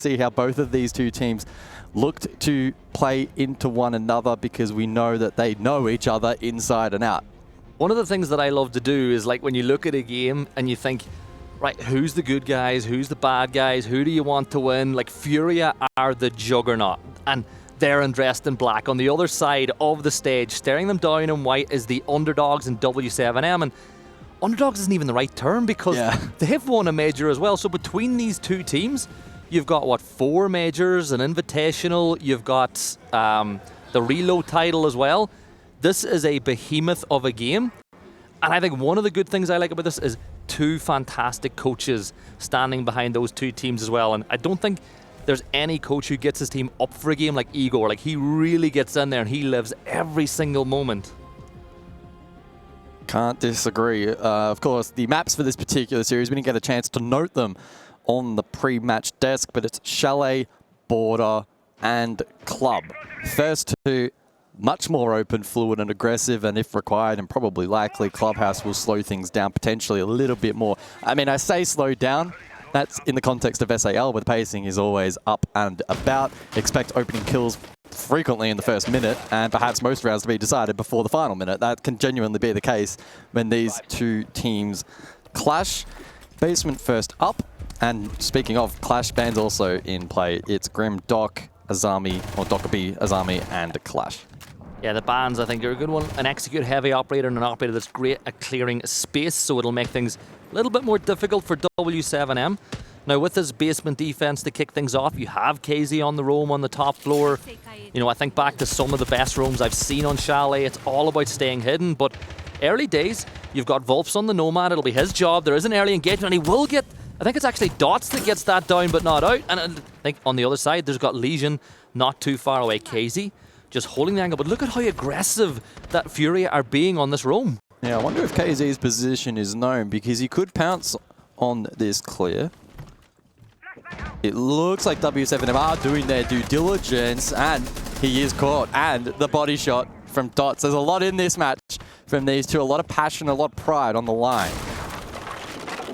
see how both of these two teams looked to play into one another, because we know that they know each other inside and out. One of the things that I love to do is, like, when you look at a game and you think, right, who's the good guys, who's the bad guys, who do you want to win? Like, FURIA are the juggernaut, and they're dressed in black. On the other side of the stage, staring them down in white, is the underdogs in w7m, and underdogs isn't even the right term, because they've won a major as well. So between these two teams, you've got, what, 4 majors, an invitational, you've got the reload title as well. This is a behemoth of a game, and I think one of the good things I like about this is 2 fantastic coaches standing behind those 2 teams as well. And I don't think there's any coach who gets his team up for a game like Igor. Like, he really gets in there and he lives every single moment. Can't disagree. Of course, the maps for this particular series, we didn't get a chance to note them on the pre-match desk, but it's Chalet, Border, and Club. First 2, much more open, fluid, and aggressive, and if required, and probably likely, Clubhouse will slow things down potentially a little bit more. I mean, I say slow down, that's in the context of SAL, where the pacing is always up and about. Expect opening kills frequently in the first minute, and perhaps most rounds to be decided before the final minute. That can genuinely be the case when these two teams clash. Basement first up, and speaking of clash, bands also in play. It's Grim, Doc, Azami, or Dockaby, Azami, and Clash. Yeah, the bans, I think, are a good one. An execute heavy operator and an operator that's great at clearing space, so it'll make things a little bit more difficult for w7m. Now, with this basement defense to kick things off, you have KZ on the roam on the top floor. You know, I think back to some of the best roams I've seen on Chalet. It's all about staying hidden, but early days, you've got Volps on the Nomad. It'll be his job. There is an early engagement, and he will get, I think it's actually Dots that gets that down, but not out. And I think on the other side, there's got Legion not too far away. KZ just holding the angle, but look at how aggressive that FURIA are being on this roam. Yeah, I wonder if KZ's position is known, because he could pounce on this clear. It looks like w7m are doing their due diligence, and he is caught. And the body shot from Dots. There's a lot in this match from these two, a lot of passion, a lot of pride on the line.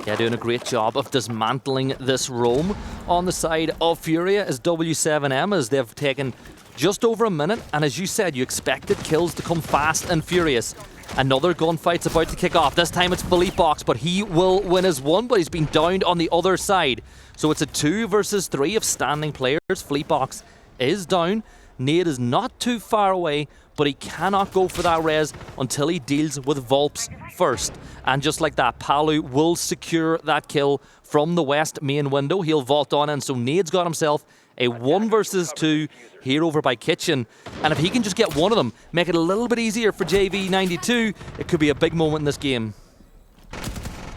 Yeah, doing a great job of dismantling this roam on the side of FURIA as w7m, as they've taken just over a minute, and as you said, you expected kills to come fast and furious. Another gunfight's about to kick off. This time it's Philippe Box, but he will win as one, but he's been downed on the other side. So it's a 2 versus 3 of standing players. Philippe Box is down. Nade is not too far away, but he cannot go for that res until he deals with Volps first. And just like that, Palu will secure that kill from the west main window. He'll vault on in, so Nade's got himself a 1 versus 2 here over by Kitchen. And if he can just get one of them, make it a little bit easier for JV92, it could be a big moment in this game.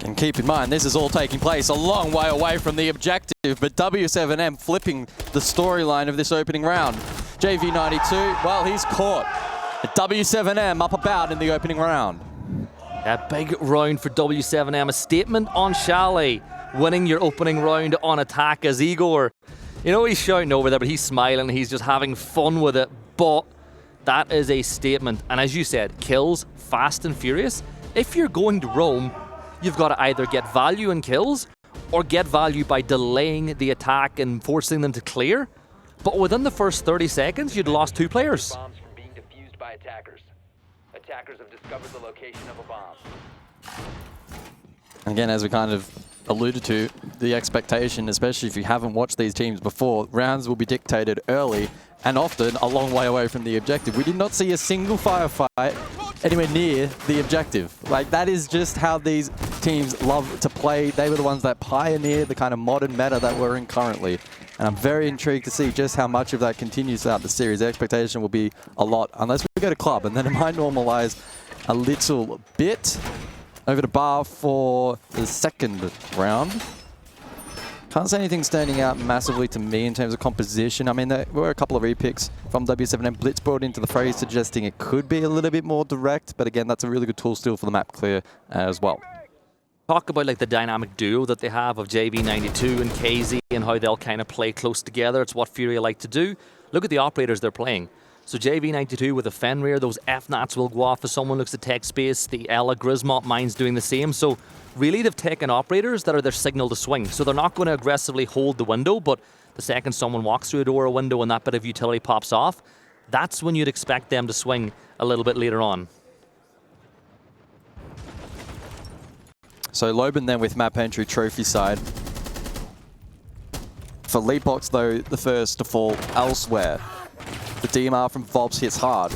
And keep in mind, this is all taking place a long way away from the objective, but w7m flipping the storyline of this opening round. JV92, well, he's caught. w7m up about in the opening round. A big round for w7m, a statement on Chalet, winning your opening round on attack as Igor. You know, he's shouting over there, but he's smiling, he's just having fun with it, but that is a statement. And as you said, kills fast and furious. If you're going to roam, you've got to either get value in kills or get value by delaying the attack and forcing them to clear. But within the first 30 seconds, you'd lost 2 players. Bombs from being defused by attackers. Attackers have discovered the location of a bomb. Again, as we kind of alluded to, the expectation, especially if you haven't watched these teams before, rounds will be dictated early and often a long way away from the objective. We did not see a single firefight anywhere near the objective. Like, that is just how these teams love to play. They were the ones that pioneered the kind of modern meta that we're in currently. And I'm very intrigued to see just how much of that continues throughout the series. The expectation will be a lot, unless we go to club, and then it might normalize a little bit. Over to Bar for the second round. Can't say anything standing out massively to me in terms of composition. I mean, there were a couple of repicks from w7m. Blitz brought into the fray, suggesting it could be a little bit more direct, but again, that's a really good tool still for the map clear as well. Talk about like the dynamic duo that they have of JV92 and KZ and how they'll kind of play close together. It's what FURIA like to do. Look at the operators they're playing. So JV92 with a Fenrir, those F-Nats will go off as someone looks to tech space. The Ella Grismont mine's doing the same. So really they've taken operators that are their signal to swing. So they're not going to aggressively hold the window, but the second someone walks through a door or window and that bit of utility pops off, that's when you'd expect them to swing a little bit later on. So Loban then with map entry trophy side. For Leapbox though, the first to fall elsewhere. The DMR from Volps hits hard.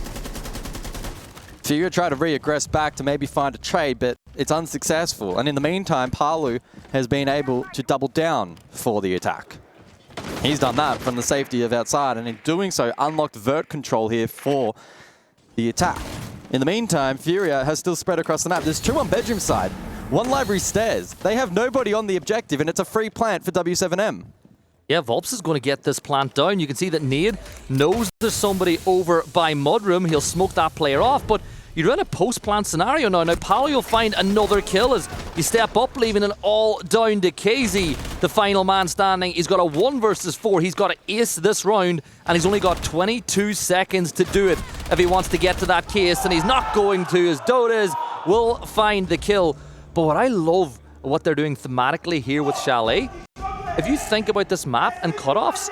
FURIA try to reaggress back to maybe find a trade, but it's unsuccessful. And in the meantime, Palu has been able to double down for the attack. He's done that from the safety of outside, and in doing so, unlocked vert control here for the attack. In the meantime, FURIA has still spread across the map. There's 2 on bedroom side, 1 library stairs. They have nobody on the objective, and it's a free plant for w7m. Yeah, Volps is going to get this plant down. You can see that Nade knows there's somebody over by Mudroom. He'll smoke that player off, but you're in a post-plant scenario now. Now, Palu will find another kill as you step up, leaving it all down to KZ, the final man standing. He's got a 1 versus 4. He's got to ace this round, and he's only got 22 seconds to do it if he wants to get to that case, and he's not going to, as Dodes will find the kill. But what I love what they're doing thematically here with Chalet, if you think about this map and cutoffs,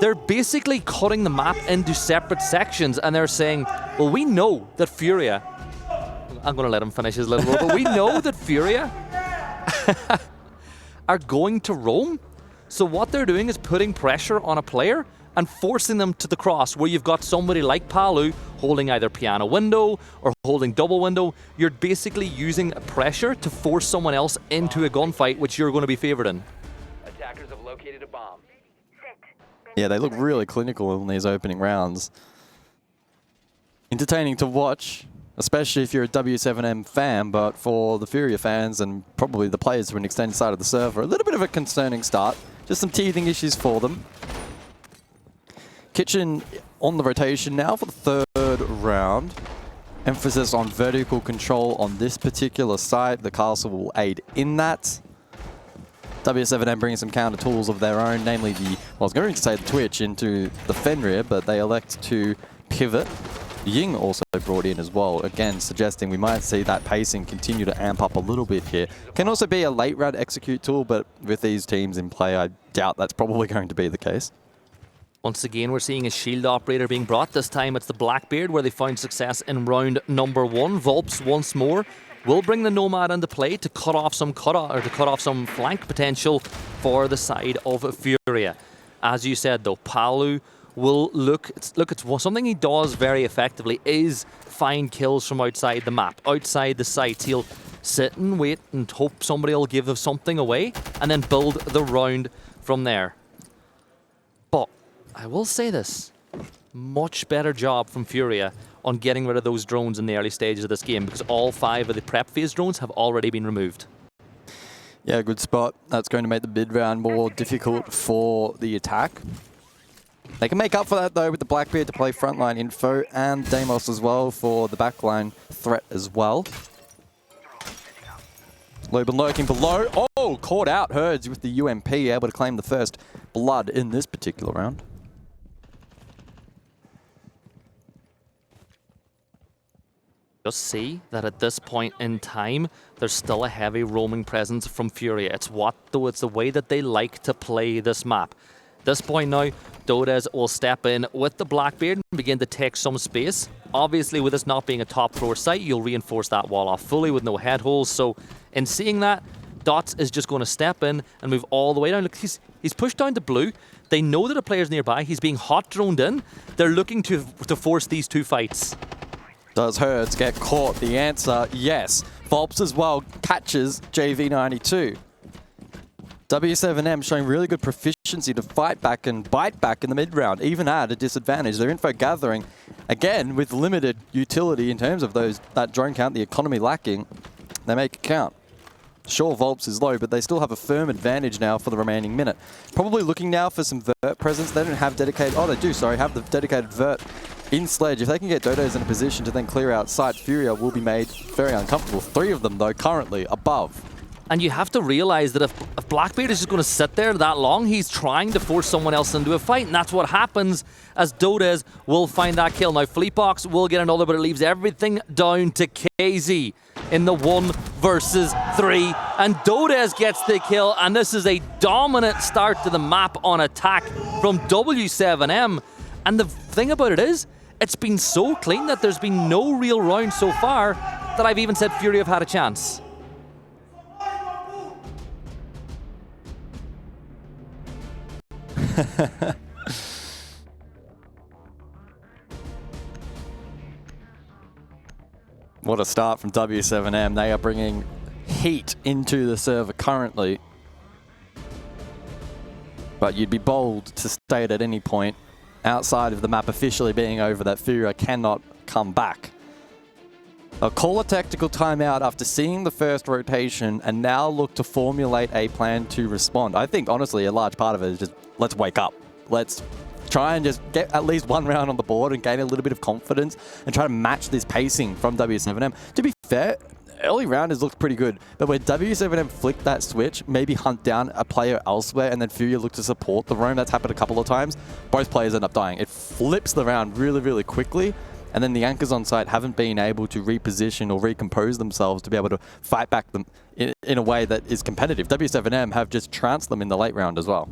they're basically cutting the map into separate sections, and they're saying, well, we know that FURIA, I'm going to let him finish his little role, but we know that FURIA are going to roam. So what they're doing is putting pressure on a player and forcing them to the cross, where you've got somebody like Palu holding either piano window or holding double window. You're basically using pressure to force someone else into a gunfight, which you're going to be favored in. Attackers have located a bomb. Yeah, they look really clinical in these opening rounds. Entertaining to watch, especially if you're a w7m fan, but for the FURIA fans and probably the players who are an extended side of the server, a little bit of a concerning start. Just some teething issues for them. Kitchen on the rotation now for the 3rd round. Emphasis on vertical control on this particular site. The castle will aid in that. w7m bringing some counter tools of their own, namely the, well, I was going to say the Twitch into the Fenrir, but they elect to pivot. Ying also brought in as well, again suggesting we might see that pacing continue to amp up a little bit here. Can also be a late round execute tool, but with these teams in play, I doubt that's probably going to be the case. Once again, we're seeing a shield operator being brought. This time it's the Blackbeard, where they found success in round number 1. Volps once more will bring the Nomad into play to cut off some flank potential for the side of FURIA. As you said, though, Palu will look. It's something he does very effectively is find kills from outside the map, outside the sites. He'll sit and wait and hope somebody will give something away, and then build the round from there. But I will say this, much better job from FURIA on getting rid of those drones in the early stages of this game, because all 5 of the prep phase drones have already been removed. Yeah, good spot. That's going to make the mid round more difficult for the attack. They can make up for that though with the Blackbeard to play frontline info, and Deimos as well for the backline threat as well. Loban lurking below. Oh, caught out Herds with the UMP, able to claim the first blood in this particular round. Just see that at this point in time, there's still a heavy roaming presence from FURIA. It's the way that they like to play this map. At this point now, Dodes will step in with the Blackbeard and begin to take some space. Obviously, with this not being a top floor site, you'll reinforce that wall off fully with no head holes. So in seeing that, Dots is just going to step in and move all the way down. Look, he's pushed down to blue. They know that a player's nearby. He's being hot droned in. They're looking to force these 2 fights. Does Herds get caught? The answer, yes. Volps as well catches JV92. w7m showing really good proficiency to fight back and bite back in the mid round, even at a disadvantage. Their info gathering, again, with limited utility in terms of that drone count, the economy lacking, they make it count. Sure, Volps is low, but they still have a firm advantage now for the remaining minute. Probably looking now for some vert presence. They don't have dedicated, oh, they do, sorry, have the dedicated vert in Sledge. If they can get Dodos in a position to then clear out sight, FURIA will be made very uncomfortable. 3 of them, though, currently above. And you have to realize that if Blackbeard is just going to sit there that long, he's trying to force someone else into a fight, and that's what happens as Dodes will find that kill. Now, Fleetbox will get another, but it leaves everything down to KZ. in the 1 versus 3. And Dodez gets the kill, and this is a dominant start to the map on attack from w7m. And the thing about it is, it's been so clean that there's been no real round so far that I've even said FURIA have had a chance. What a start from w7m. They are bringing heat into the server currently. But you'd be bold to state at any point, outside of the map officially being over, that FURIA cannot come back. They'll call a tactical timeout after seeing the first rotation and now look to formulate a plan to respond. I think, honestly, a large part of it is just, let's wake up. Let's try and just get at least one round on the board and gain a little bit of confidence and try to match this pacing from w7m. To be fair, early rounders looked pretty good, but when w7m flicked that switch, maybe hunt down a player elsewhere, and then FURIA looked to support the roam, that's happened a couple of times, both players end up dying. It flips the round really, really quickly, and then the anchors on site haven't been able to reposition or recompose themselves to be able to fight back them in a way that is competitive. w7m have just trounced them in the late round as well.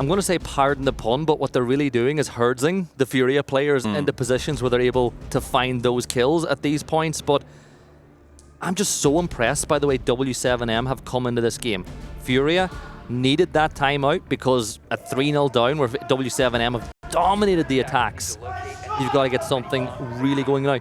I'm going to say pardon the pun, but what they're really doing is herdsing the FURIA players into positions where they're able to find those kills at these points. But I'm just so impressed by the way w7m have come into this game. FURIA needed that timeout because at 3-0 down, where w7m have dominated the attacks, you've got to get something really going now.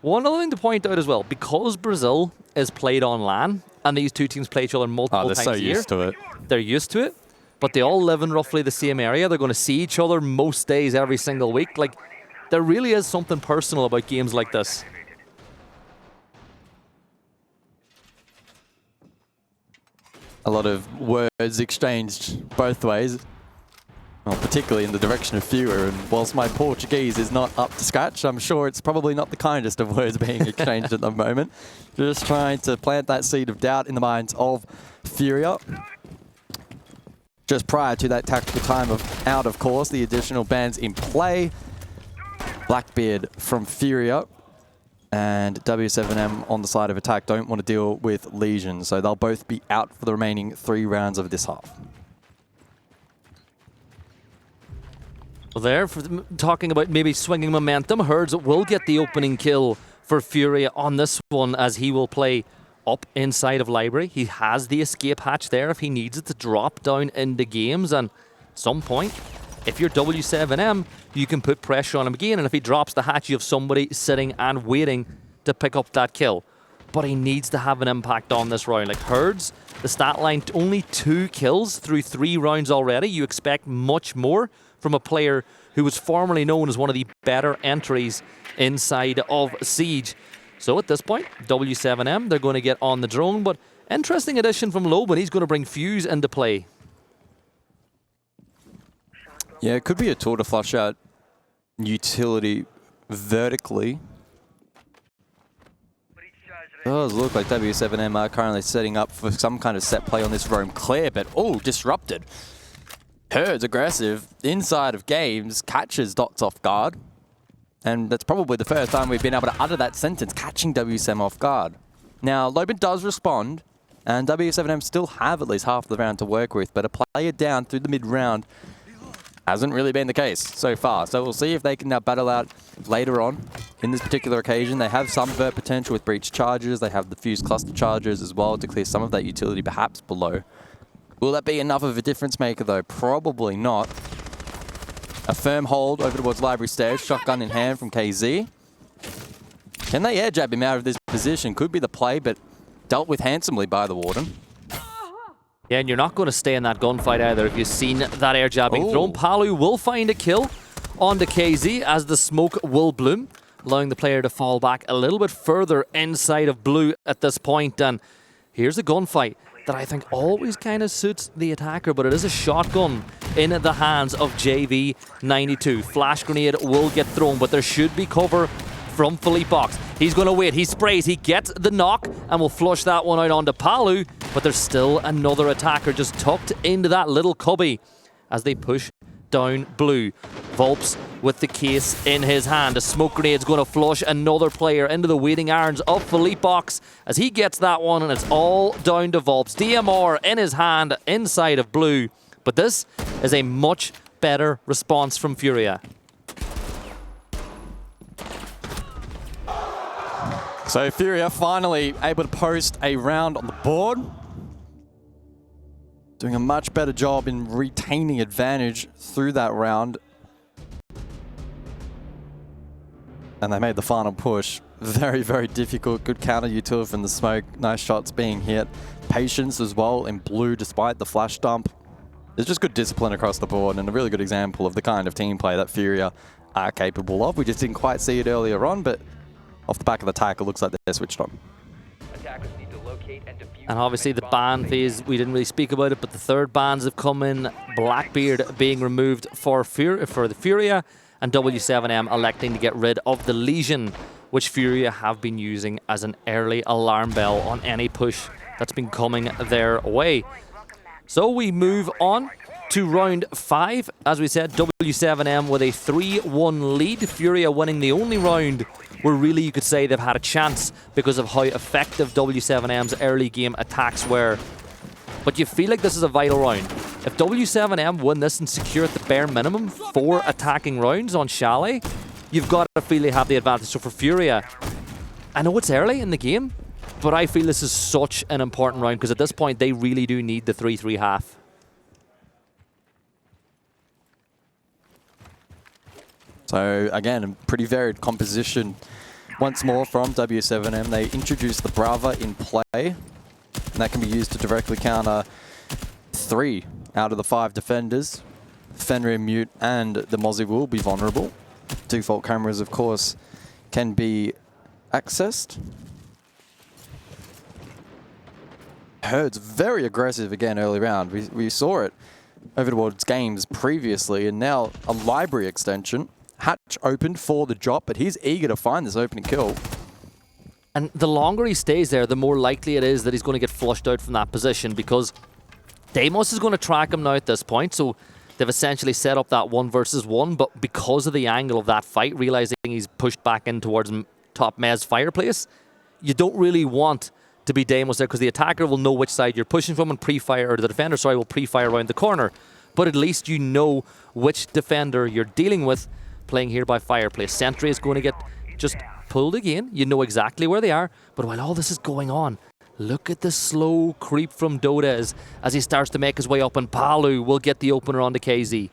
One other thing to point out as well, because Brazil is played on LAN, and these two teams play each other multiple times a year. They're so used to it. They're used to it. But they all live in roughly the same area. They're going to see each other most days every single week. Like, there really is something personal about games like this. A lot of words exchanged both ways, well, particularly in the direction of FURIA. And whilst my Portuguese is not up to scratch, I'm sure it's probably not the kindest of words being exchanged at the moment. Just trying to plant that seed of doubt in the minds of FURIA. Just prior to that tactical time out, of course, the additional bans in play. Blackbeard from FURIA and w7m on the side of attack don't want to deal with Legion, so they'll both be out for the remaining 3 rounds of this half. Well, there, talking about maybe swinging momentum, Herds will get the opening kill for FURIA on this one, as he will play up inside of Library. He has the escape hatch there if he needs it to drop down into games, and at some point, if you're w7m, you can put pressure on him again, and if he drops the hatch, you have somebody sitting and waiting to pick up that kill. But he needs to have an impact on this round. Like Herds, the stat line, only 2 kills through 3 rounds already. You expect much more from a player who was formerly known as one of the better entries inside of Siege. So at this point, w7m, they're going to get on the drone, but interesting addition from Loban. He's going to bring Fuse into play. Yeah, it could be a tool to flush out utility vertically. It does look like w7m are currently setting up for some kind of set play on this roam clear, but oh, disrupted. Herds aggressive inside of games, catches Dots off guard. And that's probably the first time we've been able to utter that sentence, catching w7m off guard. Now, Loban does respond, and w7m still have at least half the round to work with, but a player down through the mid-round hasn't really been the case so far. So we'll see if they can now battle out later on. In this particular occasion, they have some vert potential with breach charges. They have the fuse cluster charges as well to clear some of that utility perhaps below. Will that be enough of a difference maker though? Probably not. A firm hold over towards Library Stairs, shotgun in hand from KZ. Can they air jab him out of this position? Could be the play, but dealt with handsomely by the Warden. Yeah, and you're not going to stay in that gunfight either if you've seen that air jabbing thrown. Palu will find a kill on the KZ as the smoke will bloom, allowing the player to fall back a little bit further inside of blue at this point. And here's a gunfight that I think always kind of suits the attacker, but it is a shotgun in the hands of JV92. Flash grenade will get thrown, but there should be cover from Philippe Box. He's going to wait, he sprays, he gets the knock, and will flush that one out onto Palu, but there's still another attacker just tucked into that little cubby as they push down blue. Volps with the case in his hand. A smoke grenade's going to flush another player into the waiting irons of Philippe as he gets that one, and it's all down to Volps. DMR in his hand inside of blue, but this is a much better response from FURIA. So FURIA finally able to post a round on the board. Doing a much better job in retaining advantage through that round. And they made the final push. Very, very difficult. Good counter utility from the smoke. Nice shots being hit. Patience as well in blue despite the flash dump. There's just good discipline across the board and a really good example of the kind of team play that FURIA are capable of. We just didn't quite see it earlier on, but off the back of the tackle, looks like they're switched on. Attackers need to locate and defuse. And obviously the ban phase, we didn't really speak about it, but the third bans have come in. Blackbeard being removed for the FURIA, and w7m electing to get rid of the Legion, which FURIA have been using as an early alarm bell on any push that's been coming their way. So we move on to round 5. As we said, w7m with a 3-1 lead. FURIA winning the only round where really you could say they've had a chance because of how effective w7m's early game attacks were. But you feel like this is a vital round. If w7m win this and secure at the bare minimum 4 attacking rounds on Chalet, you've got to feel they have the advantage. So for FURIA, I know it's early in the game, but I feel this is such an important round because at this point they really do need the 3-3-1/2. So again, a pretty varied composition once more from w7m. They introduced the Brava in play, and that can be used to directly counter 3 out of the 5 defenders. Fenrir, Mute, and the Mozzie will be vulnerable. Default cameras, of course, can be accessed. Herd's very aggressive again early round. We saw it over towards games previously, and now a library extension. Hatch opened for the drop, but he's eager to find this opening kill. And the longer he stays there, the more likely it is that he's going to get flushed out from that position because Deimos is going to track him now at this point. So they've essentially set up that 1 versus 1, but because of the angle of that fight, realizing he's pushed back in towards top Mez fireplace, you don't really want to be Deimos there because the attacker will know which side you're pushing from and pre-fire, or the defender, sorry, will pre-fire around the corner. But at least you know which defender you're dealing with playing here by fireplace. Sentry is going to get just pulled again. You know exactly where they are. But while all this is going on, look at the slow creep from Dota as he starts to make his way up, and Palu will get the opener on the KZ.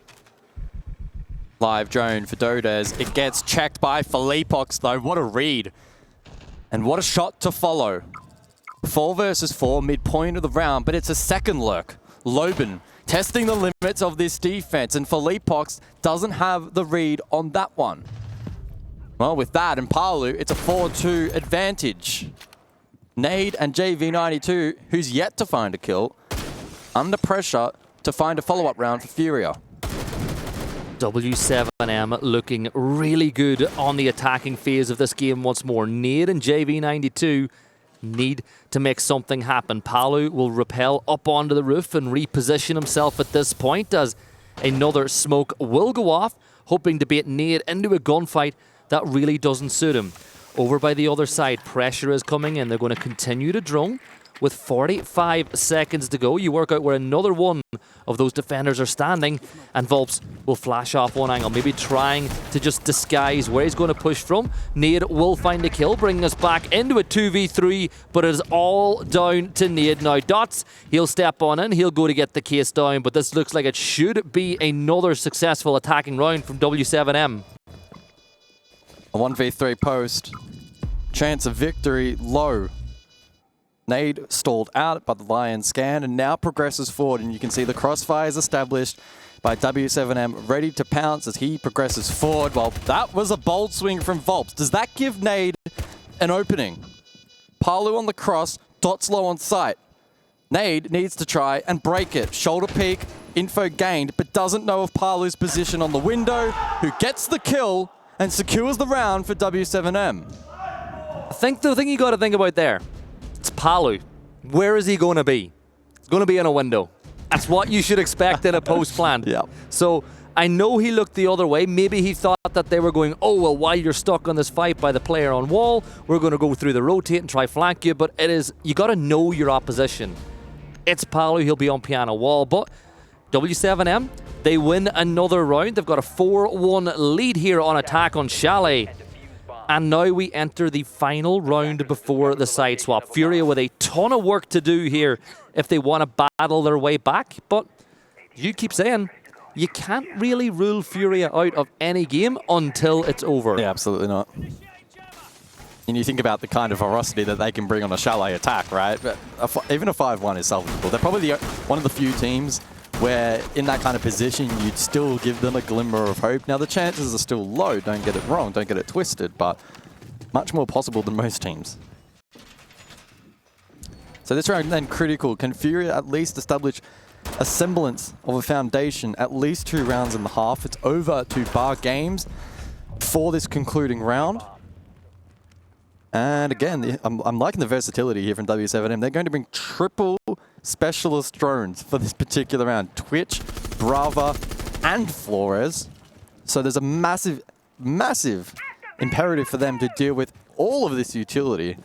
Live drone for Dota as it gets checked by Philippox though. What a read. And what a shot to follow. 4 versus 4, midpoint of the round, but it's a second lurk. Loban testing the limits of this defense, and Philippox doesn't have the read on that one. Well, with that and Palu, it's a 4-2 advantage. Nade and JV92, who's yet to find a kill, under pressure to find a follow-up round for FURIA. w7m looking really good on the attacking phase of this game once more. Nade and JV92 need to make something happen. Palu will rappel up onto the roof and reposition himself at this point as another smoke will go off, hoping to bait Nade into a gunfight that really doesn't suit him. Over by the other side, pressure is coming in. They're going to continue to drone with 45 seconds to go. You work out where another one of those defenders are standing, and Volps will flash off one angle, maybe trying to just disguise where he's going to push from. Nade will find a kill, bringing us back into a 2v3, but it is all down to Nade now. Dots, he'll step on in, he'll go to get the case down, but this looks like it should be another successful attacking round from w7m. A 1v3 post. Chance of victory low. Nade stalled out by the Lion scan and now progresses forward, and you can see the crossfires established by w7m ready to pounce as he progresses forward. Well, that was a bold swing from Volps. Does that give Nade an opening? Palu on the cross, Dots low on sight. Nade needs to try and break it. Shoulder peek, info gained, but doesn't know of Palu's position on the window, who gets the kill and secures the round for w7m. I think the thing you got to think about there, it's Palu. Where is he going to be? He's going to be in a window. That's what you should expect in a post plan. Yeah. So I know he looked the other way. Maybe he thought that they were going, oh, well, while you're stuck on this fight by the player on wall, we're going to go through the rotate and try flank you. But it is, you got to know your opposition. It's Palu, he'll be on piano wall. But W7M, they win another round. They've got a 4-1 lead here on attack on Chalet. And now we enter the final round before the side swap. FURIA with a ton of work to do here if they want to battle their way back. But you keep saying, you can't really rule FURIA out of any game until it's over. Yeah, absolutely not. And you think about the kind of ferocity that they can bring on a Chalet attack, right? But even a 5-1 is salvageable. They're probably one of the few teams where in that kind of position, you'd still give them a glimmer of hope. Now, the chances are still low, don't get it wrong, don't get it twisted, but much more possible than most teams. So this round then critical. Can FURIA at least establish a semblance of a foundation, at least 2 rounds and a half? It's over to bar games for this concluding round. And again, I'm liking the versatility here from W7M. They're going to bring triple specialist drones for this particular round. Twitch, Brava, and Flores. So there's a massive, massive imperative for them to deal with all of this utility.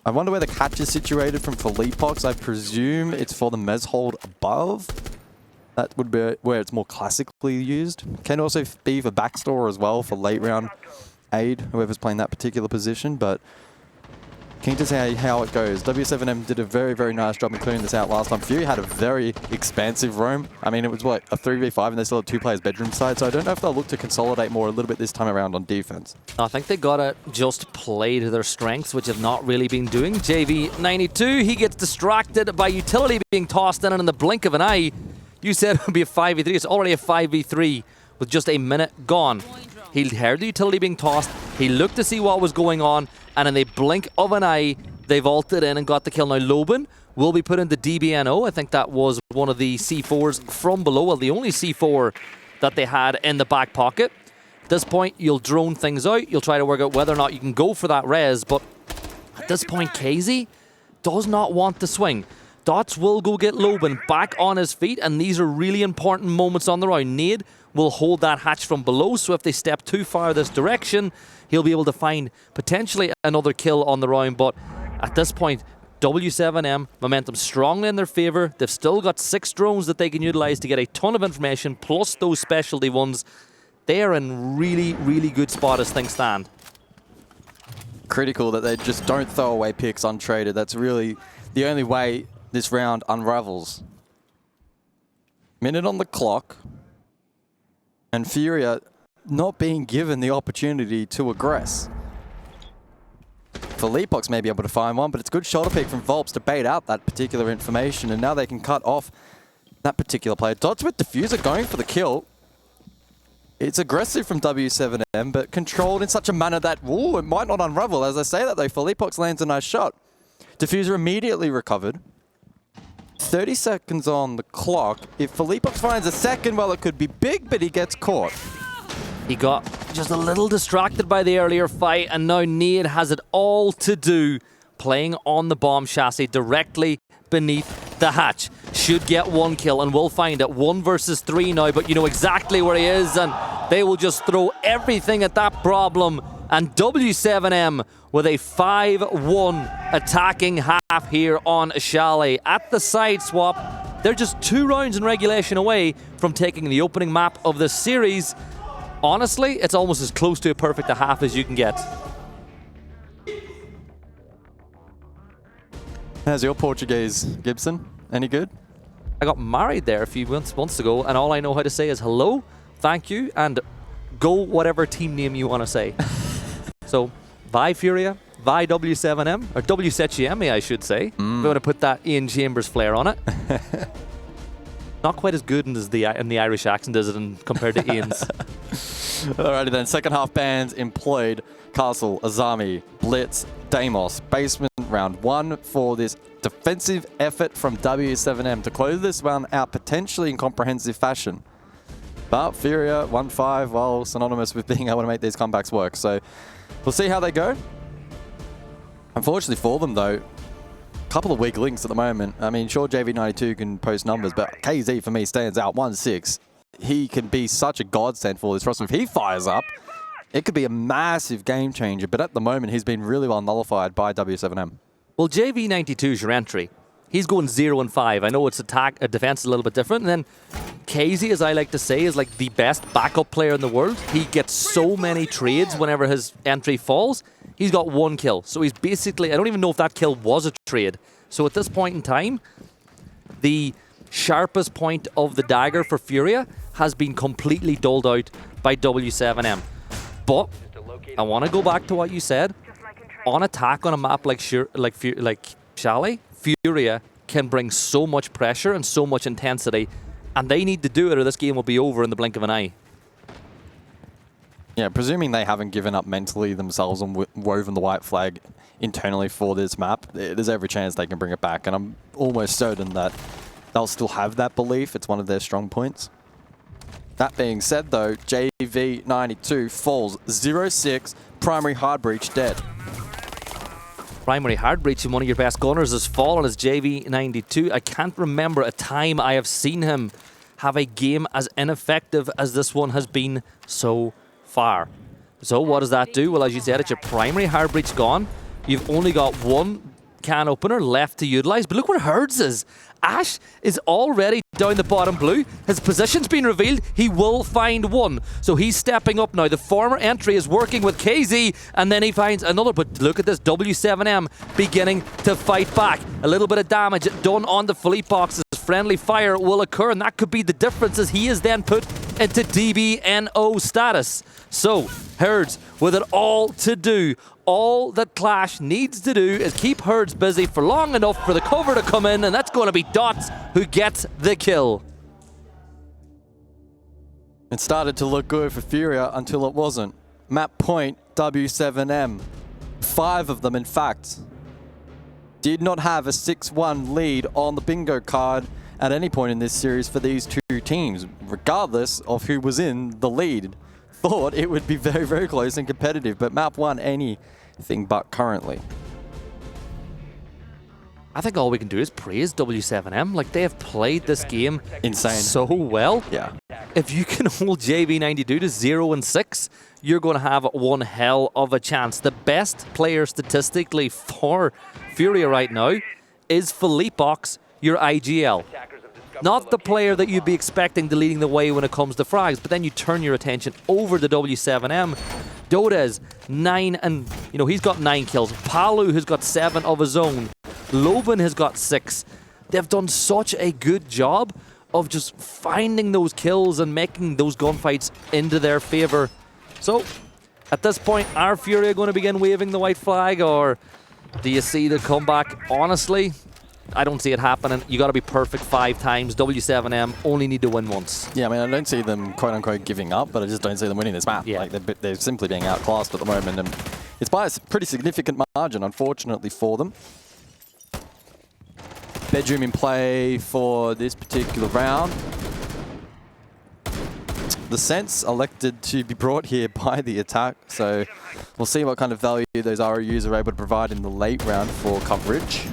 I wonder where the catch is situated from Philippox. I presume it's for the mez hold above. That would be where it's more classically used. Can also be for backstore as well for late round aid, whoever's playing that particular position, but keen to see how it goes. W7M did a very, very nice job in clearing this out last time. FURIA had a very expansive roam. I mean, it was what, a 3v5 and they still had 2 players bedroom side, so I don't know if they'll look to consolidate more a little bit this time around on defense. I think they gotta just play to their strengths, which have not really been doing. JV92, he gets distracted by utility being tossed in, and in the blink of an eye, you said it would be a 5v3. It's already a 5v3 with just a minute gone. He heard the utility being tossed, he looked to see what was going on, and in the blink of an eye, they vaulted in and got the kill. Now, Loban will be put into DBNO. I think that was one of the C4s from below, well, the only C4 that they had in the back pocket. At this point, you'll drone things out, you'll try to work out whether or not you can go for that res, but at this point, KZ does not want to swing. Dots will go get Loban back on his feet, and these are really important moments on the round. Nade will hold that hatch from below, so if they step too far this direction, he'll be able to find potentially another kill on the round. But at this point, W7M, momentum strongly in their favor. They've still got 6 drones that they can utilize to get a ton of information, plus those specialty ones. They are in really, really good spot as things stand. Critical that they just don't throw away picks untraded. That's really the only way this round unravels. Minute on the clock. And FURIA not being given the opportunity to aggress. Philippox may be able to find one, but it's good shoulder pick from Volps to bait out that particular information, and now they can cut off that particular player. Dots with Diffuser going for the kill. It's aggressive from W7M, but controlled in such a manner that, ooh, it might not unravel. As I say that though, Philippox lands a nice shot. Diffuser immediately recovered. 30 seconds on the clock. If Philippox finds a second, well, it could be big, but he gets caught. He got just a little distracted by the earlier fight, and now Nade has it all to do playing on the bomb chassis directly beneath the hatch. Should get 1 kill, and we'll find it. 1 versus 3 now, but you know exactly where he is, and they will just throw everything at that problem. And W7M with a 5-1 attacking half here on Chalet. At the side swap, they're just 2 rounds in regulation away from taking the opening map of this series. Honestly, it's almost as close to a perfect a half as you can get. How's your Portuguese, Gibson? Any good? I got married there a few months ago, and all I know how to say is hello, thank you, and go whatever team name you want to say. So, Vi FURIA, Vi W7M, or W7m, I should say. I'm going to put that Ian Chambers flair on it. Not quite as good in the Irish accent as it compared to Ian's. Alrighty then, second half bans employed. Castle, Azami, Blitz, Deimos. Basement round 1 for this defensive effort from W7M to close this one out potentially in comprehensive fashion. But FURIA 1-5, well, synonymous with being able to make these comebacks work. So we'll see how they go. Unfortunately for them though, couple of weak links at the moment. I mean, sure, JV92 can post numbers, but KZ for me stands out 1-6. He can be such a godsend for this roster. If he fires up, it could be a massive game changer, but at the moment, he's been really well nullified by w7m. Well, JV92 is your entry. He's going 0-5. I know it's defense is a little bit different. And then KZ, as I like to say, is like the best backup player in the world. He gets so many trades whenever his entry falls. He's got 1 kill. So he's basically, I don't even know if that kill was a trade. So at this point in time, the sharpest point of the dagger for FURIA has been completely doled out by w7m. But I want to go back to what you said. On attack on a map like Chalet, FURIA can bring so much pressure and so much intensity, and they need to do it or this game will be over in the blink of an eye. Yeah, presuming they haven't given up mentally themselves and woven the white flag internally for this map, there's every chance they can bring it back, and I'm almost certain that they'll still have that belief. It's one of their strong points. That being said, though, JV92 falls 0-6, primary hard breach dead. Primary hard breach and one of your best gunners has fallen as JV92. I can't remember a time I have seen him have a game as ineffective as this one has been so far. So what does that do? Well, as you said, it's your primary hard breach gone. You've only got 1 can opener left to utilize, but look where Herds is. Ash is already down the bottom blue. His position's been revealed. He will find 1. So he's stepping up now. The former entry is working with KZ, and then he finds another. But look at this, w7m beginning to fight back. A little bit of damage done on the Philippe boxes. Friendly fire will occur, and that could be the difference as he is then put into DBNO status. So, Herds with it all to do. All that Clash needs to do is keep Herds busy for long enough for the cover to come in, and that's going to be Dots who gets the kill. It started to look good for FURIA until it wasn't. Map point, w7m. 5 of them, in fact, did not have a 6-1 lead on the bingo card at any point in this series for these 2 teams, regardless of who was in the lead. Thought it would be very, very close and competitive, but map 1 anything but currently. I think all we can do is praise w7m. Like, they have played this game insane so well. Yeah. If you can hold JV92 to 0-6, you're going to have one hell of a chance. The best player statistically for FURIA right now is Philippe Box, your IGL. Not the player that you'd be expecting to leading the way when it comes to frags, but then you turn your attention over to w7m. Dodez, 9, and he's got 9 kills. Palu has got 7 of his own. Loban has got 6. They've done such a good job of just finding those kills and making those gunfights into their favor. So, at this point, are FURIA going to begin waving the white flag, or do you see the comeback? Honestly, I don't see it happening. You got to be perfect 5 times. w7m only need to win once. Yeah, I mean, I don't see them quote-unquote giving up, but I just don't see them winning this map. Yeah. Like, they're simply being outclassed at the moment, and it's by a pretty significant margin, unfortunately, for them. Bedroom in play for this particular round. The Sense elected to be brought here by the attack, so we'll see what kind of value those ROUs are able to provide in the late round for coverage.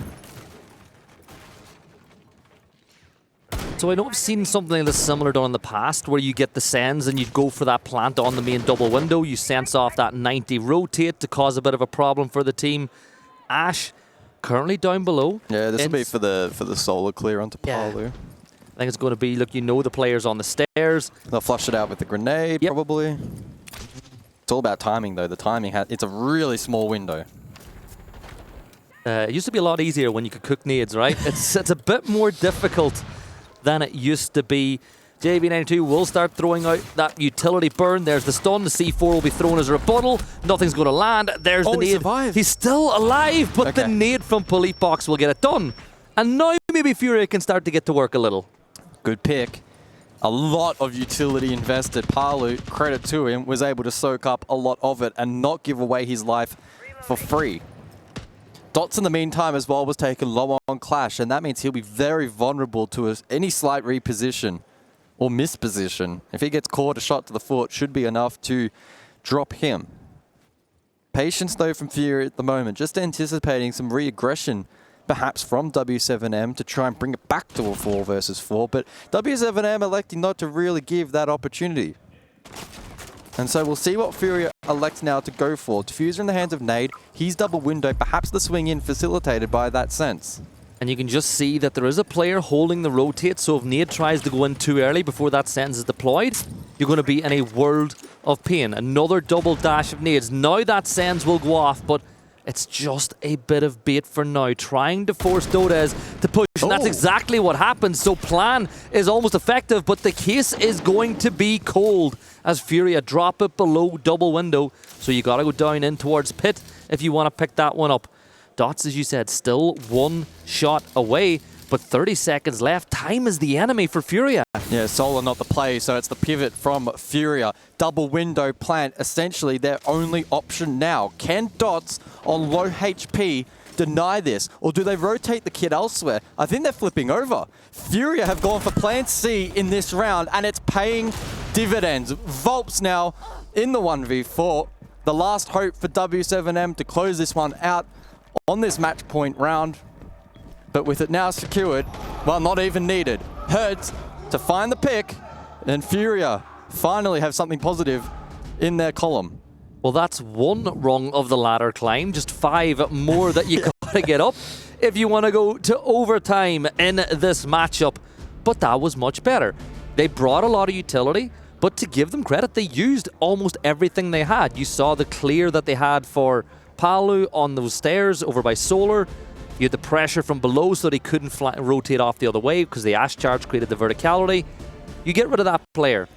So I know I've seen something that's similar done in the past, where you get the Sens and you go for that plant on the main double window. You sense off that 90 rotate to cause a bit of a problem for the team. Ash currently down below. Yeah, this will be for the solar clear onto Palu. I think it's going to be, look, the players on the stairs. They'll flush it out with the grenade, probably. It's all about timing, though. The timing, it's a really small window. It used to be a lot easier when you could cook nades, right? It's a bit more difficult than it used to be. JV92 will start throwing out that utility burn. There's the stun. The C4 will be thrown as a rebuttal. Nothing's going to land. There's the nade. He survived. He's still alive, but the nade from Philippe Box will get it done. And now maybe FURIA can start to get to work a little. Good pick. A lot of utility invested. Palu, credit to him, was able to soak up a lot of it and not give away his life for free. Dots in the meantime as well was taken low on Clash, and that means he'll be very vulnerable to any slight reposition or misposition. If he gets caught, a shot to the foot should be enough to drop him. Patience though from FURIA at the moment, just anticipating some re-aggression perhaps from w7m to try and bring it back to a 4 versus 4, but w7m electing not to really give that opportunity. And so we'll see what FURIA elects now to go for. Diffuser in the hands of Nade. He's double window, perhaps the swing in facilitated by that sense. And you can just see that there is a player holding the rotate, so if Nade tries to go in too early before that sentence is deployed, you're going to be in a world of pain. Another double dash of Nades. Now that sentence will go off, but it's just a bit of bait for now, trying to force Dodez to push, and that's exactly what happens. So plan is almost effective, but the case is going to be cold as FURIA drop it below double window. So you got to go down in towards pit if you want to pick that one up. Dots, as you said, still one shot away, but 30 seconds left. Time is the enemy for FURIA. Yeah, Solar not the play, so it's the pivot from FURIA. Double window plant, essentially their only option now. Can Dots on low HP deny this, or do they rotate the kid elsewhere? I think they're flipping over. FURIA have gone for plan C in this round, and it's paying dividends. Volps now in the 1v4. The last hope for w7m to close this one out on this match point round. But with it now secured, well, not even needed. Herds to find the pick, and FURIA finally have something positive in their column. Well, that's one rung of the ladder climb, just 5 more that you gotta get up if you want to go to overtime in this matchup. But that was much better. They brought a lot of utility, but to give them credit, they used almost everything they had. You saw the clear that they had for Palu on those stairs over by Solar. You had the pressure from below so they couldn't rotate off the other way because the Ash Charge created the verticality. You get rid of that player.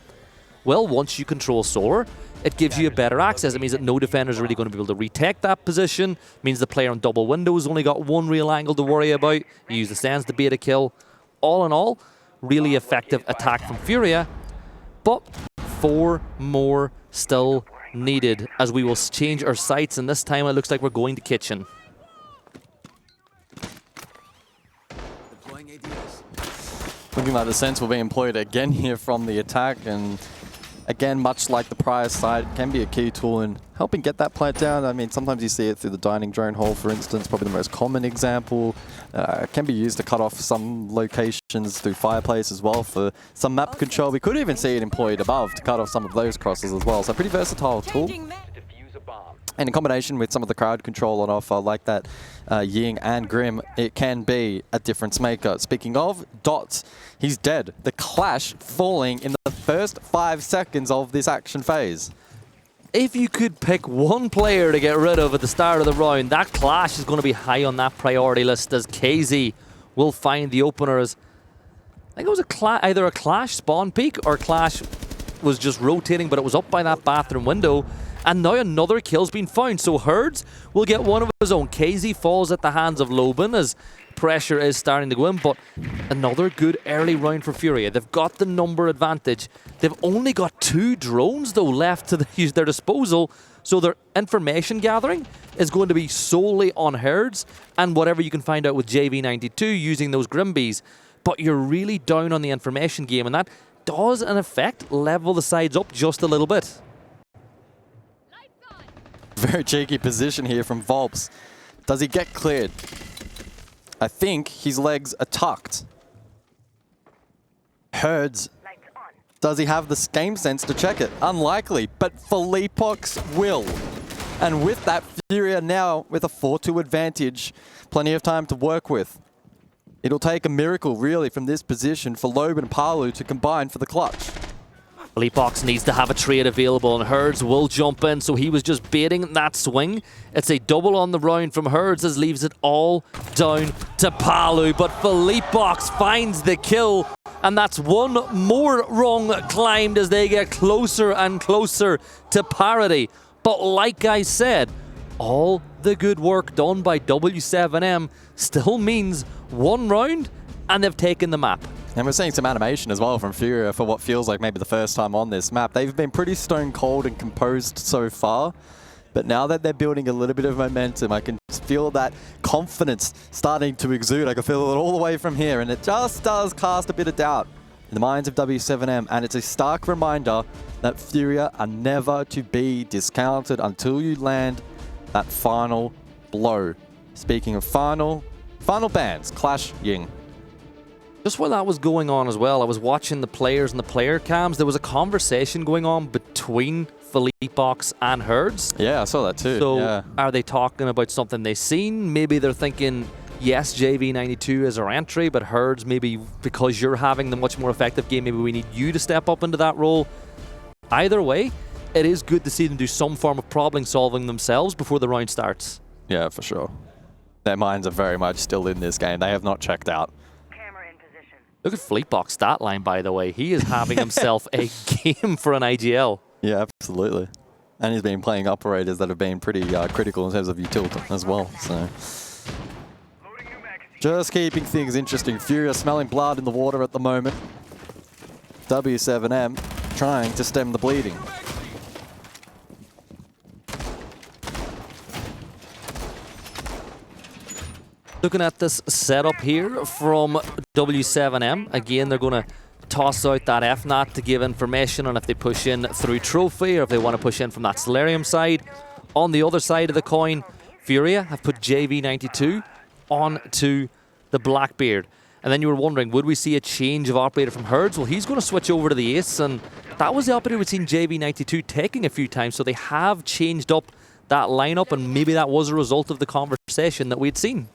Well, once you control Solar, it gives you a better access. It means that no defender is really going to be able to retake that position. It means the player on double windows only got one real angle to worry about. You use the stands to bait a kill. All in all, really effective attack from FURIA. But 4 more still needed as we will change our sights, and this time it looks like we're going to kitchen. Looking like the sense will be employed again here from the attack, and again, much like the prior side, can be a key tool in helping get that plant down. I mean, sometimes you see it through the dining drone hole, for instance, probably the most common example. It can be used to cut off some locations through fireplace as well for some map control. We could even see it employed above to cut off some of those crosses as well. So pretty versatile tool. And in combination with some of the crowd control on offer like that Ying and Grim, it can be a difference maker. Speaking of, Dots, he's dead. The clash falling in the first 5 seconds of this action phase. If you could pick one player to get rid of at the start of the round, that clash is going to be high on that priority list as KZ will find the openers. I think it was either a clash spawn peak or clash was just rotating, but it was up by that bathroom window. And now another kill's been found, so Herds will get one of his own. KZ falls at the hands of Loban as pressure is starting to go in, but another good early round for FURIA. They've got the number advantage. They've only got 2 drones, though, left to use their disposal, so their information gathering is going to be solely on Herds and whatever you can find out with JV92 using those Grimbees. But you're really down on the information game, and that does, in effect, level the sides up just a little bit. Very cheeky position here from Volps. Does he get cleared? I think his legs are tucked. Herds. Does he have the game sense to check it? Unlikely, but Philippox will. And with that, FURIA now with a 4-2 advantage. Plenty of time to work with. It'll take a miracle, really, from this position for Loban and Palu to combine for the clutch. Philippox needs to have a trade available, and Herds will jump in, so he was just baiting that swing. It's a double on the round from Herds as leaves it all down to Palu, but Philippox finds the kill, and that's one more rung climbed as they get closer and closer to parity. But like I said, all the good work done by w7m still means 1 round, and they've taken the map. And we're seeing some animation as well from FURIA for what feels like maybe the first time on this map. They've been pretty stone cold and composed so far, but now that they're building a little bit of momentum, I can feel that confidence starting to exude. I can feel it all the way from here, and it just does cast a bit of doubt in the minds of w7m, and it's a stark reminder that FURIA are never to be discounted until you land that final blow. Speaking of final, Final bands, Clash, Ying. Just while that was going on as well, I was watching the players and the player cams. There was a conversation going on between Philippebox and Herds. Yeah, I saw that too. So yeah. are they talking about something they've seen? Maybe they're thinking, yes, JV92 is our entry, but Herds, maybe because you're having the much more effective game, maybe we need you to step up into that role. Either way, it is good to see them do some form of problem solving themselves before the round starts. Yeah, for sure. Their minds are very much still in this game. They have not checked out. Look at Fleetbox stat line, by the way. He is having himself a game for an IGL. Yeah, absolutely. And he's been playing operators that have been pretty critical in terms of utility as well. So, just keeping things interesting. FURIA smelling blood in the water at the moment. w7m trying to stem the bleeding. Looking at this setup here from w7m, again, they're going to toss out that FNAT to give information on if they push in through Trophy or if they want to push in from that Solarium side. On the other side of the coin, FURIA have put JV92 onto the Blackbeard. And then you were wondering, would we see a change of operator from Herds? Well, he's going to switch over to the Ace, and that was the operator we'd seen JV92 taking a few times, so they have changed up that lineup, and maybe that was a result of the conversation that we'd seen.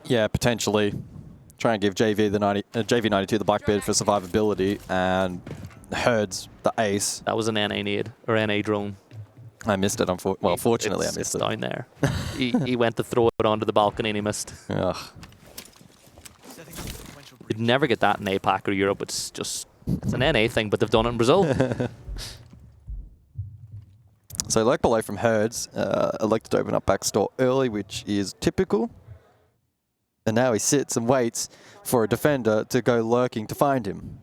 Yeah, potentially. Try and give JV92 the Blackbeard for survivability, and Herds the Ace. That was an NA nade, or NA drone. I missed it, well, fortunately I missed it. Down there. he went to throw it onto the balcony and he missed. Ugh. You'd never get that in APAC or Europe. It's an NA thing, but they've done it in Brazil. So like below from Herds, elected to open up backstore early, which is typical. And now he sits and waits for a defender to go lurking to find him.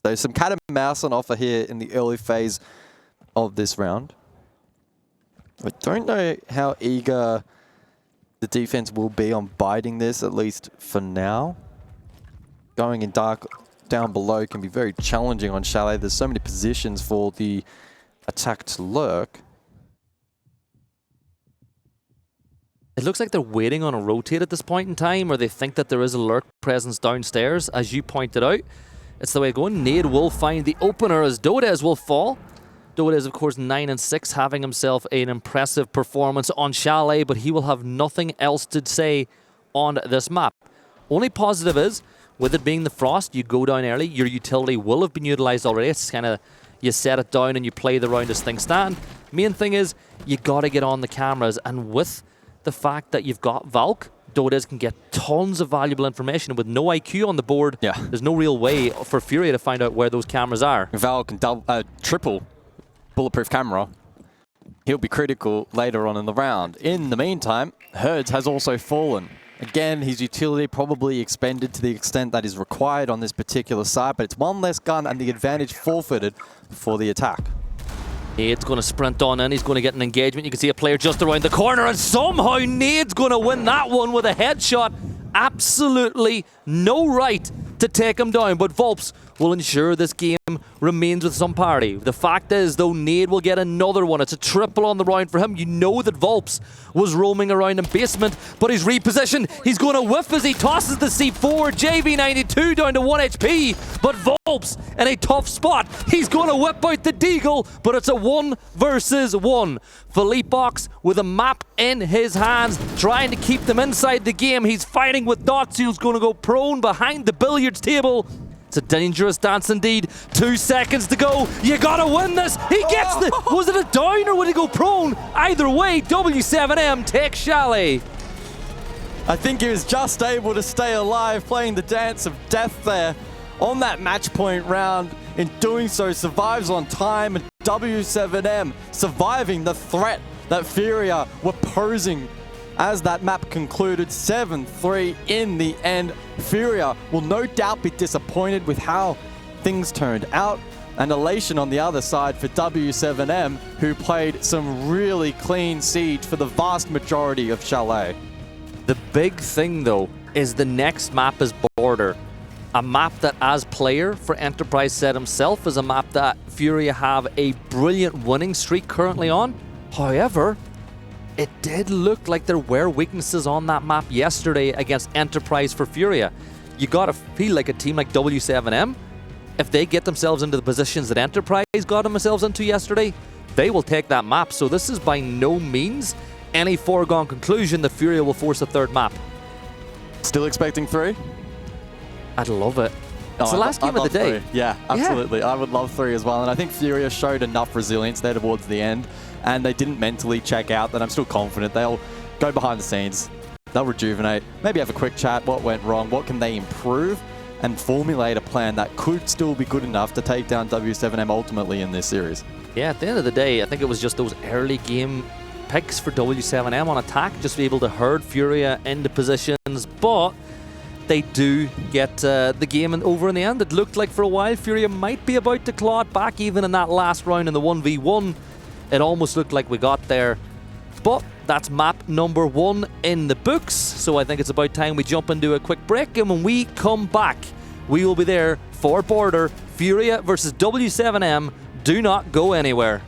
So some cat and mouse on offer here in the early phase of this round. I don't know how eager the defense will be on biting this, at least for now. Going in dark down below can be very challenging on Chalet. There's so many positions for the attack to lurk. It looks like they're waiting on a rotate at this point in time, or they think that there is a lurk presence downstairs, as you pointed out. It's the way going. Nade will find the opener as Dodez will fall. Dodez, of course, 9-6, having himself an impressive performance on Chalet, but he will have nothing else to say on this map. Only positive is, with it being the Frost, you go down early, your utility will have been utilized already. It's kind of, you set it down and you play the round as things stand. Main thing is, you got to get on the cameras, and with the fact that you've got Valk, Dodez can get tons of valuable information. With no IQ on the board, there's no real way for FURIA to find out where those cameras are. Valk can triple bulletproof camera. He'll be critical later on in the round. In the meantime, Herds has also fallen. Again, his utility probably expended to the extent that is required on this particular side, but it's one less gun and the advantage forfeited for the attack. Nade's going to sprint on in. He's going to get an engagement. You can see a player just around the corner, and somehow Nade's going to win that one with a headshot. Absolutely no right to take him down, but Volps will ensure this game remains with some parity. The fact is, though, Nade will get another one. It's a triple on the round for him. You know that Volps was roaming around in basement, but he's repositioned. He's going to whiff as he tosses the C4. JV92 down to 1 HP, but Volps in a tough spot. He's going to whip out the Deagle, but it's a 1 versus 1. Philippebox with a map in his hands, trying to keep them inside the game. He's fighting with Dots, who's going to go prone behind the billiards table. It's a dangerous dance indeed. 2 seconds to go. You gotta win this. He gets the... Was it a down or would he go prone? Either way, w7m takes Chalet. I think he was just able to stay alive, playing the dance of death there on that match point round. In doing so, survives on time, and w7m surviving the threat that FURIA were posing as that map concluded. 7-3 in the end. FURIA will no doubt be disappointed with how things turned out, and elation on the other side for w7m, who played some really clean siege for the vast majority of Chalet. The big thing, though, is the next map is Border. A map that, as player for Enterprise said himself, is a map that FURIA have a brilliant winning streak currently on. However, it did look like there were weaknesses on that map yesterday against Enterprise for FURIA. You gotta feel like a team like w7m, if they get themselves into the positions that Enterprise got themselves into yesterday, they will take that map. So this is by no means any foregone conclusion that FURIA will force a third map. Still expecting 3? I'd love it. It's the last game of the day. 3. Yeah, absolutely. I would love 3 as well. And I think FURIA showed enough resilience there towards the end, and they didn't mentally check out, that I'm still confident they'll go behind the scenes. They'll rejuvenate, maybe have a quick chat, what went wrong, what can they improve, and formulate a plan that could still be good enough to take down w7m ultimately in this series. Yeah, at the end of the day, I think it was just those early game picks for w7m on attack, just to be able to herd FURIA into positions, but they do get the game over in the end. It looked like for a while FURIA might be about to claw it back, even in that last round in the 1v1. It almost looked like we got there, but that's map number 1 in the books, so I think it's about time we jump into a quick break, and when we come back, we will be there for Border, FURIA versus w7m. Do not go anywhere.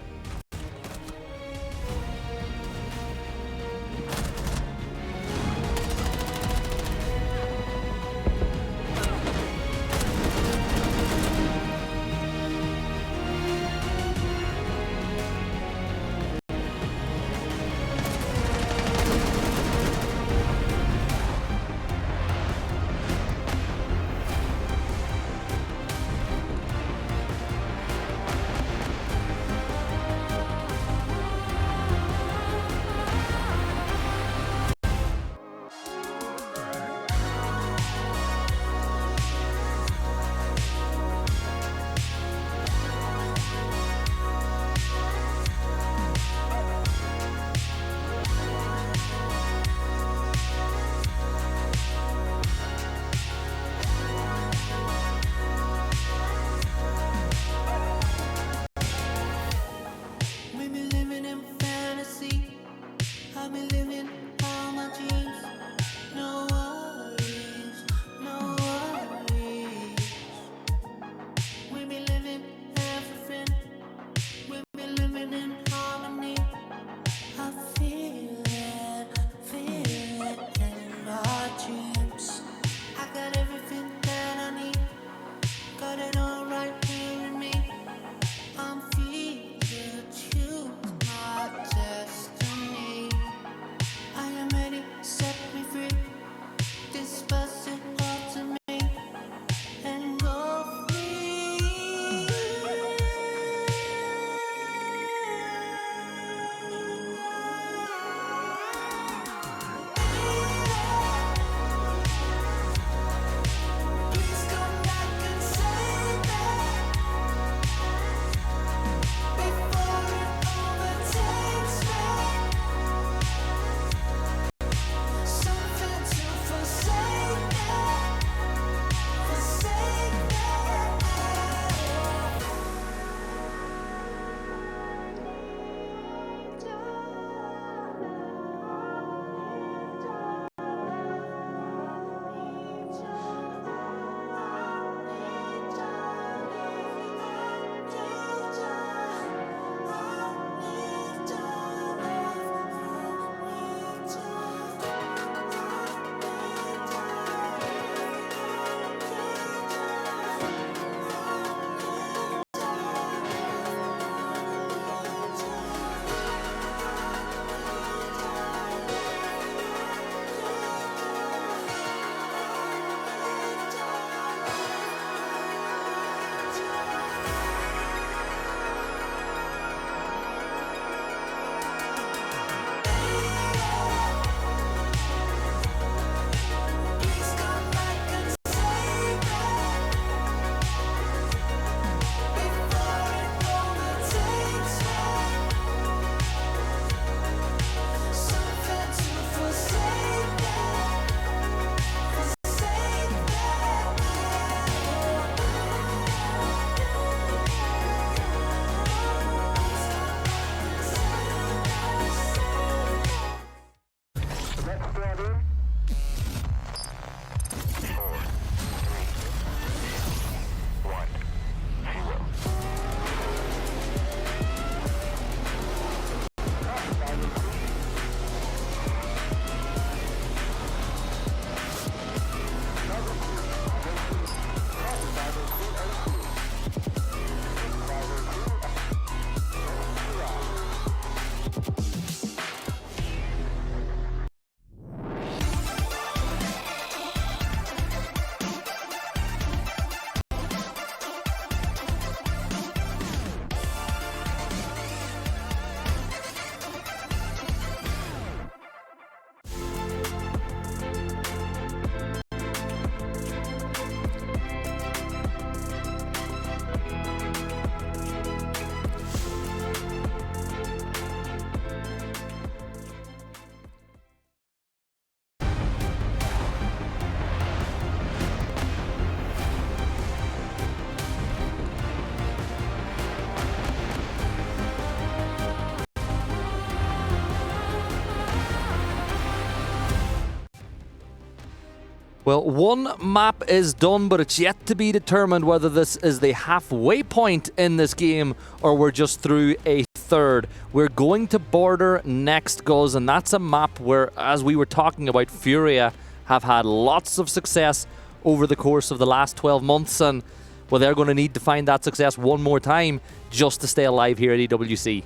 Well, one map is done, but it's yet to be determined whether this is the halfway point in this game or we're just through a third. We're going to Border next, Guz, and that's a map where, as we were talking about, FURIA have had lots of success over the course of the last 12 months, and well, they're going to need to find that success one more time just to stay alive here at EWC.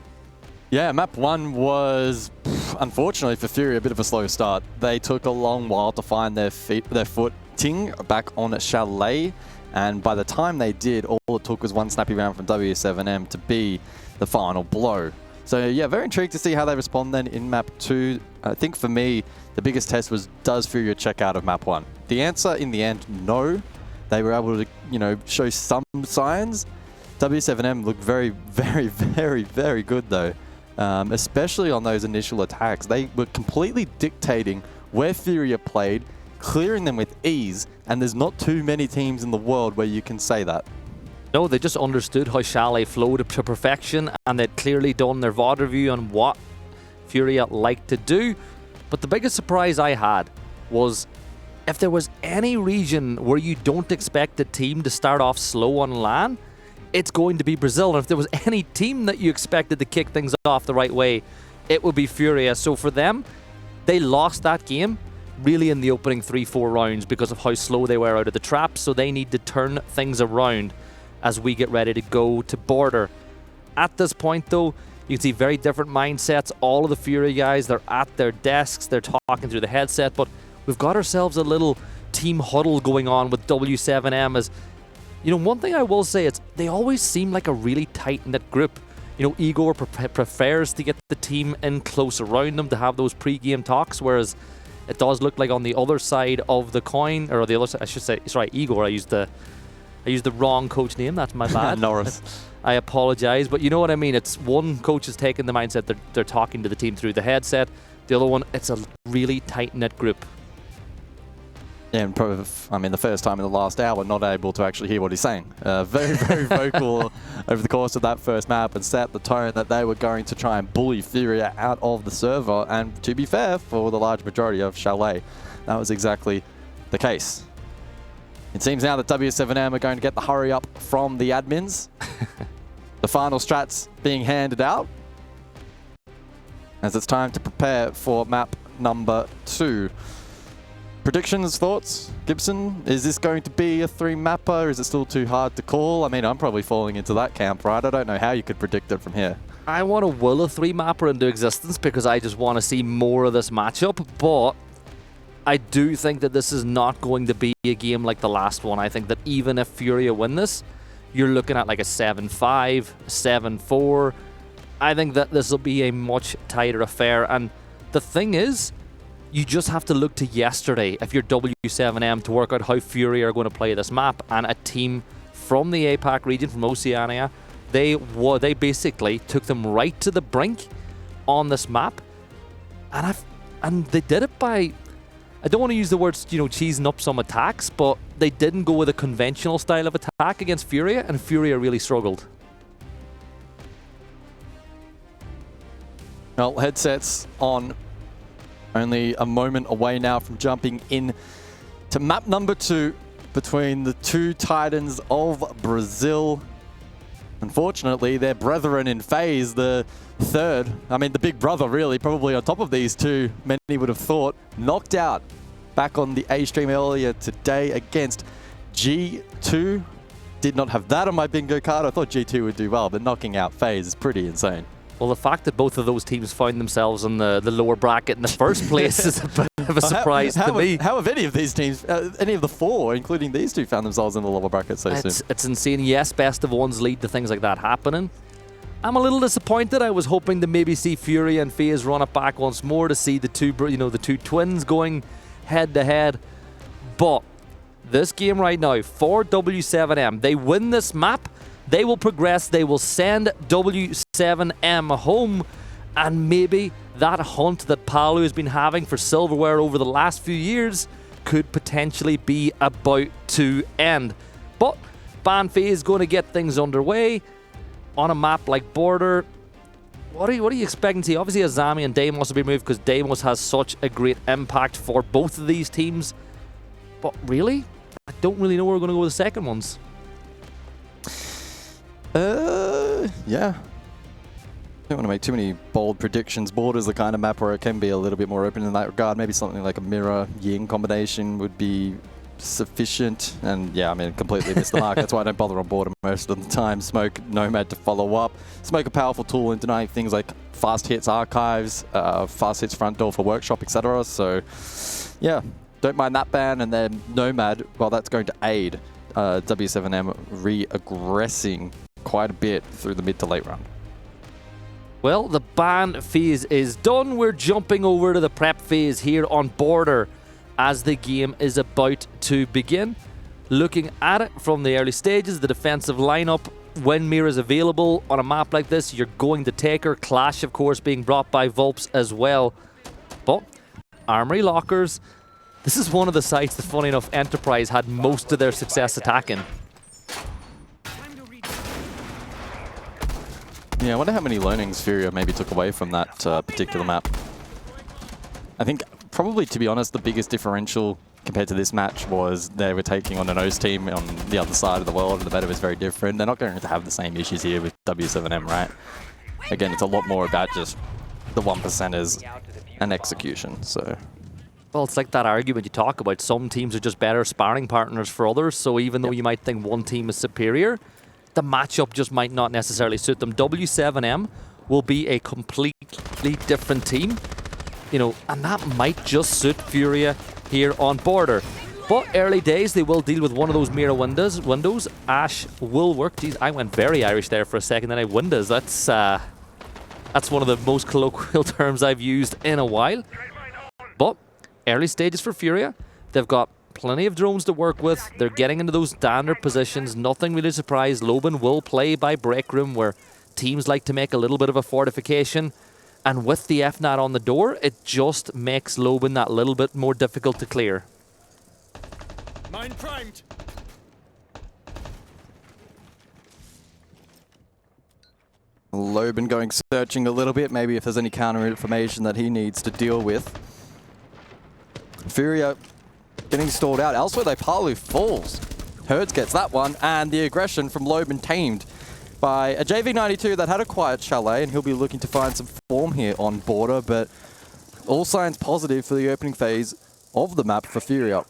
Yeah, map 1 was, unfortunately for FURIA, a bit of a slow start. They took a long while to find their footing back on Chalet, and by the time they did, all it took was one snappy round from w7m to be the final blow. So yeah, very intrigued to see how they respond then in map 2. I think for me, the biggest test was, does FURIA check out of map 1? The answer in the end, no. They were able to, show some signs. w7m looked very, very, very, very good though. Especially on those initial attacks. They were completely dictating where FURIA played, clearing them with ease, and there's not too many teams in the world where you can say that. No, they just understood how Chalet flowed to perfection, and they'd clearly done their VOD review on what FURIA liked to do. But the biggest surprise I had was, if there was any region where you don't expect a team to start off slow on LAN, it's going to be Brazil. And if there was any team that you expected to kick things off the right way, it would be FURIA. So for them, they lost that game really in the opening 3-4 rounds because of how slow they were out of the trap. So they need to turn things around as we get ready to go to Border. At this point though, you can see very different mindsets. All of the FURIA guys, they're at their desks, they're talking through the headset, but we've got ourselves a little team huddle going on with w7m. As one thing I will say is they always seem like a really tight-knit group. Igor prefers to get the team in close around them to have those pre-game talks, whereas it does look like on the other side of the coin, or the other side, I should say, sorry, Igor, I used the wrong coach name, that's my bad. Norris. I apologize, but you know what I mean. It's one coach is taking the mindset they're talking to the team through the headset. The other one, it's a really tight-knit group. Yeah, and probably, the first time in the last hour, not able to actually hear what he's saying. Very, very vocal over the course of that first map, and set the tone that they were going to try and bully FURIA out of the server. And to be fair, for the large majority of Chalet, that was exactly the case. It seems now that w7m are going to get the hurry up from the admins. The final strats being handed out, as it's time to prepare for map number 2. Predictions, thoughts, Gibson? Is this going to be a 3-mapper? Is it still too hard to call? I'm probably falling into that camp, right? I don't know how you could predict it from here. I want to will a 3-mapper into existence because I just want to see more of this matchup, but I do think that this is not going to be a game like the last one. I think that even if FURIA win this, you're looking at like a 7-5, 7-4. I think that this will be a much tighter affair, and the thing is, you just have to look to yesterday if you're w7m to work out how FURIA are going to play this map. And a team from the APAC region, from Oceania, they basically took them right to the brink on this map, and they did it by, I don't want to use the words, cheesing up some attacks, but they didn't go with a conventional style of attack against FURIA, and FURIA really struggled. Well, headsets on. Only a moment away now from jumping in to map number 2 between the two titans of Brazil. Unfortunately, their brethren in FaZe, the third, the big brother really, probably on top of these two, many would have thought, knocked out back on the A stream earlier today against G2. Did not have that on my bingo card. I thought G2 would do well, but knocking out FaZe is pretty insane. Well, the fact that both of those teams found themselves in the lower bracket in the first place is a bit of a surprise to me. How have any of these teams, any of the 4, including these two, found themselves in the lower bracket so soon? It's insane. Yes, best of ones lead to things like that happening. I'm a little disappointed. I was hoping to maybe see FURIA and FaZe run it back once more to see the two twins going head to head. But this game right now for w7m, they win this map. They will progress, they will send w7m home, and maybe that hunt that Palu has been having for silverware over the last few years could potentially be about to end. But Banfei is going to get things underway on a map like Border. What are you expecting to see? Obviously, Azami and Deimos will be moved because Deimos has such a great impact for both of these teams. But really, I don't really know where we're going to go with the second ones. Yeah. Don't want to make too many bold predictions. Border's the kind of map where it can be a little bit more open in that regard. Maybe something like a mirror Ying combination would be sufficient. And yeah, I mean, completely missed the mark. That's why I don't bother on Border most of the time. Smoke Nomad to follow up. Smoke a powerful tool in denying things like fast hits archives, fast hits front door for workshop, etc. So yeah, don't mind that ban. And then Nomad, well, that's going to aid w7m re-aggressing quite a bit through the mid to late round. Well, the ban phase is done. We're jumping over to the prep phase here on Border as the game is about to begin. Looking at it from the early stages, the defensive lineup, when Mira's available on a map like this, you're going to take her. Clash, of course, being brought by Vulps as well. But Armory Lockers, this is one of the sites that, funny enough, Enterprise had most of their success attacking. Yeah, I wonder how many learnings FURIA maybe took away from that particular map. I think probably, to be honest, the biggest differential compared to this match was they were taking on an OS team on the other side of the world, and the meta was very different. They're not going to have the same issues here with w7m, right? Again, it's a lot more about just the 1%ers and execution, so... Well, it's like that argument you talk about. Some teams are just better sparring partners for others, so even though you might think one team is superior, the matchup just might not necessarily suit them. w7m will be a completely different team, you know, and that might just suit FURIA here on Border. But early days, they will deal with one of those mirror windows. Ash will work. Jeez, I went very Irish there for a second, then I windows. That's one of the most colloquial terms I've used in a while. But early stages for FURIA, they've got plenty of drones to work with. They're getting into those standard positions. Nothing really surprised. Loban will play by break room, where teams like to make a little bit of a fortification. And with the FNAT on the door, it just makes Loban that little bit more difficult to clear. Mine primed. Loban going searching a little bit, maybe if there's any counter information that he needs to deal with. FURIA getting stalled out. Elsewhere, they Palu falls. Herds gets that one, and the aggression from Loban tamed by a JV92 that had a quiet Chalet, and he'll be looking to find some form here on Border, but all signs positive for the opening phase of the map for FURIA.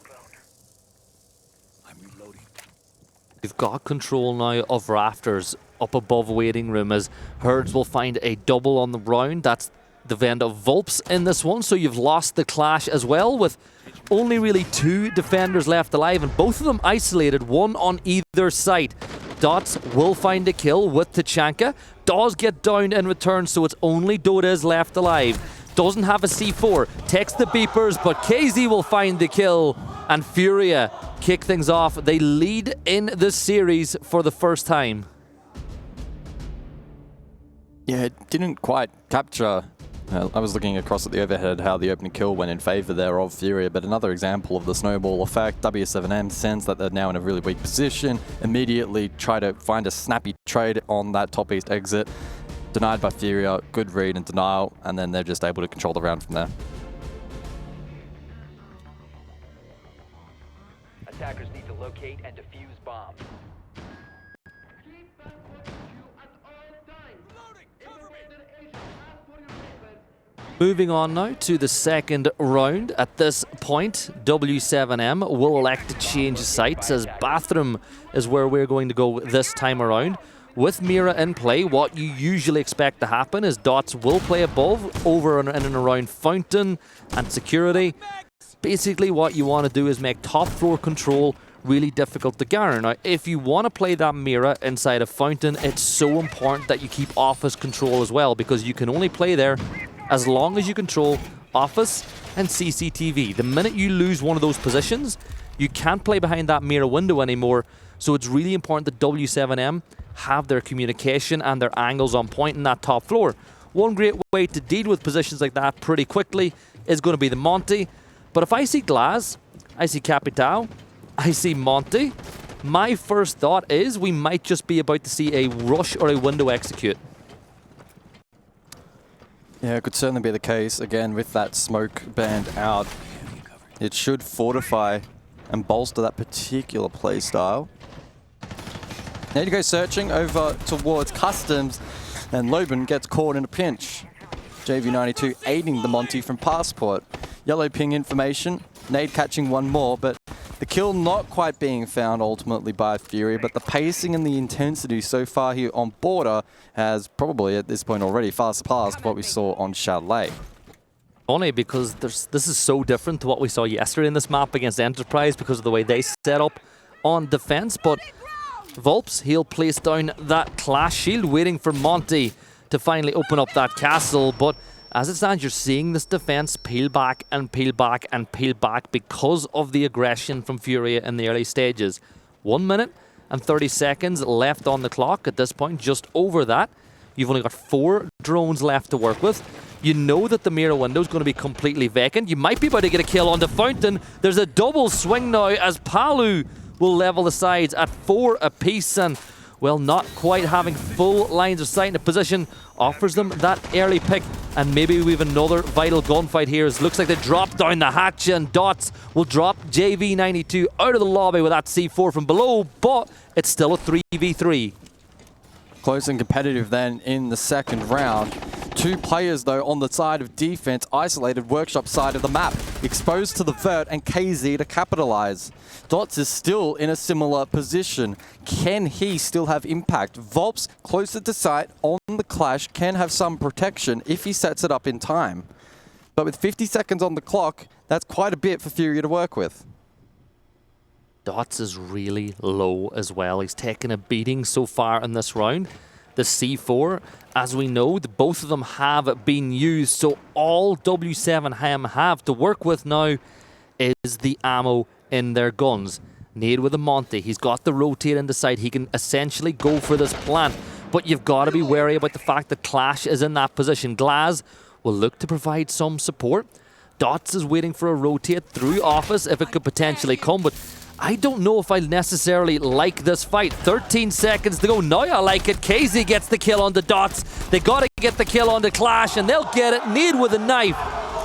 You've got control now of Rafters up above waiting room, as Herds will find a double on the round. That's the vend of Vulps in this one, so you've lost the clash as well, with only really 2 defenders left alive, and both of them isolated, one on either side. Dots will find a kill with Tachanka. Does get down in return, so it's only Doda's left alive. Doesn't have a C4, takes the beepers, but KZ will find the kill, and FURIA kick things off. They lead in the series for the first time. Yeah, it didn't quite capture. I was looking across at the overhead how the opening kill went in favor there of FURIA, but another example of the snowball effect. w7m sense that they're now in a really weak position, immediately try to find a snappy trade on that top east exit. Denied by FURIA, good read and denial, and then they're just able to control the round from there. Attackers need to locate and defuse bombs. Moving on now to the second round. At this point, w7m will elect to change sites, as Bathroom is where we're going to go this time around. With Mira in play, what you usually expect to happen is Dots will play above, over and in and around Fountain and Security. Basically, what you want to do is make top floor control really difficult to garner. Now, if you want to play that Mira inside of Fountain, it's so important that you keep office control as well, because you can only play there as long as you control office and CCTV. The minute you lose one of those positions, you can't play behind that Mira window anymore. So it's really important that w7m have their communication and their angles on point in that top floor. One great way to deal with positions like that pretty quickly is going to be the Monty. But if I see Glass, I see Capital, I see Monty, my first thought is we might just be about to see a rush or a window execute. Yeah, it could certainly be the case. Again, with that smoke band out, it should fortify and bolster that particular play style. Now you go searching over towards Customs, and Loban gets caught in a pinch. JV92 aiding the Monty from Passport. Yellow ping information, Nade catching one more, but the kill not quite being found ultimately by FURIA, but the pacing and the intensity so far here on Border has probably at this point already far surpassed what we saw on Chalet. Funny because this is so different to what we saw yesterday in this map against Enterprise because of the way they set up on defense, but Volps, he'll place down that Clash Shield, waiting for Monty to finally open up that castle, but as it stands, you're seeing this defense peel back and peel back and peel back because of the aggression from FURIA in the early stages. 1 minute and 30 seconds left on the clock at this point, just over that. You've only got 4 drones left to work with. You know that the mirror window is going to be completely vacant. You might be about to get a kill on the Fountain. There's a double swing now as Palu will level the sides at 4 apiece, and well, not quite having full lines of sight in a position offers them that early pick, and maybe we have another vital gunfight here. It looks like they drop down the hatch, and Dots will drop JV92 out of the lobby with that C4 from below, but it's still a 3v3. Close and competitive then in the second round. 2 players though on the side of defense, isolated workshop side of the map, exposed to the Vert and KZ to capitalize. Dots is still in a similar position. Can he still have impact? Volps closer to sight on the Clash can have some protection if he sets it up in time. But with 50 seconds on the clock, that's quite a bit for FURIA to work with. Dots is really low as well. He's taken a beating so far in this round. The C4, as we know, both of them have been used, so all w7m have to work with now is the ammo in their guns. Nade with a Monty, he's got the rotate in the side, he can essentially go for this plant, but you've got to be wary about the fact that Clash is in that position. Glaz will look to provide some support. Dots is waiting for a rotate through Office if it could potentially come, but I don't know if I necessarily like this fight. 13 seconds to go. Now I like it. KZ gets the kill on the Dots. They got to get the kill on the Clash, and they'll get it. Nade with a knife.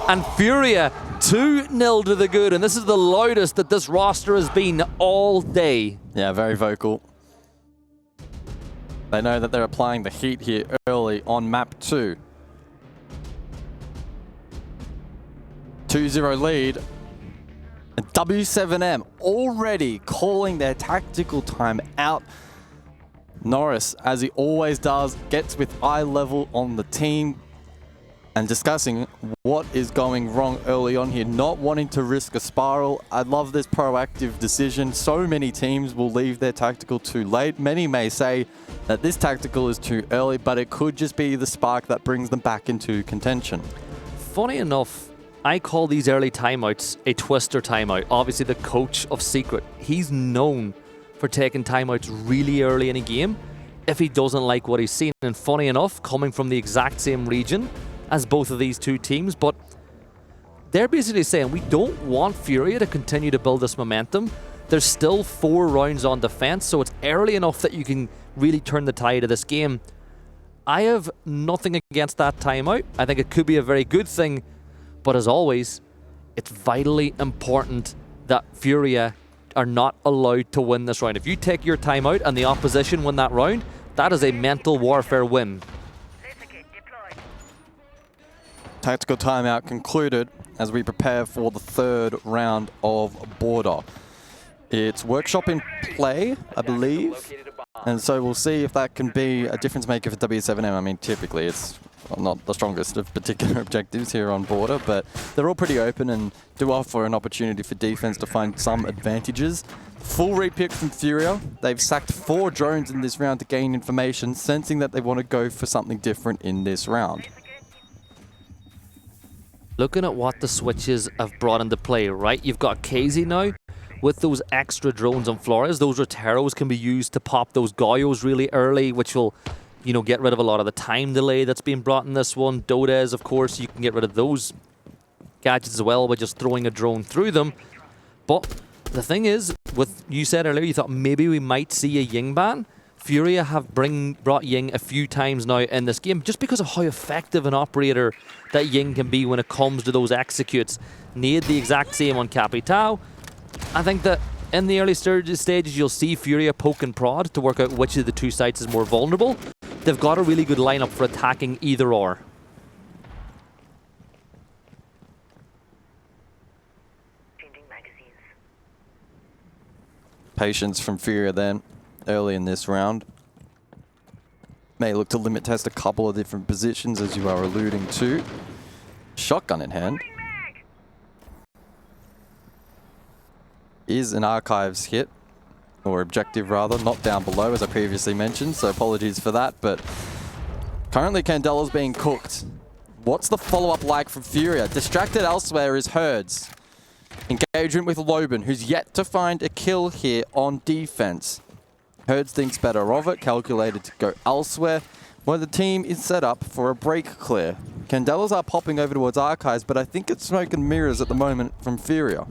And FURIA 2-0 to the good. And this is the loudest that this roster has been all day. Yeah, very vocal. They know that they're applying the heat here early on map 2. 2-0 lead. And w7m already calling their tactical time out. Norris, as he always does, gets with eye level on the team and discussing what is going wrong early on here, not wanting to risk a spiral. I love this proactive decision. So many teams will leave their tactical too late. Many may say that this tactical is too early, but it could just be the spark that brings them back into contention. Funny enough, I call these early timeouts a twister timeout. Obviously, the coach of Secret, he's known for taking timeouts really early in a game if he doesn't like what he's seen. And funny enough, coming from the exact same region as both of these two teams, but they're basically saying we don't want FURIA to continue to build this momentum. There's still 4 rounds on defense, so it's early enough that you can really turn the tide of this game. I have nothing against that timeout. I think it could be a very good thing. But as always, it's vitally important that FURIA are not allowed to win this round. If you take your time out and the opposition win that round, that is a mental warfare win. Tactical timeout concluded as we prepare for the 3rd round of Border. It's workshop in play, I believe. And so we'll see if that can be a difference maker for w7m. I mean, typically it's not the strongest of particular objectives here on Border, but they're all pretty open and do offer an opportunity for defense to find some advantages. Full repick from FURIA. They've sacked 4 drones in this round to gain information, sensing that they want to go for something different in this round. Looking at what the switches have brought into play, right? You've got KZ now with those extra drones on Flores. Those Roteros can be used to pop those Goyos really early, which will, you know, get rid of a lot of the time delay that's being brought in this one. Dodes, of course, you can get rid of those gadgets as well by just throwing a drone through them. But the thing is, with you said earlier, you thought maybe we might see a Ying ban. FURIA have brought Ying a few times now in this game just because of how effective an operator that Ying can be when it comes to those executes. Nade the exact same on Capitao. I think that in the early stages, you'll see FURIA poke and prod to work out which of the two sites is more vulnerable. They've got a really good lineup for attacking either or. Patience from FURIA then, early in this round. May look to limit test a couple of different positions, as you are alluding to. Shotgun in hand. Is an archives hit, or objective rather, not down below as I previously mentioned, so apologies for that, but currently Candela's being cooked. What's the follow-up like from FURIA? Distracted elsewhere is Herds. Engagement with Loban, who's yet to find a kill here on defense. Herds thinks better of it, calculated to go elsewhere, where the team is set up for a break clear. Candelas are popping over towards archives, but I think it's smoke and mirrors at the moment from FURIA.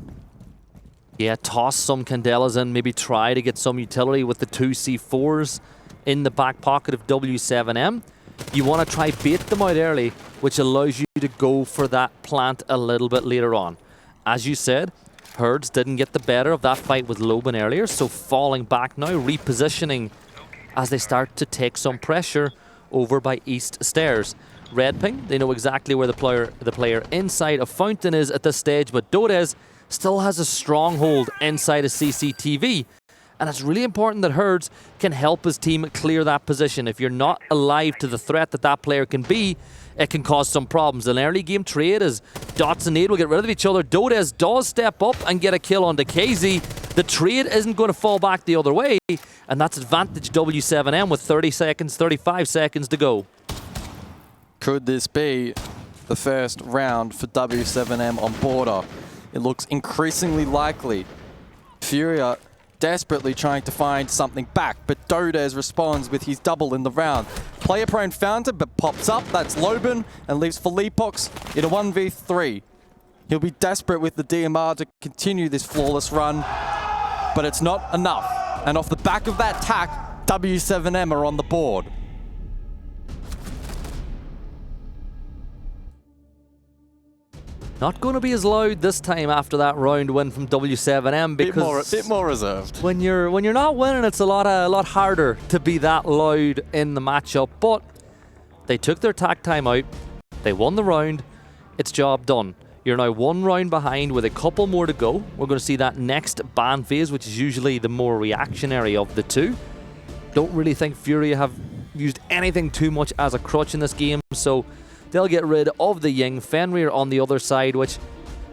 Yeah, toss some Candelas in, maybe try to get some utility with the 2 C4s in the back pocket of W7M. You want to try bait them out early, which allows you to go for that plant a little bit later on. As you said, Herds didn't get the better of that fight with Loban earlier, so falling back now, repositioning as they start to take some pressure over by East Stairs. Red Ping, they know exactly where the player inside of Fountain is at this stage, but Dodez still has a stronghold inside of CCTV. And it's really important that Herds can help his team clear that position. If you're not alive to the threat that that player can be, it can cause some problems. An early game trade as Dots and Nade will get rid of each other. Dodez does step up and get a kill on KZ. The trade isn't going to fall back the other way, and that's advantage W7M with 30 seconds, 35 seconds to go. Could this be the first round for W7M on border? It looks increasingly likely. FURIA desperately trying to find something back, but Dodez responds with his double in the round. Player prone Fountain, but pops up. That's Loban and leaves Felipox in a 1v3. He'll be desperate with the DMR to continue this flawless run, but it's not enough. And off the back of that tack, W7M are on the board. Not going to be as loud this time after that round win from W7M because bit more reserved. When you're not winning, it's a lot harder to be that loud in the matchup. But they took their tack time out, they won the round, it's job done. You're now one round behind with a couple more to go. We're going to see that next ban phase, which is usually the more reactionary of the two. Don't really think FURIA have used anything too much as a crutch in this game, so they'll get rid of the Ying. Fenrir on the other side, which,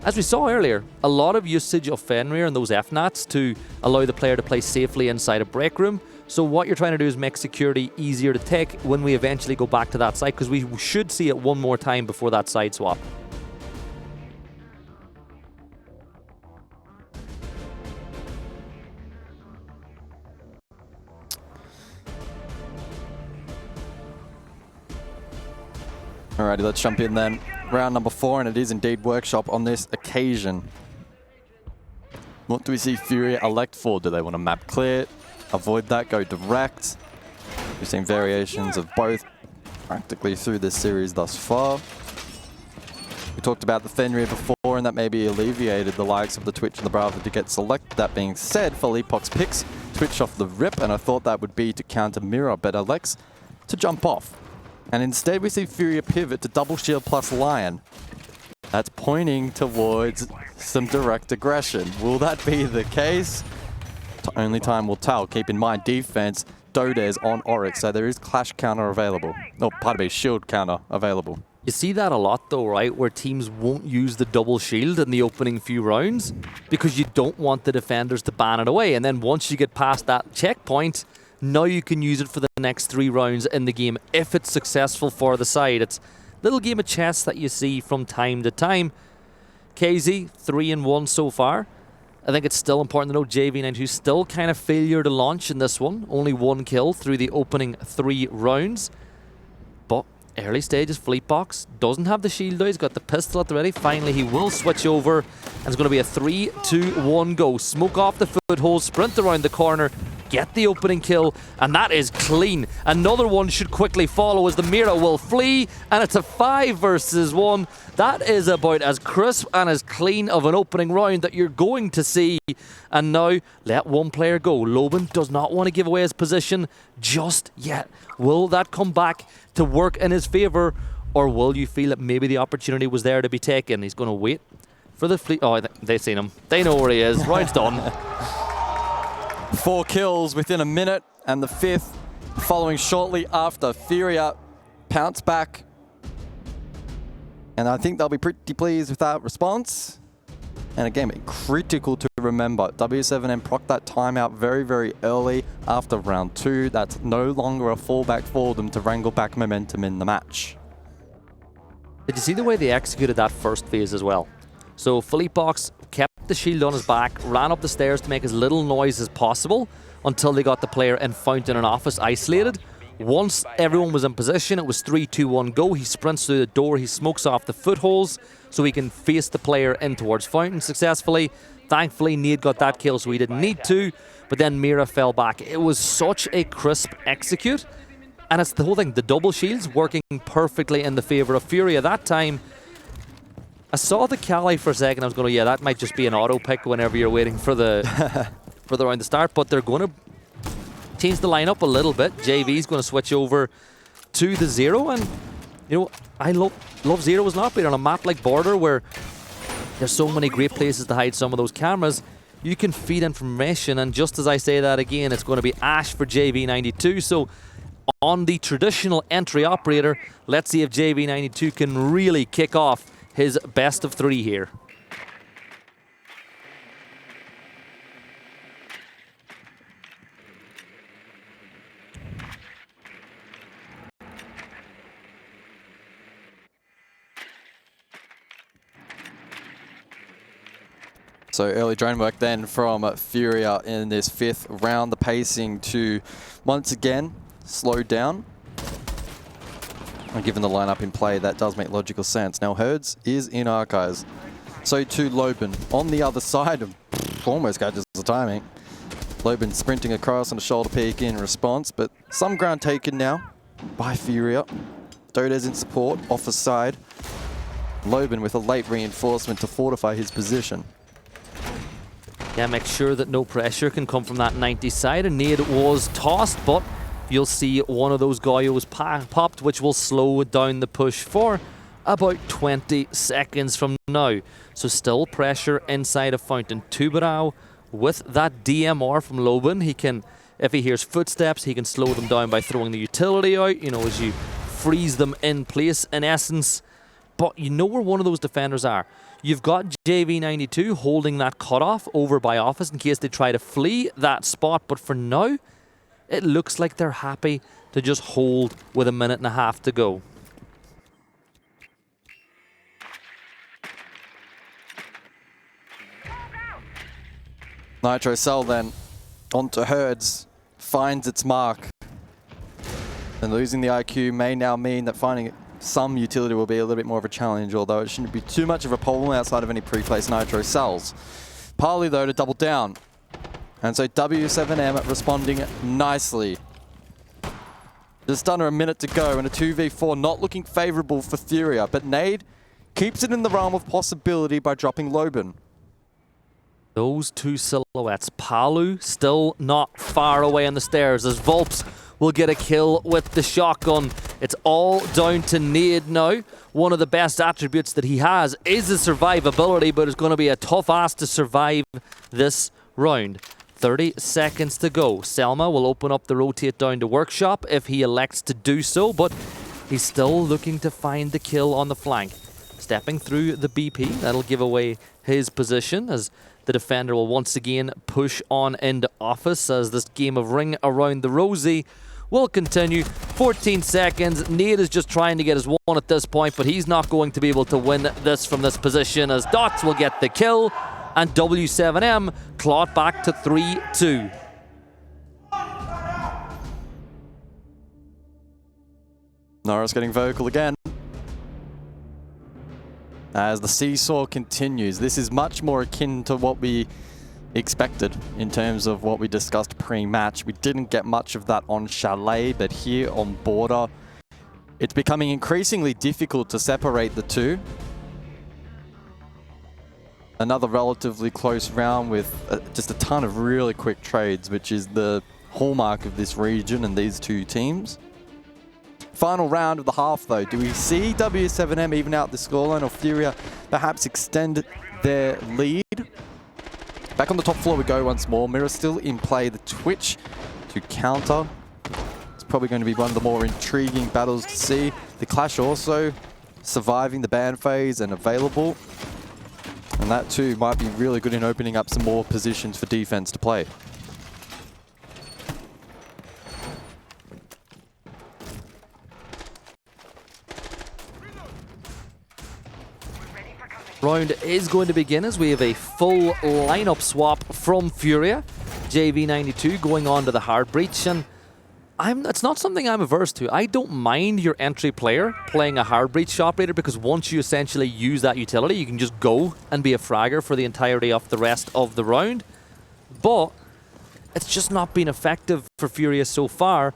as we saw earlier, a lot of usage of Fenrir and those FNATs to allow the player to play safely inside a break room. So what you're trying to do is make security easier to take when we eventually go back to that site, because we should see it one more time before that side swap. Alrighty, let's jump in then. Round number 4, and it is indeed Workshop on this occasion. What do we see FURIA elect for? Do they want to map clear, avoid that, go direct? We've seen variations of both practically through this series thus far. We talked about the Fenrir before, and that maybe alleviated the likes of the Twitch and the Bravo to get selected. That being said, Felipox picks Twitch off the rip, and I thought that would be to counter Mirror, but elects to jump off. And instead we see FURIA pivot to double shield plus Lion. That's pointing towards some direct aggression. Will that be the case? Only time will tell. Keep in mind, defense, Dodez on Oryx, so there is clash counter available. Oh, pardon me, shield counter available. You see that a lot though, right? Where teams won't use the double shield in the opening few rounds because you don't want the defenders to ban it away. And then once you get past that checkpoint, now you can use it for the next 3 rounds in the game if it's successful for the side. It's a little game of chess that you see from time to time. KZ, 3-1 so far. I think it's still important to note JV92 still kind of failure to launch in this one. Only 1 kill through the opening 3 rounds. But early stages, Fleetbox doesn't have the shield though. He's got the pistol at the ready. Finally, he will switch over. And it's going to be a 3-2-1 go. Smoke off the foothold, sprint around the corner. get the opening kill, and that is clean. Another one should quickly follow as the Mira will flee, and it's a 5 versus 1. That is about as crisp and as clean of an opening round that you're going to see. And now, let one player go. Loban does not want to give away his position just yet. Will that come back to work in his favour, or will you feel that maybe the opportunity was there to be taken? He's going to wait for the fleet. Oh, they've seen him. They know where he is. Round's done. 4 kills within a minute, and the 5th following shortly after. FURIA pounce back, and I think they'll be pretty pleased with that response. And again, critical to remember, w7m proc that timeout very, very early after round 2. That's no longer a fallback for them to wrangle back momentum in the match. Did you see the way they executed that first phase as well? So Philippe Box kept the shield on his back, ran up the stairs to make as little noise as possible until they got the player in Fountain and Office isolated. Once everyone was in position, it was 3, 2, 1, go. He sprints through the door, he smokes off the footholes so he can face the player in towards Fountain successfully. Thankfully, Nade got that kill, so he didn't need to, but then Mira fell back. It was such a crisp execute, and it's the whole thing, the double shields working perfectly in the favour of FURIA. That time, I saw the Chalet for a second, I was going, yeah, that might just be an auto pick whenever you're waiting for the for the round to start, but they're going to change the lineup a little bit. JV's going to switch over to the Zero, and you know, I love Zero as an operator on a map like Border where there's so many great places to hide some of those cameras. You can feed information, and just as I say that again, it's going to be Ash for JV92. So on the traditional entry operator, let's see if JV92 can really kick off his best of 3 here. So early drone work then from FURIA in this 5th round. The pacing to once again slow down. And given the lineup in play, that does make logical sense. Now Herds is in Archives. So to Loban on the other side of almost catches the timing. Loban sprinting across on a shoulder peek in response, but some ground taken now by FURIA. Dodes in support, off the side. Loban with a late reinforcement to fortify his position. Yeah, make sure that no pressure can come from that 90 side. And Nade was tossed, but you'll see one of those Goyos popped, which will slow down the push for about 20 seconds from now. So still pressure inside of Fountain. Tubarao with that DMR from Loban. He can, if he hears footsteps, he can slow them down by throwing the utility out, you know, as you freeze them in place in essence. But you know where one of those defenders are. You've got JV92 holding that cutoff over by Office in case they try to flee that spot. But for now, it looks like they're happy to just hold with 1.5 minutes to go. Nitro Cell then onto Herds, finds its mark. And losing the IQ may now mean that finding some utility will be a little bit more of a challenge, although it shouldn't be too much of a problem outside of any pre-placed Nitro Cells. Parley though to double down. And so w7m responding nicely. Just under 1 minute to go and a 2v4 not looking favourable for FURIA, but Nade keeps it in the realm of possibility by dropping Loban. Those two silhouettes. Palu still not far away on the stairs as Volps will get a kill with the shotgun. It's all down to Nade now. One of the best attributes that he has is the survivability, but it's going to be a tough ask to survive this round. 30 seconds to go. Selma will open up the rotate down to Workshop if he elects to do so, but he's still looking to find the kill on the flank. Stepping through the BP, that'll give away his position as the defender will once again push on into Office as this game of Ring Around the Rosie will continue. 14 seconds. Nade is just trying to get his one at this point, but he's not going to be able to win this from this position as Dots will get the kill and w7m clawed back to 3-2. Norris getting vocal again. As the seesaw continues, this is much more akin to what we expected in terms of what we discussed pre-match. We didn't get much of that on Chalet, but here on Border, it's becoming increasingly difficult to separate the two. Another relatively close round with just a ton of really quick trades, which is the hallmark of this region and these two teams. Final round of the half though. Do we see w7m even out the scoreline, or FURIA perhaps extend their lead? Back on the top floor we go once more. Mirror still in play. The Twitch to counter. It's probably going to be one of the more intriguing battles to see. The Clash also surviving the ban phase and available. And that too might be really good in opening up some more positions for defense to play. Round is going to begin as we have a full lineup swap from FURIA. JV92 going on to the hard breach, and it's not something I'm averse to. I don't mind your entry player playing a hard breach operator, because once you essentially use that utility, you can just go and be a fragger for the entirety of the rest of the round. But it's just not been effective for FURIA so far,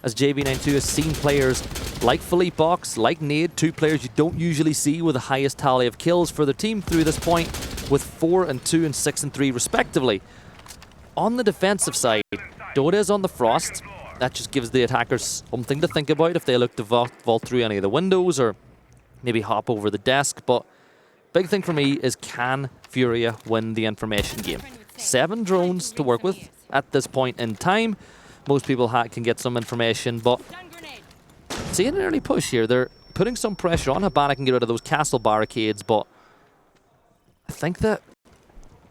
as JV92 has seen players like Philippe Box, like Nade, two players you don't usually see with the highest tally of kills for the team through this point, with 4 and 2 and 6 and 3 respectively. On the defensive side, Dota is on the Frost. That just gives the attackers something to think about if they look to vault through any of the windows or maybe hop over the desk. But big thing for me is, can FURIA win the information game? 7 drones to work with at this point in time. Most people can get some information, but seeing an early push here. They're putting some pressure on. Habana can get rid of those castle barricades, but I think that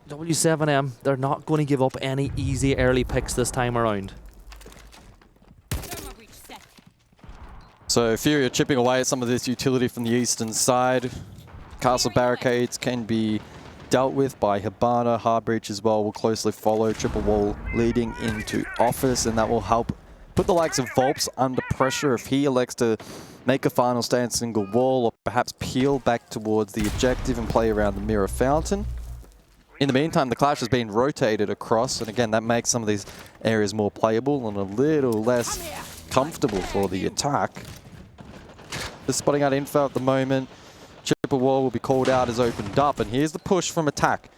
w7m, they're not going to give up any easy early picks this time around. So FURIA chipping away at some of this utility from the eastern side. Castle barricades can be dealt with by Habana. Hard breach as well will closely follow. Triple wall leading into office, and that will help put the likes of Volps under pressure if he elects to make a final stand single wall, or perhaps peel back towards the objective and play around the mirror fountain. In the meantime, the Clash has been rotated across, and again, that makes some of these areas more playable and a little less comfortable for the attack. Just spotting out info at the moment. Triple wall will be called out as opened up, and here's the push from attack.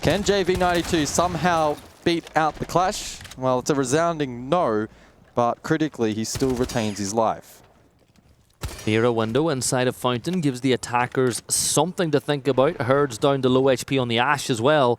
Can JV92 somehow beat out the Clash? Well, it's a resounding no, but critically, he still retains his life. Near a window inside of Fountain gives the attackers something to think about. Herd's down to low HP on the Ash as well.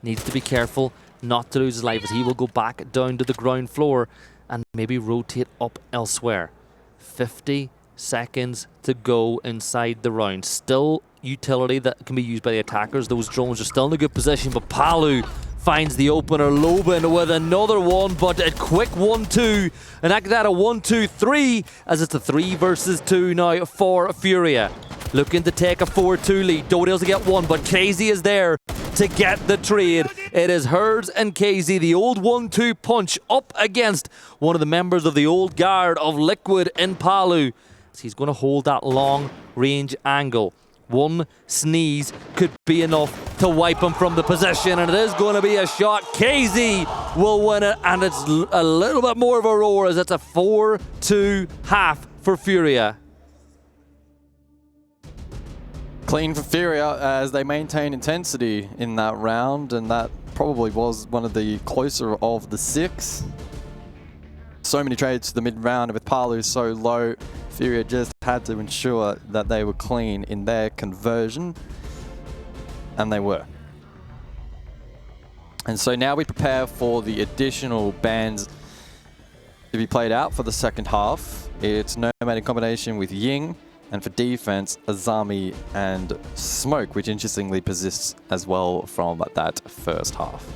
Needs to be careful not to lose his life, as he will go back down to the ground floor and maybe rotate up elsewhere. 50 seconds to go inside the round. Still utility that can be used by the attackers. Those drones are still in a good position, but Palu finds the opener. Lobin with another one, but a quick 1-2. And after that, a 1-2-3, as it's a 3 versus 2 now for FURIA. Looking to take a 4-2 lead. Dodale's to get one, but KZ is there to get the trade. It is Herds and KZ, the old 1-2 punch up against one of the members of the old guard of Liquid in Palu. So he's going to hold that long range angle. One sneeze could be enough to wipe him from the position, and it is going to be a shot. KZ will win it, and it's a little bit more of a roar, as it's a 4-2 half for FURIA. Clean for FURIA as they maintain intensity in that round, and that probably was one of the closer of the 6. So many trades to the mid-round, and with Palu so low, FURIA just had to ensure that they were clean in their conversion, and they were. And so now we prepare for the additional bans to be played out for the second half. It's Nomad in combination with Ying, and for defense, Azami and Smoke, which interestingly persists as well from that first half.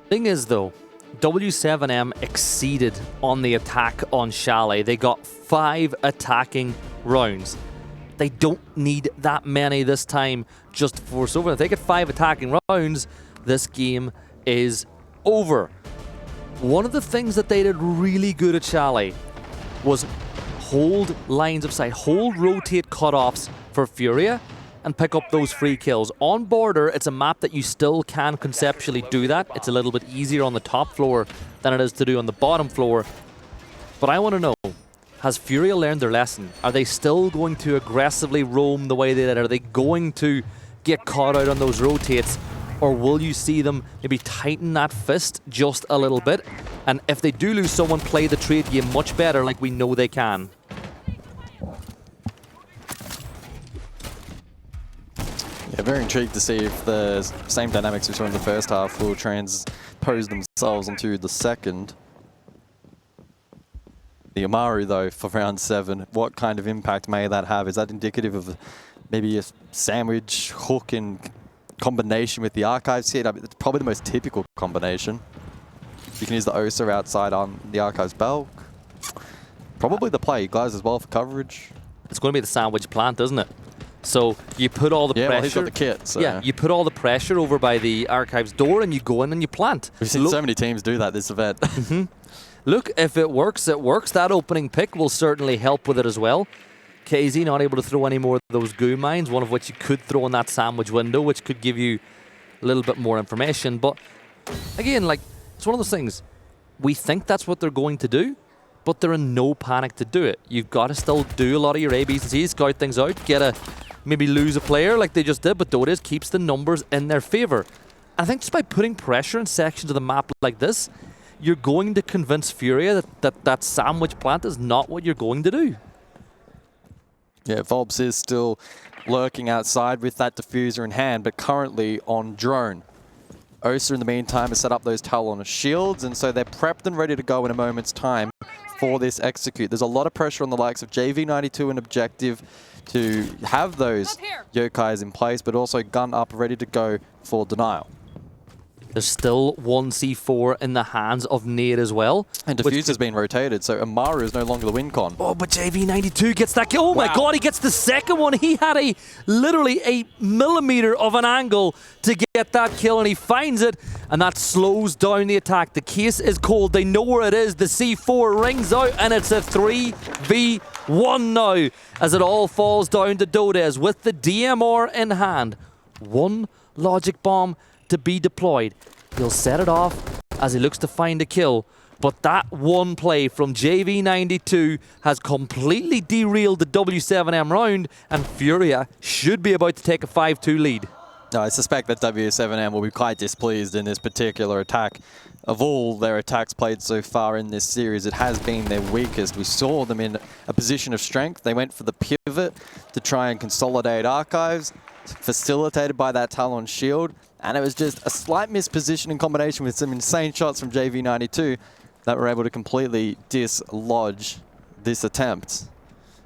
Thing is though, w7m exceeded on the attack on Chalet. They got 5 attacking rounds. They don't need that many this time just to force over. If they get 5 attacking rounds, this game is over. One of the things that they did really good at Chalet was hold lines of sight, hold rotate cutoffs for FURIA, and pick up those free kills. On Border, it's a map that you still can conceptually do that. It's a little bit easier on the top floor than it is to do on the bottom floor. But I want to know, has FURIA learned their lesson? Are they still going to aggressively roam the way they did? Are they going to get caught out on those rotates? Or will you see them maybe tighten that fist just a little bit? And if they do lose someone, play the trade game much better like we know they can. Yeah, very intrigued to see if the same dynamics we saw in the first half will transpose themselves into the second. The Amaru, though, for round 7, what kind of impact may that have? Is that indicative of maybe a sandwich hook in combination with the Archives hit? I mean, it's probably the most typical combination. You can use the Osa outside on the Archives Belk. Probably the play, guys, as well for coverage. It's going to be the sandwich plant, isn't it? So you put all the pressure. Well, he's got the kit. So. Yeah, you put all the pressure over by the Archives door and you go in and you plant. We've seen so many teams do that this event. Look, if it works, it works. That opening pick will certainly help with it as well. KZ not able to throw any more of those goo mines, one of which you could throw in that sandwich window, which could give you a little bit more information. But again, like, it's one of those things. We think that's what they're going to do, but they're in no panic to do it. You've got to still do a lot of your A, B's, and C's, scout things out, maybe lose a player like they just did, but Dodes keeps the numbers in their favor. And I think just by putting pressure in sections of the map like this, you're going to convince FURIA that sandwich plant is not what you're going to do. Yeah, Volbs is still lurking outside with that diffuser in hand, but currently on drone. Osa, in the meantime, has set up those Talon shields, and so they're prepped and ready to go in a moment's time for this execute. There's a lot of pressure on the likes of JV92 and Objective to have those yokais in place, but also gun up, ready to go for denial. There's still one C4 in the hands of Nate as well. And Diffuser's been rotated, so Amaru is no longer the win con. Oh, but JV92 gets that kill. Oh my god, he gets the second one. He had literally a millimeter of an angle to get that kill, and he finds it, and that slows down the attack. The case is cold. They know where it is. The C4 rings out, and it's a 3v1 now, as it all falls down to Dodes with the DMR in hand. One logic bomb to be deployed. He'll set it off as he looks to find a kill, but that one play from JV92 has completely derailed the W7M round, and FURIA should be about to take a 5-2 lead. No, I suspect that W7M will be quite displeased in this particular attack. Of all their attacks played so far in this series, it has been their weakest. We saw them in a position of strength. They went for the pivot to try and consolidate Archives, facilitated by that Talon shield, and it was just a slight misposition in combination with some insane shots from JV92 that were able to completely dislodge this attempt.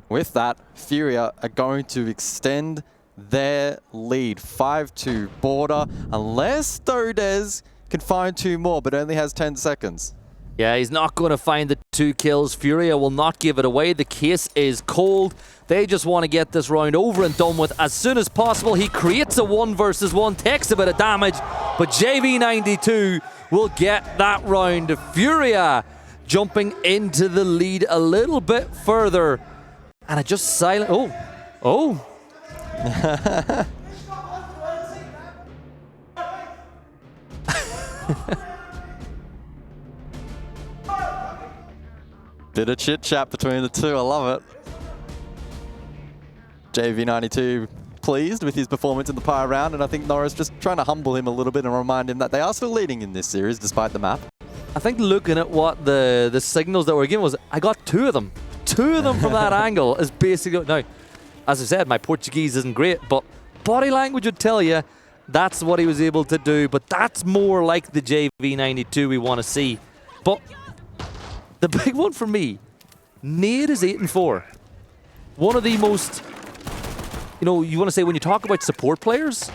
With that, FURIA are going to extend their lead 5-2 Border, unless Dodes can find 2 more, but only has 10 seconds. Yeah, he's not going to find the 2 kills. FURIA will not give it away. The case is cold. They just want to get this round over and done with as soon as possible. He creates a 1 versus 1, takes a bit of damage, but JV92 will get that round. FURIA jumping into the lead a little bit further. And it just silent. Oh. Bit of chit chat between the two, I love it. JV92 pleased with his performance in the prior round, and I think Norris just trying to humble him a little bit and remind him that they are still leading in this series despite the map. I think looking at what the signals that were given was, I got 2 of them. 2 of them from that angle is basically, now, as I said, my Portuguese isn't great, but body language would tell you that's what he was able to do, but that's more like the JV92 we want to see. But the big one for me, Nade is 8-4. One of the most, you want to say when you talk about support players,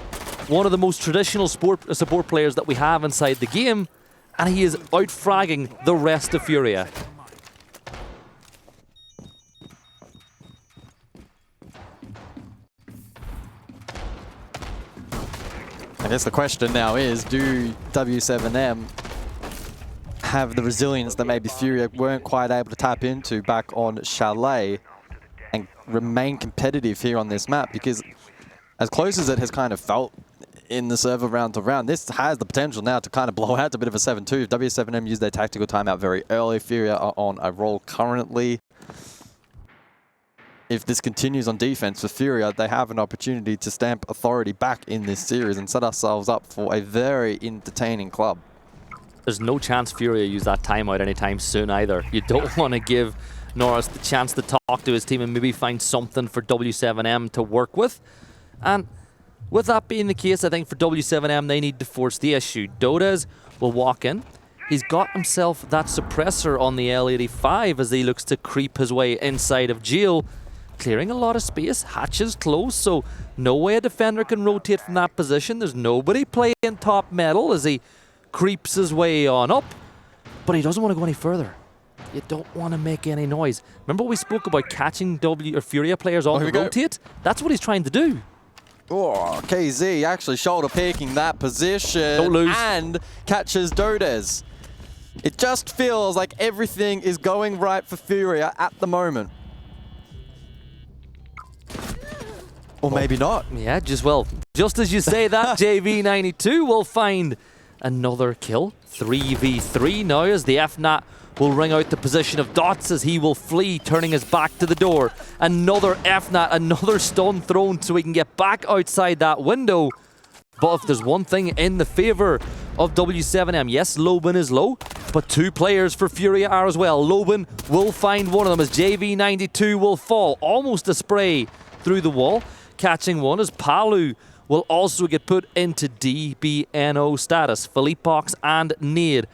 one of the most traditional support players that we have inside the game, and he is out-fragging the rest of FURIA. I guess the question now is, do W7M have the resilience that maybe FURIA weren't quite able to tap into back on Chalet and remain competitive here on this map? Because as close as it has kind of felt in the server round to round, this has the potential now to kind of blow out a bit of a 7-2. W7M used their tactical timeout very early. FURIA are on a roll currently. If this continues on defense for FURIA, they have an opportunity to stamp authority back in this series and set ourselves up for a very entertaining club. There's no chance FURIA use that timeout anytime soon either. You don't want to give Norris the chance to talk to his team and maybe find something for W7M to work with. And with that being the case, I think for W7M, they need to force the issue. Dodez will walk in. He's got himself that suppressor on the L85 as he looks to creep his way inside of jail, clearing a lot of space. Hatches close, so no way a defender can rotate from that position. There's nobody playing top metal as he creeps his way on up, but he doesn't want to go any further. You don't want to make any noise. Remember we spoke about catching FURIA players on the rotate? That's what he's trying to do. Oh, KZ actually shoulder picking that position. Don't lose. And catches Dodez. It just feels like everything is going right for FURIA at the moment. Or maybe not. Yeah, just as you say that, JV92 will find another kill. 3v3 now as the FNAT will ring out the position of Dots as he will flee, turning his back to the door. Another FNAT, another stun thrown so he can get back outside that window. But if there's one thing in the favor of W7M, yes, Lobin is low, but 2 players for FURIA are as well. Lobin will find one of them as JV92 will fall. Almost a spray through the wall. Catching one as Palu will also get put into DBNO status. Philippox and Nade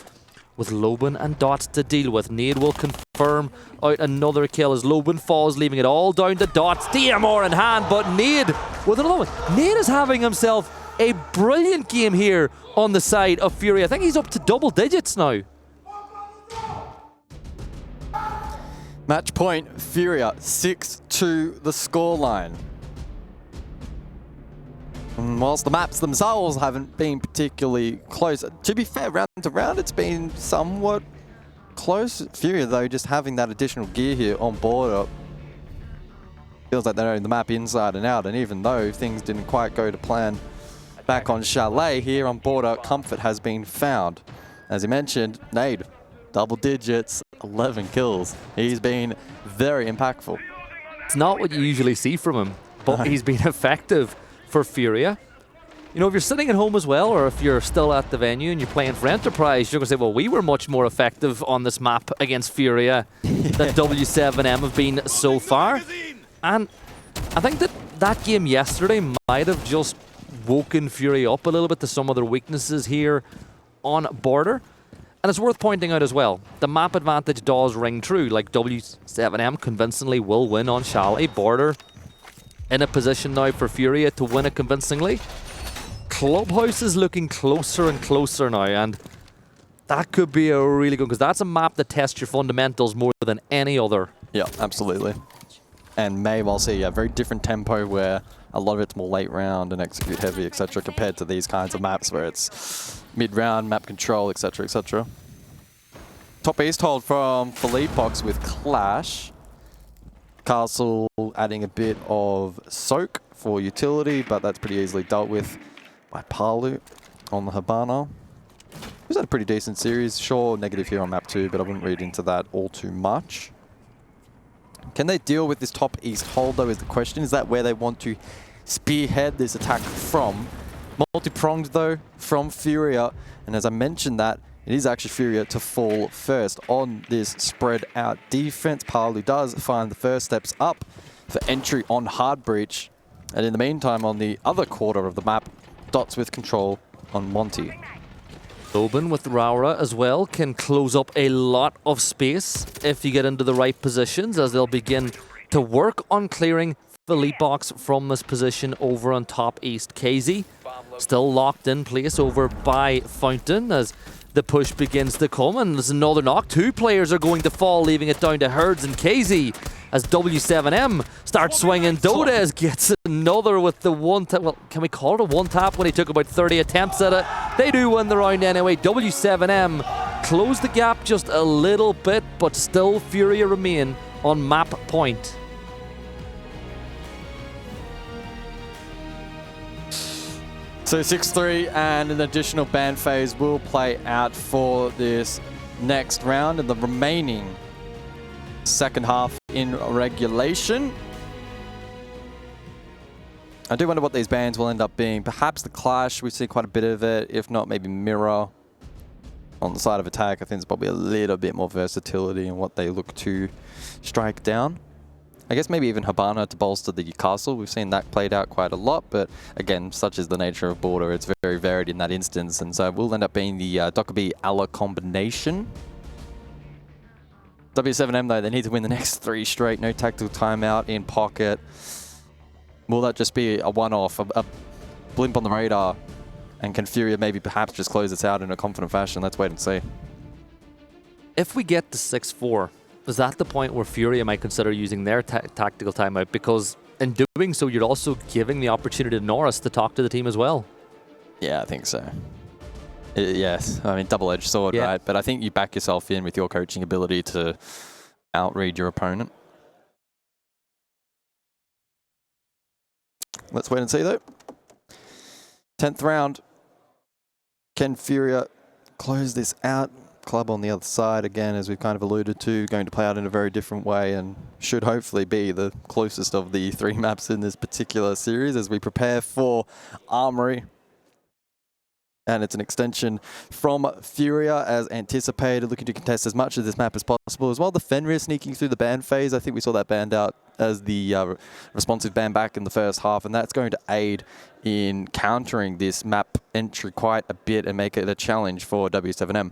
with Lobin and Dots to deal with. Nade will confirm out another kill as Lobin falls, leaving it all down to Dots. DMR in hand, but Nade with another one. Nade is having himself a brilliant game here on the side of FURIA. I think he's up to double digits now. Match point, FURIA 6-2 the scoreline. And whilst the maps themselves haven't been particularly close, to be fair, round to round it's been somewhat close. FURIA though, just having that additional gear here on board feels like they know the map inside and out, and even though things didn't quite go to plan back on Chalet, here on border, comfort has been found. As you mentioned, Nade, double digits, 11 kills. He's been very impactful. It's not what you usually see from him, but he's been effective for FURIA. You know, if you're sitting at home as well, or if you're still at the venue and you're playing for Enterprise, you're going to say, well, we were much more effective on this map against FURIA than W7M have been so far. And I think that game yesterday might have just woken FURIA up a little bit to some of their weaknesses here on border. And it's worth pointing out as well, the map advantage does ring true. Like W7M convincingly will win on Chalet. Border in a position now for FURIA to win it convincingly. Clubhouse is looking closer and closer now, and that could be a really good, because that's a map that tests your fundamentals more than any other. Yeah, absolutely. And may well see a very different tempo where a lot of it's more late round and execute heavy, etc., compared to these kinds of maps where it's mid-round, map control, etc., etc. Top East hold from Philippox with Clash. Castle adding a bit of soak for utility, but that's pretty easily dealt with by Palu on the Habana. Who's had a pretty decent series. Sure, negative here on map 2, but I wouldn't read into that all too much. Can they deal with this top east hold, though, is the question. Is that where they want to spearhead this attack from? Multi-pronged, though, from FURIA. And as I mentioned that, it is actually FURIA to fall first on this spread out defense. Palu does find the first steps up for entry on hard breach. And in the meantime, on the other quarter of the map, Dots with control on Monty. Lobin with Raura as well can close up a lot of space if you get into the right positions, as they'll begin to work on clearing Philippox from this position over on top east. KZ still locked in place over by Fountain as the push begins to come, and there's another knock. 2 players are going to fall, leaving it down to Herds and KZ as W7M starts swinging. Dodez gets another with the one tap. Well, can we call it a one tap when he took about 30 attempts at it? They do win the round anyway. W7M close the gap just a little bit, but still FURIA remain on map point. So 6-3 and an additional ban phase will play out for this next round and the remaining second half in regulation. I do wonder what these bans will end up being. Perhaps the Clash, we see quite a bit of it. If not, maybe Mirror. On the side of attack, I think there's probably a little bit more versatility in what they look to strike down. I guess maybe even Habana to bolster the castle. We've seen that played out quite a lot, but again, such is the nature of Border, it's very varied in that instance, and so it will end up being the Dockerby Alla combination. W7M though, they need to win the next 3 straight, no tactical timeout in pocket. Will that just be a one-off, a blimp on the radar? And can FURIA maybe perhaps just close this out in a confident fashion? Let's wait and see. If we get to 6-4, is that the point where FURIA might consider using their tactical timeout? Because in doing so, you're also giving the opportunity to Norris to talk to the team as well. Yeah, I think so. Yes, I mean, double-edged sword, yeah. right? But I think you back yourself in with your coaching ability to outread your opponent. Let's wait and see, though. 10th round. Can FURIA close this out? Club on the other side, again, as we've kind of alluded to, going to play out in a very different way and should hopefully be the closest of the 3 maps in this particular series as we prepare for Armory. And it's an extension from FURIA as anticipated, looking to contest as much of this map as possible. As well, the Fenrir sneaking through the ban phase. I think we saw that banned out as the responsive ban back in the first half, and that's going to aid in countering this map entry quite a bit and make it a challenge for W7M.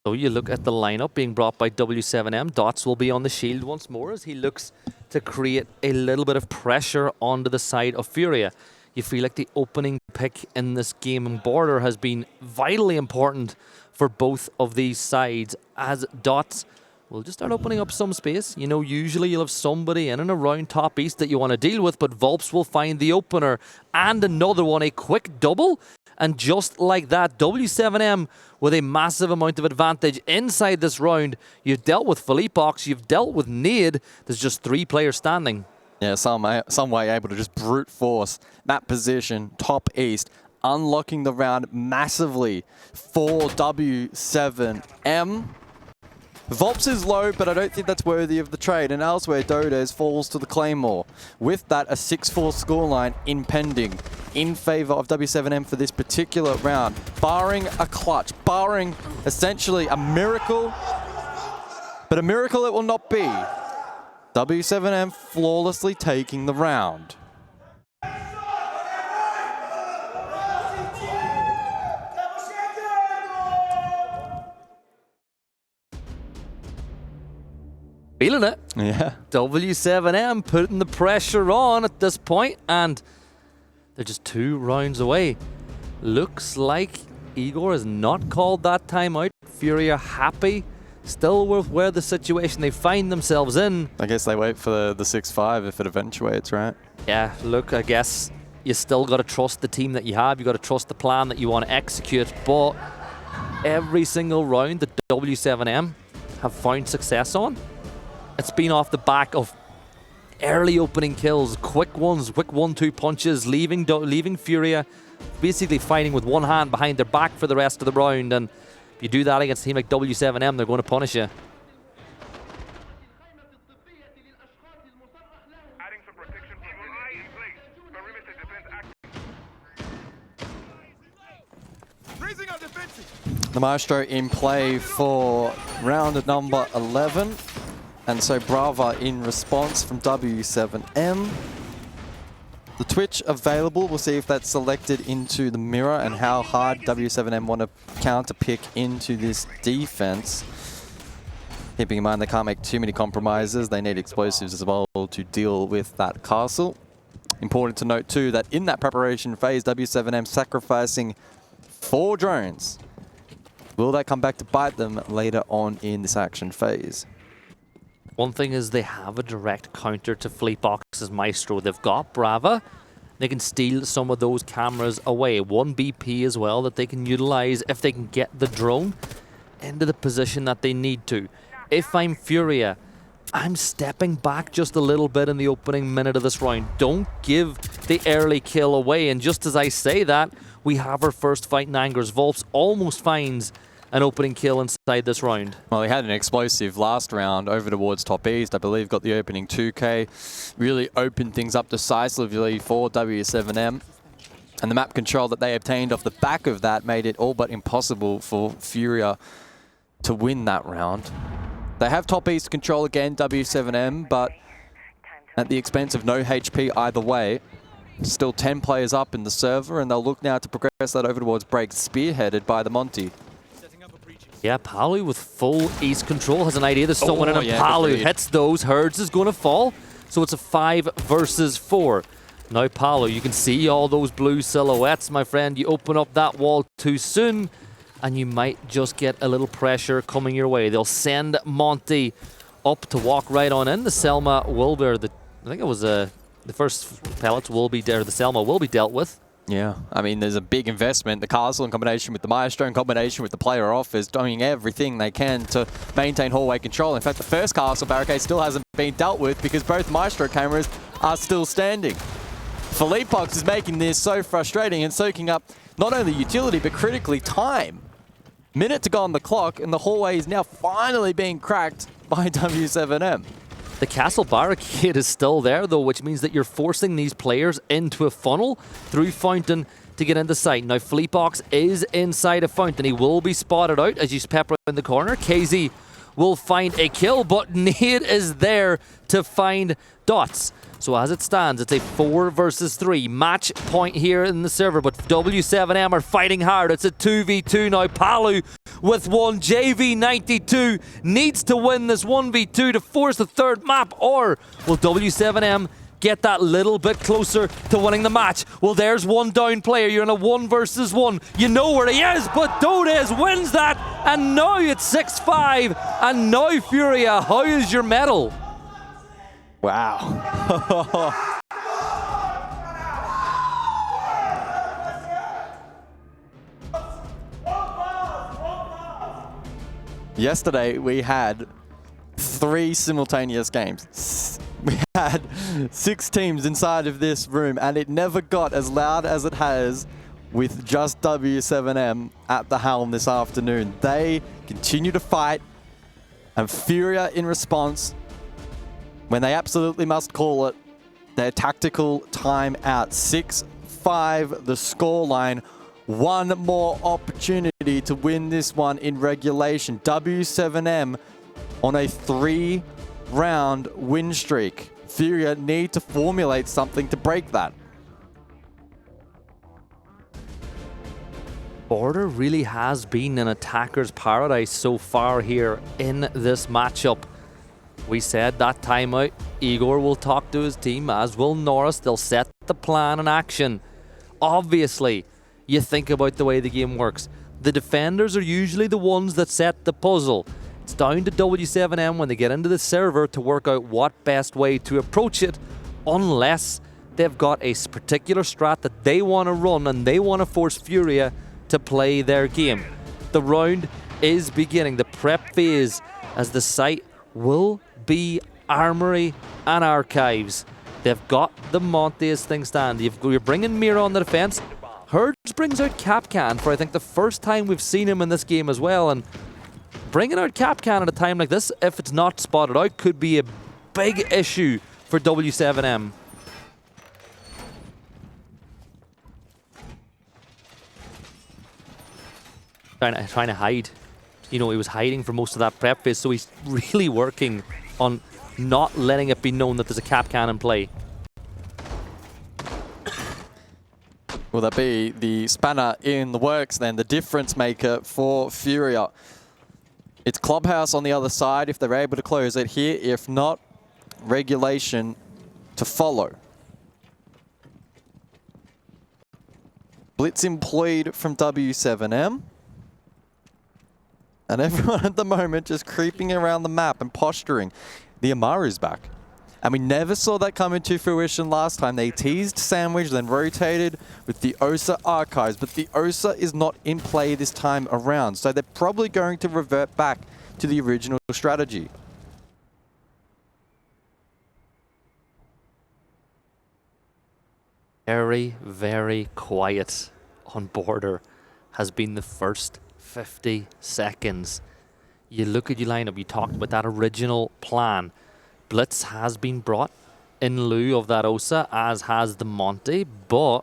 So you look at the lineup being brought by W7M. Dots will be on the shield once more as he looks to create a little bit of pressure onto the side of FURIA. You feel like the opening pick in this game in Border has been vitally important for both of these sides as Dots will just start opening up some space. You know, usually you'll have somebody in and around top east that you want to deal with, but Volps will find the opener and another one, a quick double. And just like that, W7M with a massive amount of advantage inside this round. You've dealt with Philippox, you've dealt with Nade. There's just 3 players standing. Yeah, some way able to just brute force that position, top east, unlocking the round massively for W7M. Volps is low, but I don't think that's worthy of the trade. And elsewhere, Dodes falls to the Claymore. With that, a 6-4 scoreline impending in favor of W7M for this particular round. Barring a clutch, barring essentially a miracle, but a miracle it will not be. W7M flawlessly taking the round. Feeling it. Yeah. W7M putting the pressure on at this point, and they're just 2 rounds away. Looks like Igor has not called that timeout. FURIA happy still with where the situation they find themselves in. I guess they wait for the 6-5 if it eventuates, right? Yeah, look, I guess you still got to trust the team that you have. You got to trust the plan that you want to execute. But every single round that W7M have found success on, it's been off the back of early opening kills, quick ones, quick 1-2 punches, leaving FURIA basically fighting with one hand behind their back for the rest of the round. And if you do that against a team like W7M, they're going to punish you. The Maestro in play for round number 11. And so Brava in response from W7M. The Twitch available. We'll see if that's selected into the mirror and how hard W7M want to counter pick into this defense. Keeping in mind they can't make too many compromises. They need explosives as well to deal with that castle. Important to note too that in that preparation phase, W7M sacrificing 4 drones. Will that come back to bite them later on in this action phase? One thing is they have a direct counter to Philippox's Maestro. They've got Brava. They can steal some of those cameras away. 1 BP as well that they can utilize if they can get the drone into the position that they need to. If I'm FURIA, I'm stepping back just a little bit in the opening minute of this round. Don't give the early kill away. And just as I say that, we have our first fight in Angers. Volps almost finds an opening kill inside this round. Well, he had an explosive last round over towards top east. I believe got the opening 2K. Really opened things up decisively for w7m. And the map control that they obtained off the back of that made it all but impossible for FURIA to win that round. They have top east control again, w7m, but at the expense of no HP either way. Still 10 players up in the server, and they'll look now to progress that over towards break, spearheaded by the Monty. Yeah, Palu with full east control has an idea. There's someone in, and yeah, Palu hits those. Herds is going to fall, so it's a 5 versus 4. Now Palu, you can see all those blue silhouettes, my friend. You open up that wall too soon, and you might just get a little pressure coming your way. They'll send Monty up to walk right on in. The Selma will be, I think it was the first pellets will be there. The Selma will be dealt with. Yeah, I mean, there's a big investment. The Castle in combination with the Maestro in combination with the player off is doing everything they can to maintain hallway control. In fact, the first Castle barricade still hasn't been dealt with because both Maestro cameras are still standing. Philippox is making this so frustrating and soaking up not only utility, but critically time. Minute to go on the clock, and the hallway is now finally being cracked by w7m. The castle barricade is still there, though, which means that you're forcing these players into a funnel through Fountain to get into sight. Now, Fleetbox is inside a Fountain. He will be spotted out as you pepper in the corner. KZ will find a kill, but Nade is there to find Dots. So as it stands, it's a 4 versus 3 match point here in the server, but w7m are fighting hard. It's a 2v2 now. Palu with one. JV92 needs to win this 1v2 to force the third map, or will w7m get that little bit closer to winning the match? Well, there's one down player. You're in a 1 versus 1. You know where he is, but Dodez wins that, and now it's 6-5, and now FURIA, how is your medal? Wow. Yesterday, we had 3 simultaneous games. We had 6 teams inside of this room, and it never got as loud as it has with just w7m at the helm this afternoon. They continue to fight, and FURIA in response, when they absolutely must call it, their tactical time out. 6-5 the scoreline. One more opportunity to win this one in regulation. w7m on a 3-round win streak. FURIA need to formulate something to break that. Border really has been an attacker's paradise so far here in this matchup. We said that timeout, Igor will talk to his team, as will Norris. They'll set the plan in action. Obviously, you think about the way the game works. The defenders are usually the ones that set the puzzle. It's down to w7m when they get into the server to work out what best way to approach it, unless they've got a particular strat that they want to run and they want to force FURIA to play their game. The round is beginning, the prep phase, as the site will be Armory and Archives. They've got the Monty as things stand. You're bringing Mira on the defense. Herds brings out Capcan for, I think, the first time we've seen him in this game as well. And bringing out Capcan at a time like this, if it's not spotted out, could be a big issue for w7m. Trying to hide. You know, he was hiding for most of that prep phase, so he's really working on not letting it be known that there's a cap can in play. Will that be the spanner in the works then, the difference maker for FURIA? It's Clubhouse on the other side if they're able to close it here. If not, regulation to follow. Blitz employed from w7m. And everyone at the moment just creeping around the map and posturing. The Amaru's back. And we never saw that come into fruition last time. They teased Sandwich, then rotated with the OSA Archives. But the OSA is not in play this time around. So they're probably going to revert back to the original strategy. very, very quiet on border has been the first 50 seconds. You look at your lineup, you talked about that original plan. Blitz has been brought in lieu of that Osa, as has the Monty, but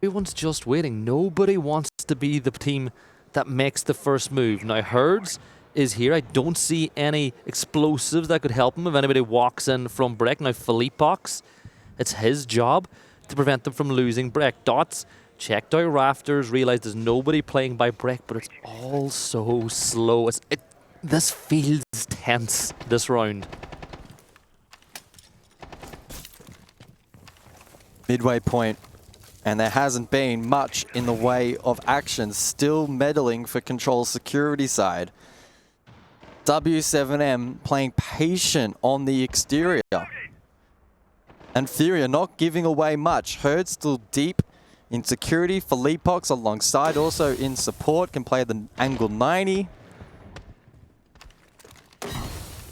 everyone's just waiting. Nobody wants to be the team that makes the first move. Now, Herds is here. I don't see any explosives that could help him if anybody walks in from Breck. Now, Philippox, it's his job to prevent them from losing Breck. Dots checked out Rafters, realized there's nobody playing by Breck, but it's all so slow. This feels tense, this round. Midway point, and there hasn't been much in the way of action. Still meddling for Control security side. W7m playing patient on the exterior. And FURIA not giving away much. Herd still deep in security. Philippox alongside, also in support, can play the angle 90.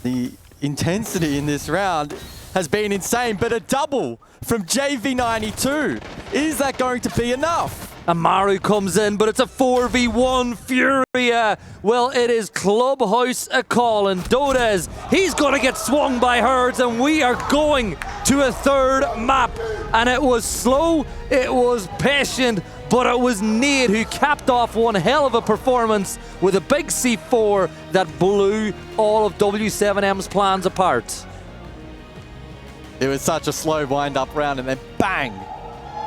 The intensity in this round has been insane, but a double from JV92. Is that going to be enough? Amaru comes in, but it's a 4v1 FURIA. Well, it is Clubhouse a call, and Dodez, he's going to get swung by Herds, and we are going to a third map. And it was slow, it was patient, but it was Nade who capped off one hell of a performance with a big C4 that blew all of W7m's plans apart. It was such a slow wind-up round, and then bang!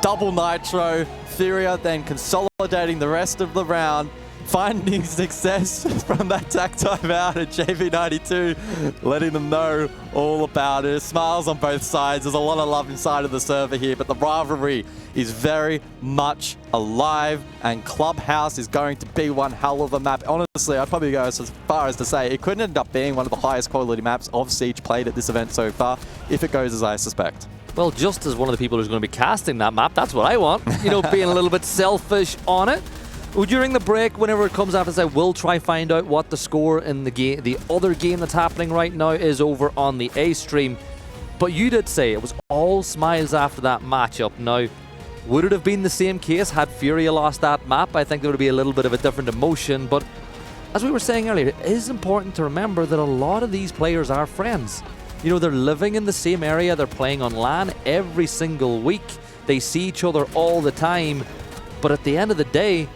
Double nitro. FURIA then consolidating the rest of the round, finding success from that tack time out at JV92, letting them know all about it. Smiles on both sides. There's a lot of love inside of the server here, but the rivalry is very much alive, and Clubhouse is going to be one hell of a map. Honestly, I'd probably go as far as to say it could end up being one of the highest quality maps of Siege played at this event so far, if it goes as I suspect. Well, just as one of the people who's going to be casting that map, that's what I want. You know, being a little bit selfish on it. During the break, whenever it comes after, I will try find out what the score in the game, the other game that's happening right now is over on the A stream. But you did say it was all smiles after that matchup. Now, would it have been the same case had FURIA lost that map? I think there would be a little bit of a different emotion. But as we were saying earlier, it is important to remember that a lot of these players are friends. You know, they're living in the same area, they're playing on LAN every single week, they see each other all the time, but at the end of the day,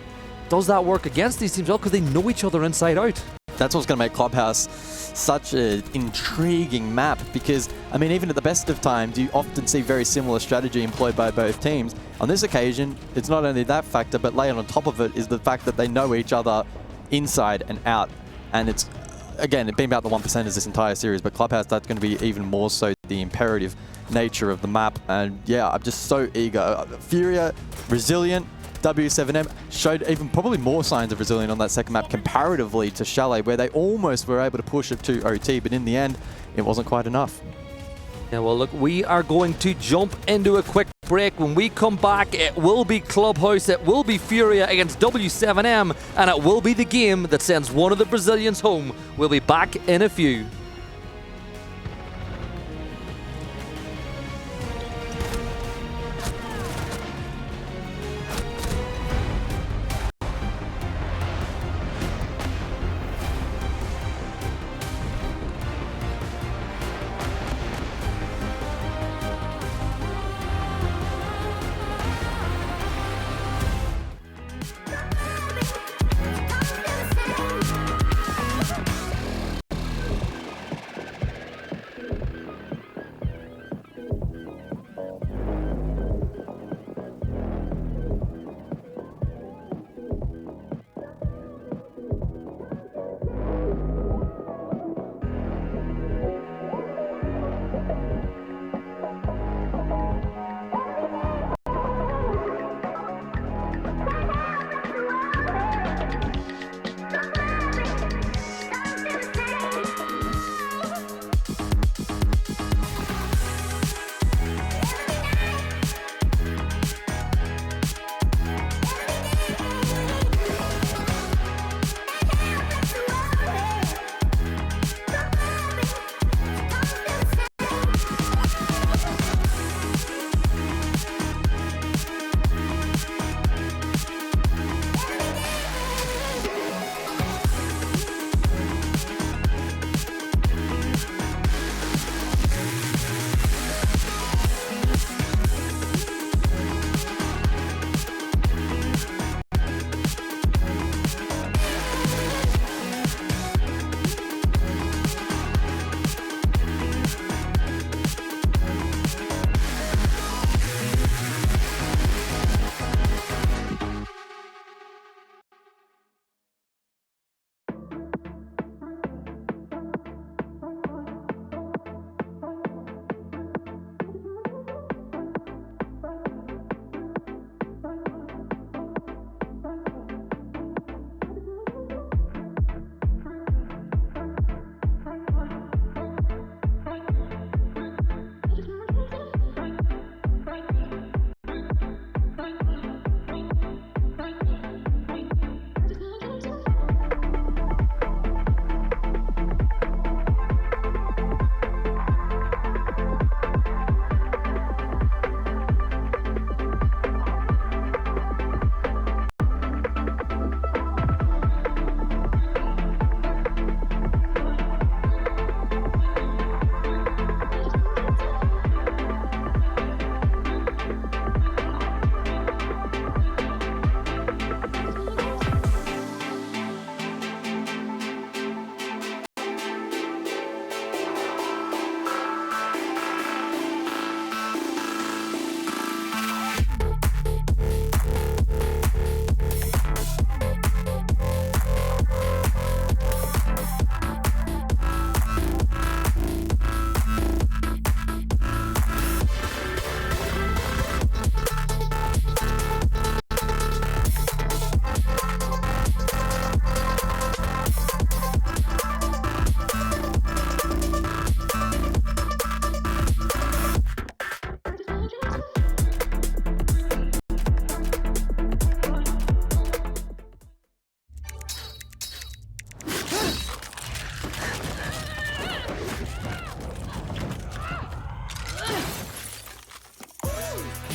does that work against these teams? Well, because they know each other inside out. That's what's going to make Clubhouse such an intriguing map, because, I mean, even at the best of times, you often see very similar strategy employed by both teams. On this occasion, it's not only that factor, but layered on top of it is the fact that they know each other inside and out, and it's again, it's been about the 1% this entire series, but Clubhouse, that's going to be even more so the imperative nature of the map. And yeah, I'm just so eager. FURIA, resilient. W7m showed even probably more signs of resilience on that second map comparatively to Chalet, where they almost were able to push it to OT, but in the end, it wasn't quite enough. Yeah, well, look, we are going to jump into a quick break. When we come back, it will be Clubhouse, it will be FURIA against W7m, and it will be the game that sends one of the Brazilians home. We'll be back in a few.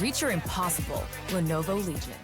Reach your impossible. Lenovo Legion.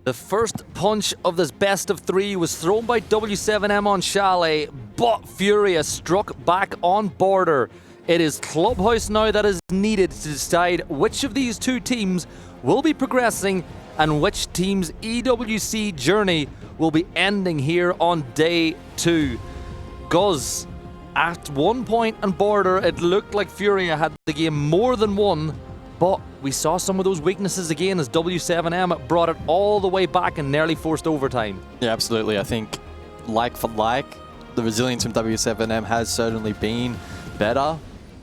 The first punch of this best of three was thrown by w7m on Chalet, but FURIA struck back on Border. It is Clubhouse now that is needed to decide which of these two teams will be progressing and which team's EWC journey will be ending here on day 2. Guz, at one point on Border, it looked like FURIA had the game more than won, but we saw some of those weaknesses again as w7m brought it all the way back and nearly forced overtime. Yeah, absolutely. I think, like for like, the resilience from w7m has certainly been better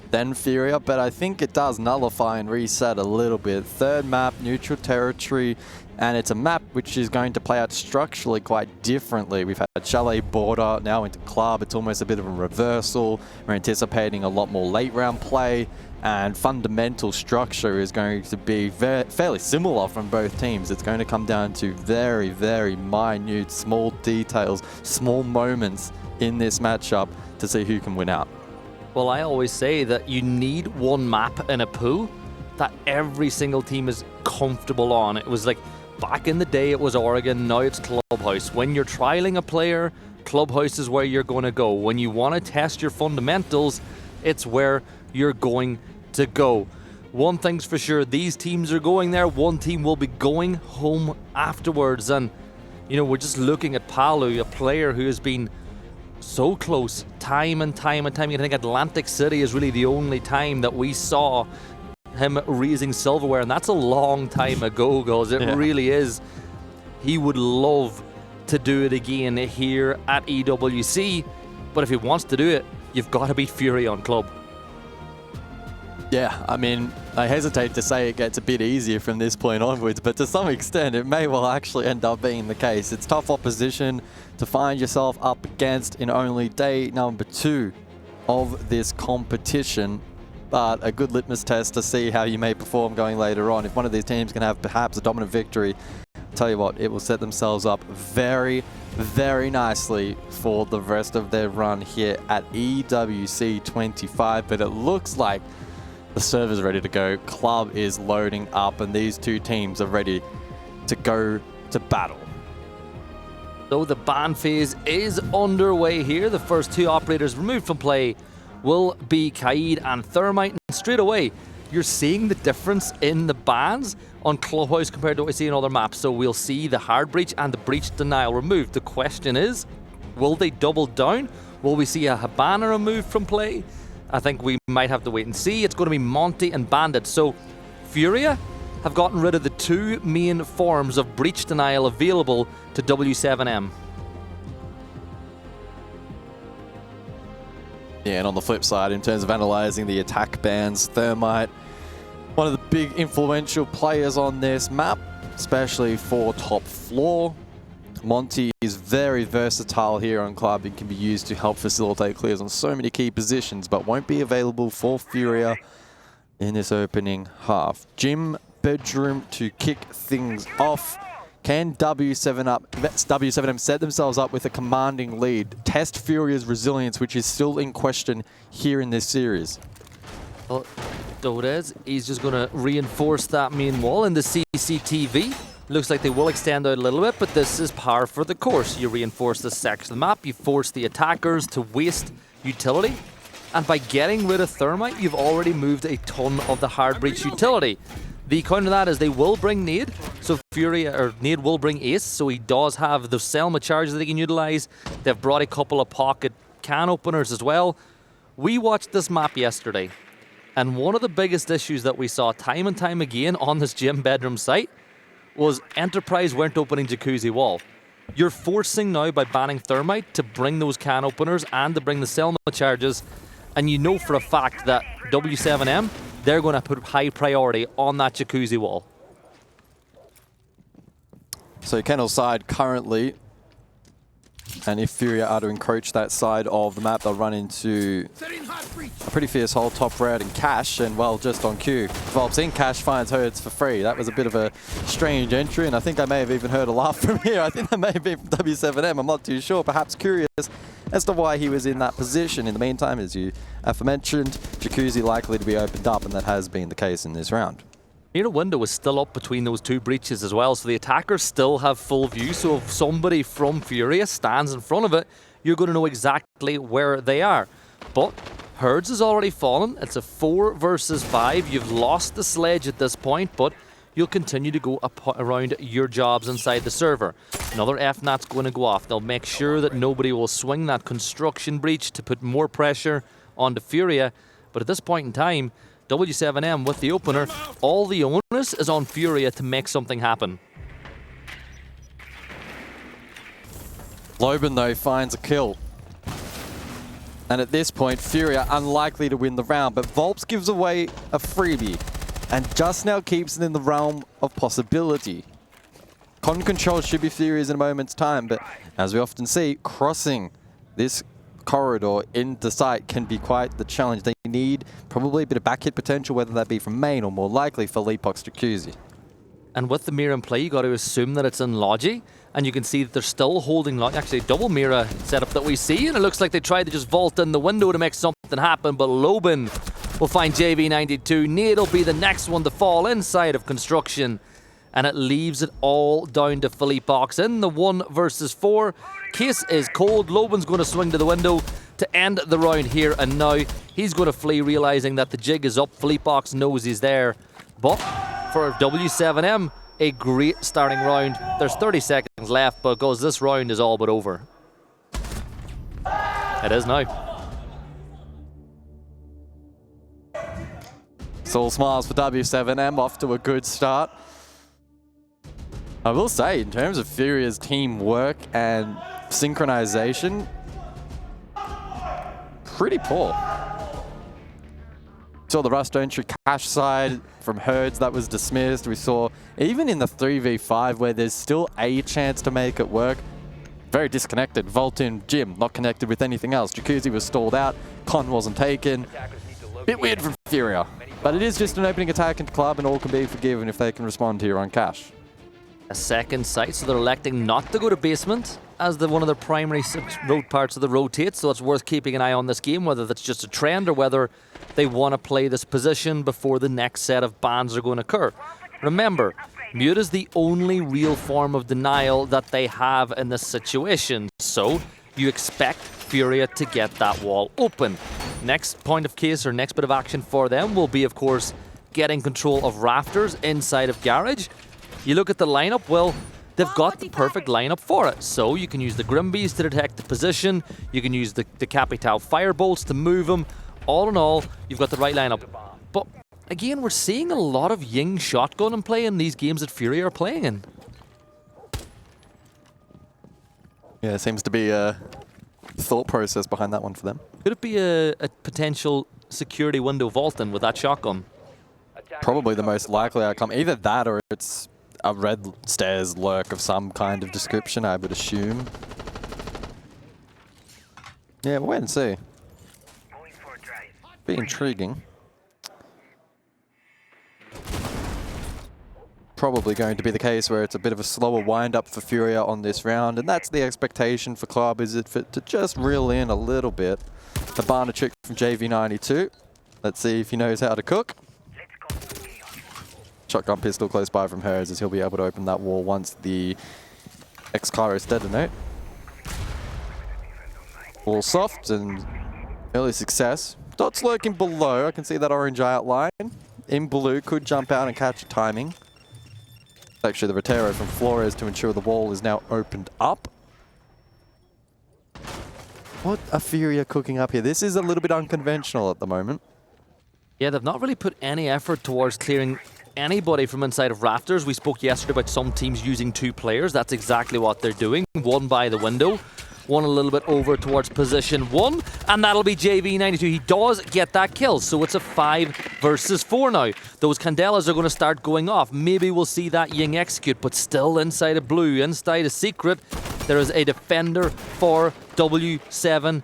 than FURIA, but I think it does nullify and reset a little bit. Third map, neutral territory, and it's a map which is going to play out structurally quite differently. We've had Chalet, Border, now into Club. It's almost a bit of a reversal. We're anticipating a lot more late round play, and fundamental structure is going to be fairly similar from both teams. It's going to come down to very, very minute, small details, small moments in this matchup to see who can win out. Well, I always say that you need one map in a pool that every single team is comfortable on. It was like back in the day it was Oregon, now it's Clubhouse. When you're trialing a player, Clubhouse is where you're going to go. When you want to test your fundamentals, it's where you're going to go. One thing's for sure, these teams are going there. One team will be going home afterwards. And, you know, we're just looking at Palu, a player who has been so close time and time and time. I think Atlantic City is really the only time that we saw him raising silverware, and that's a long time ago, guys. It really is. He would love to do it again here at EWC, but if he wants to do it, you've got to beat FURIA on Club. Yeah, I mean, I hesitate to say it gets a bit easier from this point onwards, but to some extent it may well actually end up being the case. It's tough opposition to find yourself up against in only day number 2 of this competition, but a good litmus test to see how you may perform going later on. If one of these teams can have perhaps a dominant victory, I'll tell you what, it will set themselves up very, very nicely for the rest of their run here at EWC 25, but it looks like The server's ready to go. Club is loading up, and these two teams are ready to go to battle. So the ban phase is underway here. The first two operators removed from play will be Kaid and Thermite. And straight away, you're seeing the difference in the bans on Clubhouse compared to what we see in other maps. So we'll see the hard breach and the breach denial removed. The question is, will they double down? Will we see a Habana removed from play? I think we might have to wait and see. It's going to be Monty and Bandit. So FURIA have gotten rid of the two main forms of breach denial available to w7m. Yeah, and on the flip side, in terms of analysing the attack bans, Thermite, one of the big influential players on this map, especially for top floor. Monty is very versatile here on Club and can be used to help facilitate clears on so many key positions, but won't be available for FURIA in this opening half. Gym Bedroom to kick things off. Can w7m set themselves up with a commanding lead? Test FURIA's resilience, which is still in question here in this series. Well, Dodez, he's just going to reinforce that main wall in the CCTV. Looks like they will extend out a little bit, but this is par for the course. You reinforce this section of the map, you force the attackers to waste utility, and by getting rid of Thermite, you've already moved a ton of the hard breach utility. The counter to that is they will bring Nade, so Nade will bring Ace, so he does have the Selma charges that he can utilize. They've brought a couple of pocket can openers as well. We watched this map yesterday, and one of the biggest issues that we saw time and time again on this gym bedroom site was Enterprise weren't opening Jacuzzi wall. You're forcing now by banning Thermite to bring those can openers and to bring the Selma charges, and you know for a fact that w7m, they're going to put high priority on that Jacuzzi wall. So Kennel's side currently, and if FURIA are to encroach that side of the map, they'll run into a pretty fierce hole, top red and Cash, and well, just on cue, Volps in Cash finds Herds for free. That was a bit of a strange entry, and I think I may have even heard a laugh from here. I think that may have been from w7m, I'm not too sure, perhaps curious as to why he was in that position. In the meantime, as you aforementioned, Jacuzzi likely to be opened up, and that has been the case in this round. Near window is still up between those two breaches as well, so the attackers still have full view. So if somebody from FURIA stands in front of it, you're going to know exactly where they are. But Herds has already fallen. It's a 4 versus 5. You've lost the sledge at this point, but you'll continue to go around your jobs inside the server. Another FNAT's going to go off. They'll make sure that nobody will swing that construction breach to put more pressure onto FURIA. But at this point in time, w7m with the opener, all the onus is on FURIA to make something happen. Loban, though, finds a kill. And at this point, FURIA unlikely to win the round, but Volps gives away a freebie and just now keeps it in the realm of possibility. Con control should be FURIA's in a moment's time, but as we often see, crossing this corridor into sight can be quite the challenge. They need probably a bit of back hit potential, whether that be from main or more likely for Leapbox Jacuzzi. And with the mirror in play, you got to assume that it's in Logi, and you can see that they're still holding Logi. Actually, double mirror setup that we see, and it looks like they tried to just vault in the window to make something happen, but Loban will find JB92. Nade will be the next one to fall inside of construction, and it leaves it all down to Philippe in the 1 versus 4. Case is cold. Loban's going to swing to the window to end the round here and now. He's going to flee, realizing that the jig is up. Philippe knows he's there. But for w7m, a great starting round. There's 30 seconds left because this round is all but over. It is now. Soul smiles for w7m, off to a good start. I will say, in terms of FURIA's teamwork and synchronization, pretty poor. Saw the Rust entry Cash side from Herds, that was dismissed. We saw even in the 3v5 where there's still a chance to make it work, very disconnected. Volt in Gym, not connected with anything else. Jacuzzi was stalled out, Con wasn't taken. Bit weird from FURIA, but it is just an opening attack into Club, and all can be forgiven if they can respond here on Cash. a second site, so they're electing not to go to basement as one of their primary road parts of the rotate, so it's worth keeping an eye on this game, whether that's just a trend or whether they want to play this position before the next set of bans are going to occur. Remember, mute is the only real form of denial that they have in this situation, so you expect FURIA to get that wall open. Next point of case, or next bit of action for them, will be, of course, getting control of rafters inside of Garage. You look at the lineup, well, they've got the perfect lineup for it. So you can use the Grimbees to detect the position, you can use the Capital Firebolts to move them. All in all, you've got the right lineup. But again, we're seeing a lot of Ying shotgun in play in these games that FURIA are playing in. Yeah, it seems to be a thought process behind that one for them. Could it be a potential security window vaulting with that shotgun? Probably the most likely outcome. Either that or it's a red stairs lurk of some kind of description, I would assume. Yeah, we'll wait and see. Be intriguing. Probably going to be the case where it's a bit of a slower wind-up for FURIA on this round, and that's the expectation for Club, is it to just reel in a little bit. The Barner trick from JV92. Let's see if he knows how to cook. Shotgun pistol close by from hers, as he'll be able to open that wall once the X-Kairos detonate. All soft and early success. Dots lurking below. I can see that orange outline. In blue, could jump out and catch a timing. Actually, the Rotero from Flores to ensure the wall is now opened up. What are FURIA cooking up here? This is a little bit unconventional at the moment. Yeah, they've not really put any effort towards clearing anybody from inside of rafters. We spoke yesterday about some teams using 2 players. That's exactly what they're doing. One by the window, one a little bit over towards position 1, and that'll be JV92. He does get that kill, so it's a 5 versus 4 now. Those Candelas are going to start going off. Maybe we'll see that Ying execute, but still inside of blue, inside a secret, there is a defender for w7m.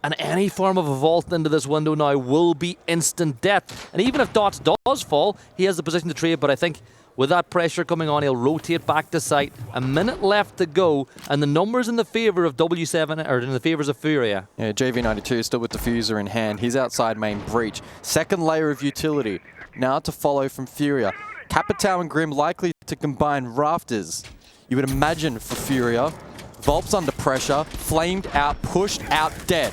And any form of a vault into this window now will be instant death. And even if Dots does fall, he has the position to trade, but I think with that pressure coming on, he'll rotate back to site. A minute left to go, and the numbers in the favor of W7, or in the favors of FURIA. Yeah, JV92 still with diffuser in hand. He's outside main breach. Second layer of utility now to follow from FURIA. Capitao and Grim likely to combine rafters. You would imagine for FURIA. Volp's under pressure, flamed out, pushed out, dead.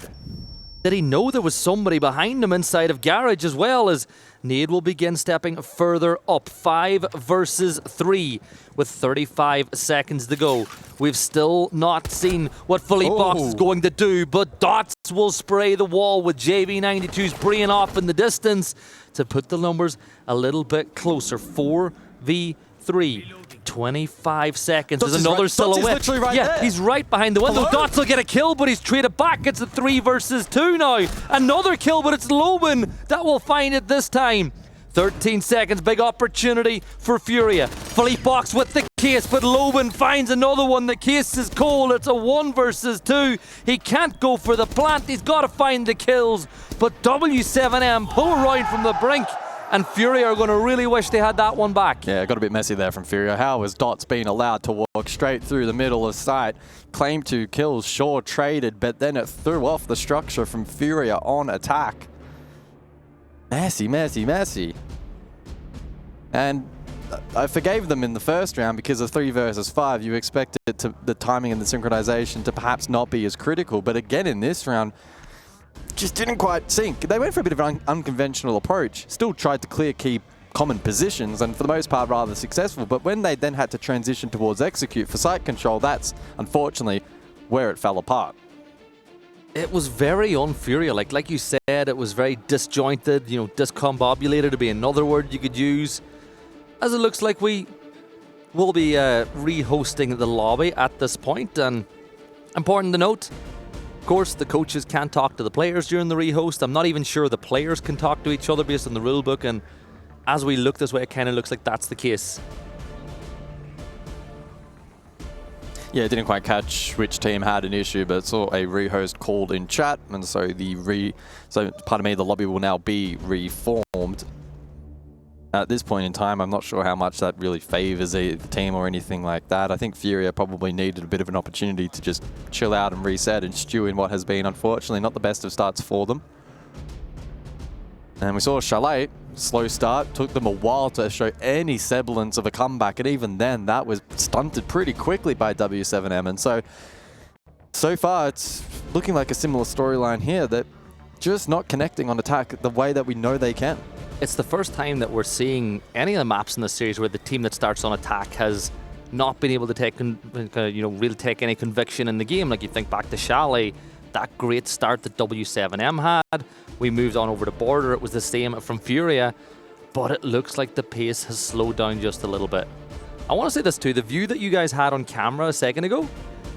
Did he know there was somebody behind him inside of Garage, as well as Nade will begin stepping further up. 5 versus 3 with 35 seconds to go. We've still not seen what Philippe Box is going to do, but Dots will spray the wall with JV92's brain off in the distance to put the numbers a little bit closer. 4v3. 25 seconds. There's another silhouette. Right yeah, there. He's right behind the window. Dots will get a kill, but he's traded back. It's a 3 versus 2 now. Another kill, but it's Loban that will find it this time. 13 seconds, big opportunity for FURIA. Philippe Box with the case, but Loban finds another one. The case is cold. It's a 1 versus 2. He can't go for the plant. He's got to find the kills, but w7m pull right from the brink. And FURIA are going to really wish they had that one back. Yeah, it got a bit messy there from FURIA. How has Dots been allowed to walk straight through the middle of sight? Claimed 2 kills, sure traded, but then it threw off the structure from FURIA on attack. Messy, messy, messy. And I forgave them in the first round because of 3 versus 5. You expected the timing and the synchronization to perhaps not be as critical, but again in this round, just didn't quite sync. They went for a bit of an unconventional approach. Still tried to clear key common positions, and for the most part rather successful. But when they then had to transition towards execute for site control, that's unfortunately where it fell apart. It was very on-FURIA. Like you said, it was very disjointed, you know, discombobulated to be another word you could use. As it looks like we will be re-hosting the lobby at this point, and important to note, of course, the coaches can't talk to the players during the rehost. I'm not even sure the players can talk to each other based on the rulebook, and as we look this way, it kind of looks like that's the case. Yeah, didn't quite catch which team had an issue, but saw a rehost called in chat, and so the lobby will now be reformed. At this point in time, I'm not sure how much that really favors the team or anything like that. I think FURIA probably needed a bit of an opportunity to just chill out and reset and stew in what has been, unfortunately, not the best of starts for them. And we saw Chalet, slow start, took them a while to show any semblance of a comeback, and even then, that was stunted pretty quickly by w7m. And so far, it's looking like a similar storyline here, that just not connecting on attack the way that we know they can. It's the first time that we're seeing any of the maps in the series where the team that starts on attack has not been able to take, really take any conviction in the game. Like you think back to Chalet, that great start that w7m had. We moved on over to Border. It was the same from FURIA, but it looks like the pace has slowed down just a little bit. I want to say this too. The view that you guys had on camera a second ago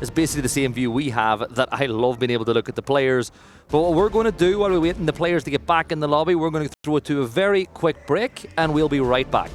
is basically the same view we have, that I love being able to look at the players. But what we're going to do while we're waiting the players to get back in the lobby, we're going to throw it to a very quick break, and we'll be right back.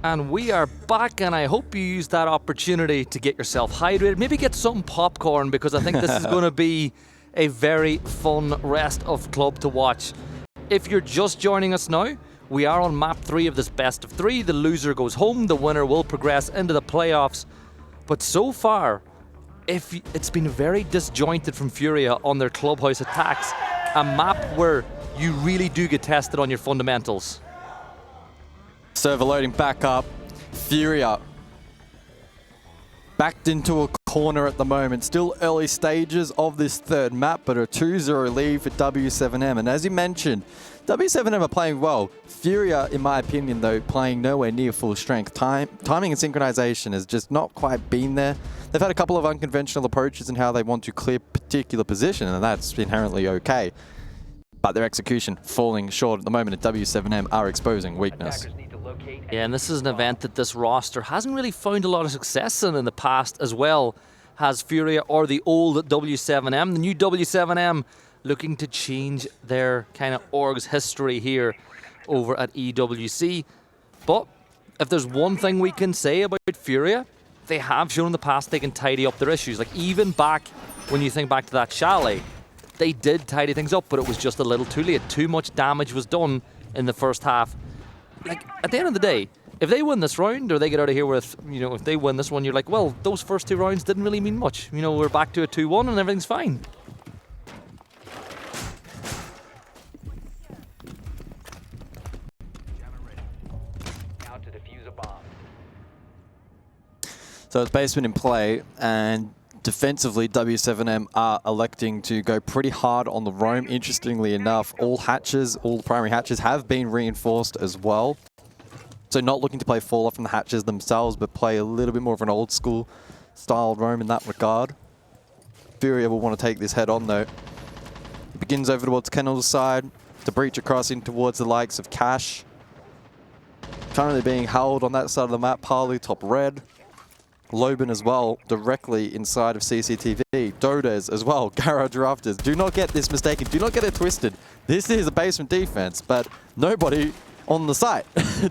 And we are back, and I hope you use that opportunity to get yourself hydrated. Maybe get some popcorn, because I think this is going to be a very fun rest of club to watch. If you're just joining us now, we are on map 3 of this best of 3. The loser goes home, the winner will progress into the playoffs. But so far, it's been very disjointed from FURIA on their Clubhouse attacks. A map where you really do get tested on your fundamentals. Server loading back up. FURIA backed into a corner at the moment. Still early stages of this third map, but a 2-0 lead for w7m. And as you mentioned, w7m are playing well. FURIA, in my opinion, though, playing nowhere near full strength. Timing and synchronization has just not quite been there. They've had a couple of unconventional approaches in how they want to clear particular position, and that's inherently okay. But their execution falling short at the moment, and w7m are exposing weakness. Yeah, and this is an event that this roster hasn't really found a lot of success in the past as well. Has FURIA or the old w7m, the new w7m, looking to change their kind of org's history here over at EWC. But if there's one thing we can say about FURIA, they have shown in the past they can tidy up their issues. Like even back when you think back to that Chalet, they did tidy things up, but it was just a little too late. Too much damage was done in the first half. Like at the end of the day, if they win this round or they get out of here with, you know, if they win this one, you're like, well, those first two rounds didn't really mean much. You know, we're back to a 2-1 and everything's fine. Now to defuse a bomb. So it's basement in play, and defensively, w7m are electing to go pretty hard on the roam. Interestingly enough, all the primary hatches have been reinforced as well. So not looking to play fall off from the hatches themselves, but play a little bit more of an old school style roam in that regard. FURIA will want to take this head on though. It begins over towards Kennel's side, to breach across in towards the likes of Cash. Currently being held on that side of the map, Palu top red. Loban as well, directly inside of CCTV. Dodez as well, Garage Rafters. Do not get this mistaken, do not get it twisted. This is a basement defense, but nobody on the site.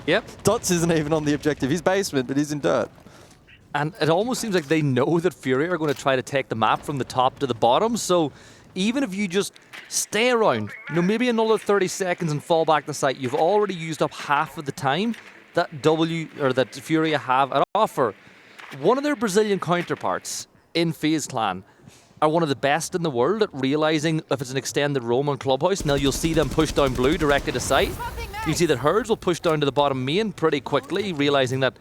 Yep. Dots isn't even on the objective. He's basement, but he's in dirt. And it almost seems like they know that FURIA are going to try to take the map from the top to the bottom. So even if you just stay around, you know, maybe another 30 seconds and fall back the site, you've already used up half of the time that FURIA have at offer. One of their Brazilian counterparts in FaZe Clan are one of the best in the world at realizing if it's an extended roam on Clubhouse. Now you'll see them push down blue directly to site. You see that Herds will push down to the bottom main pretty quickly, realizing that,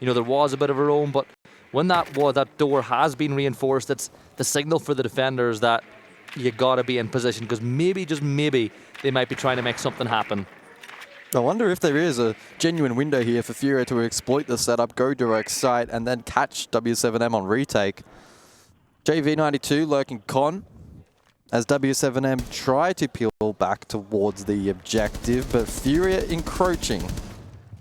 you know, there was a bit of a roam, but when that door has been reinforced, it's the signal for the defenders that you gotta be in position, because maybe, just maybe, they might be trying to make something happen. I wonder if there is a genuine window here for FURIA to exploit the setup, go direct site, and then catch w7m on retake. JV92 lurking con, as w7m try to peel back towards the objective, but FURIA encroaching.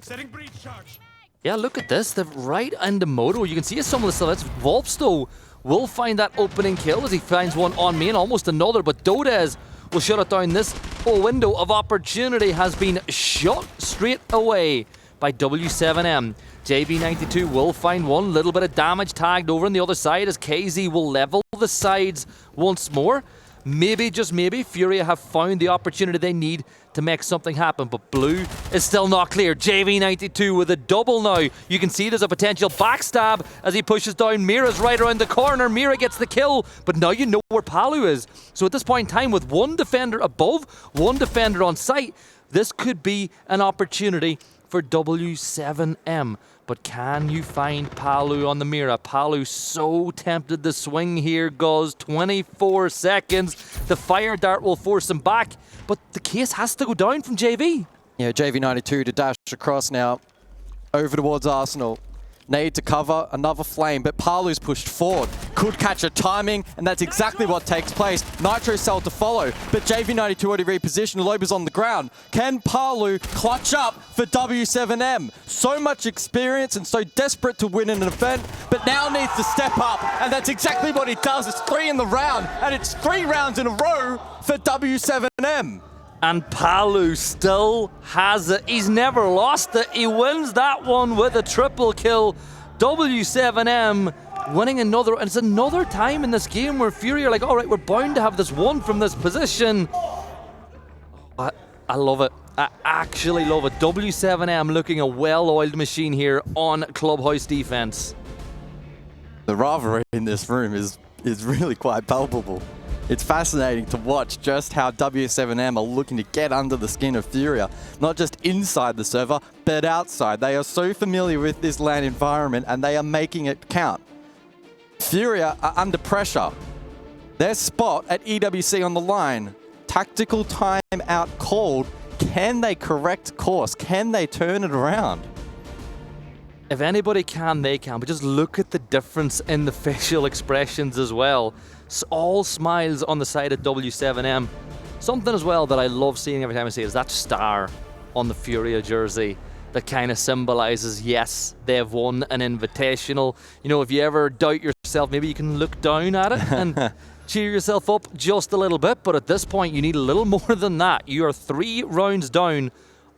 Setting breach charge. Yeah, look at this. They're right into Moto. You can see some of the stuff. Volpsto will find that opening kill as he finds one on main, almost another, but Dodez will shut it down. This window of opportunity has been shut straight away by w7m. JB92 will find one. Little bit of damage tagged over on the other side as KZ will level the sides once more. Maybe, just maybe, FURIA have found the opportunity they need to make something happen, but blue is still not clear. JV92 with a double now. You can see there's a potential backstab as he pushes down. Mira's right around the corner. Mira gets the kill, but now you know where Palu is. So at this point in time, with one defender above, one defender on site, this could be an opportunity for w7m. But can you find Palu on the Mira? Palu so tempted to swing here, goes 24 seconds. The fire dart will force him back, but the case has to go down from JV. Yeah, JV92 to dash across now, over towards Arsenal. Need to cover another flame, but Palu's pushed forward. Could catch a timing, and that's exactly what takes place. Nitro Cell to follow, but JV92 already repositioned. Loba's on the ground. Can Palu clutch up for w7m? So much experience and so desperate to win an event, but now needs to step up, and that's exactly what he does. It's 3 in the round, and it's 3 rounds in a row for w7m. And Palu still has it. He's never lost it. He wins that one with a triple kill. w7m winning another, and it's another time in this game where FURIA are like, all right, we're bound to have this one from this position. I love it. I actually love it. w7m looking a well-oiled machine here on Clubhouse defense. The rivalry in this room is really quite palpable. It's fascinating to watch just how w7m are looking to get under the skin of FURIA, not just inside the server, but outside. They are so familiar with this LAN environment and they are making it count. FURIA are under pressure. Their spot at EWC on the line. Tactical timeout called. Can they correct course? Can they turn it around? If anybody can, they can. But just look at the difference in the facial expressions as well. All smiles on the side of w7m. Something as well that I love seeing every time I see it is that star on the FURIA jersey that kind of symbolizes, yes, they've won an invitational. You know, if you ever doubt yourself, maybe you can look down at it and cheer yourself up just a little bit. But at this point, you need a little more than that. You are 3 rounds down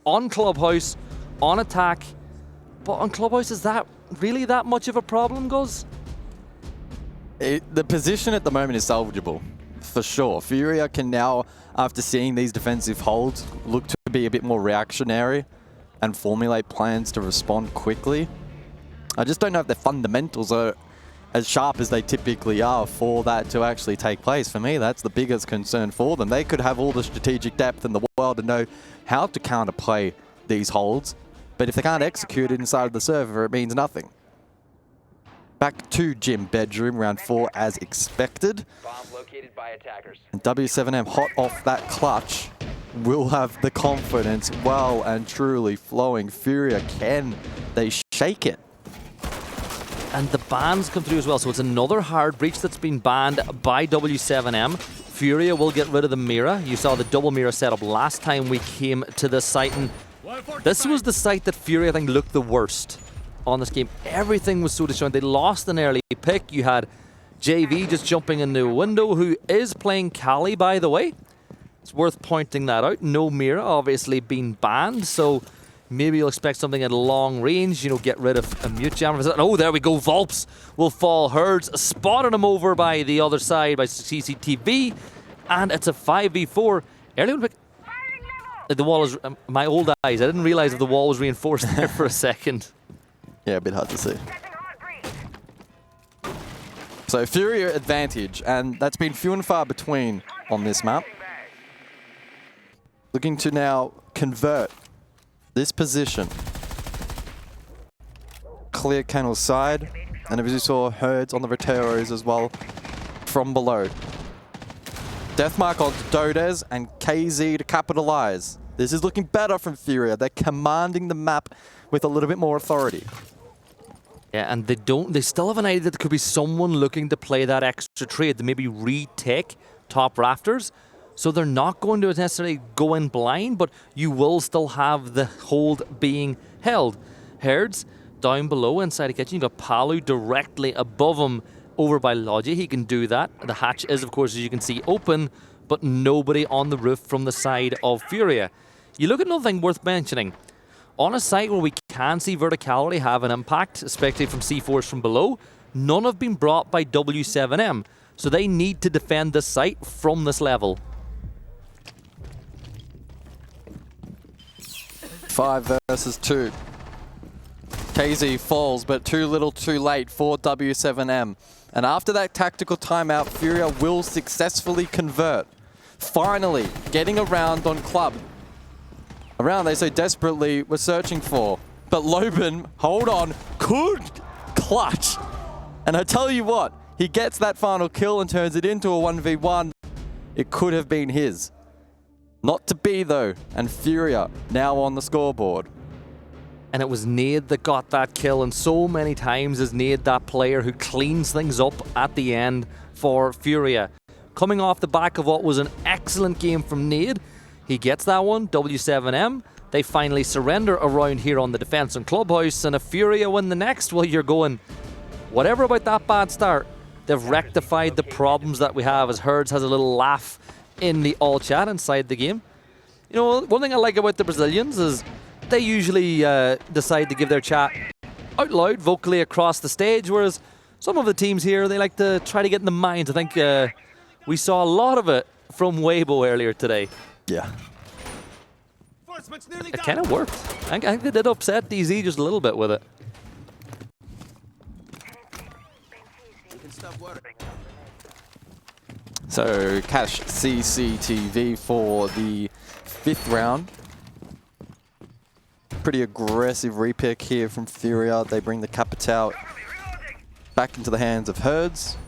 on Clubhouse, on attack. But on Clubhouse, is that really that much of a problem, Guz? The position at the moment is salvageable, for sure. FURIA can now, after seeing these defensive holds, look to be a bit more reactionary and formulate plans to respond quickly. I just don't know if their fundamentals are as sharp as they typically are for that to actually take place. For me, that's the biggest concern for them. They could have all the strategic depth in the world to know how to counterplay these holds, but if they can't execute it inside of the server, it means nothing. Back to gym bedroom, round 4 as expected. Bomb located by attackers. And w7m hot off that clutch will have the confidence well and truly flowing. FURIA, can they shake it? And the bans come through as well, so it's another hard breach that's been banned by w7m. FURIA will get rid of the mirror. You saw the double mirror setup last time we came to this site, and this was the site that FURIA, I think, looked the worst on this game. Everything was so disjointed. They lost an early pick. You had JV just jumping into a window, who is playing Chalet, by the way. It's worth pointing that out. No mirror obviously being banned, so maybe you'll expect something at long range, you know, get rid of a mute jammer. Oh, there we go. Volps will fall. Herds spotted him over by the other side by CCTV, and it's a 5v4. Early pick. The wall is, my old eyes, I didn't realize that the wall was reinforced there for a second. Yeah, a bit hard to see. So FURIA advantage, and that's been few and far between on this map. Looking to now convert this position. Clear Kennel's side, and as you saw, Herds on the Roteros as well from below. Deathmark on Dodez and KZ to capitalize. This is looking better from FURIA. They're commanding the map with a little bit more authority. Yeah, and they still have an idea that there could be someone looking to play that extra trade to maybe retake top rafters. So they're not going to necessarily go in blind, but you will still have the hold being held. Herds down below inside the kitchen. You've got Palu directly above him over by Logi. He can do that. The hatch is, of course, as you can see, open, but nobody on the roof from the side of FURIA. You look at another thing worth mentioning. On a site where we can see verticality have an impact, especially from C4s from below, none have been brought by w7m. So they need to defend this site from this level. 5 versus 2. KZ falls, but too little too late for w7m. And after that tactical timeout, FURIA will successfully convert. Finally, getting around on Club. Around they so desperately were searching for. But Loban, hold on, could clutch. And I tell you what, he gets that final kill and turns it into a 1v1. It could have been his. Not to be though, and FURIA now on the scoreboard. And it was Nade that got that kill, and so many times is Nade that player who cleans things up at the end for FURIA. Coming off the back of what was an excellent game from Nade, he gets that one. w7m, they finally surrender around here on the defense on Clubhouse, and if FURIA win the next, well, you're going, whatever about that bad start, they've rectified the problems that we have, as Herds has a little laugh in the all chat inside the game. You know, one thing I like about the Brazilians is they usually decide to give their chat out loud, vocally across the stage, whereas some of the teams here, they like to try to get in the minds. I think we saw a lot of it from Weibo earlier today. Yeah. It kind of worked. I think they did upset DZ just a little bit with it. So Cash CCTV for the 5th round. Pretty aggressive repick here from FURIA. They bring the Capital back into the hands of Herds.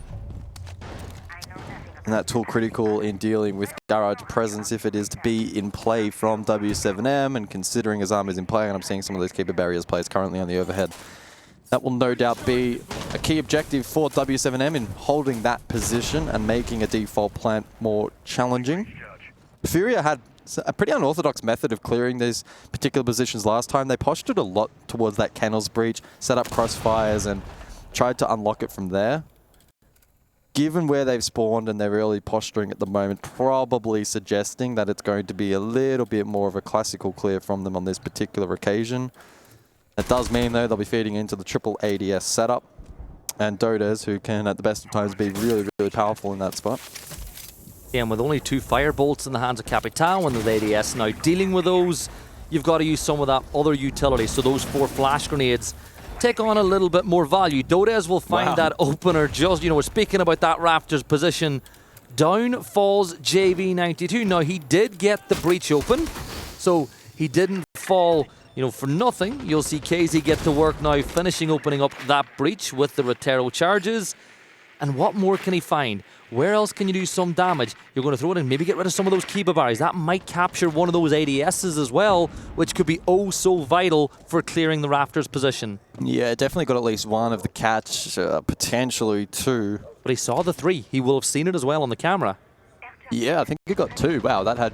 And that tool critical in dealing with Garage presence if it is to be in play from W7M, and considering his arm is in play, and I'm seeing some of those keeper barriers plays currently on the overhead. That will no doubt be a key objective for W7M in holding that position and making a default plant more challenging. FURIA had a pretty unorthodox method of clearing these particular positions last time. They postured a lot towards that kennels breach, set up crossfires, and tried to unlock it from there. Given where they've spawned and they're really posturing at the moment, probably suggesting that it's going to be a little bit more of a classical clear from them on this particular occasion. That does mean, though, they'll be feeding into the triple ADS setup. And Dodes, who can, at the best of times, be really, really powerful in that spot. Yeah, and with only 2 firebolts in the hands of Capital and the ADS now dealing with those, you've got to use some of that other utility. So those 4 flash grenades take on a little bit more value. Dodes will find that opener just, you know, we're speaking about that Raptors position. Down falls JV92. Now, he did get the breach open, so he didn't fall, you know, for nothing. You'll see KZ get to work now, finishing opening up that breach with the Rotero charges. And what more can he find? Where else can you do some damage? You're going to throw it in, maybe get rid of some of those Kiba barriers. That might capture one of those ADSs as well, which could be oh so vital for clearing the Raptors position. Yeah, definitely got at least one of the catch, potentially 2. But he saw the 3. He will have seen it as well on the camera. Yeah, I think he got 2. Wow, that had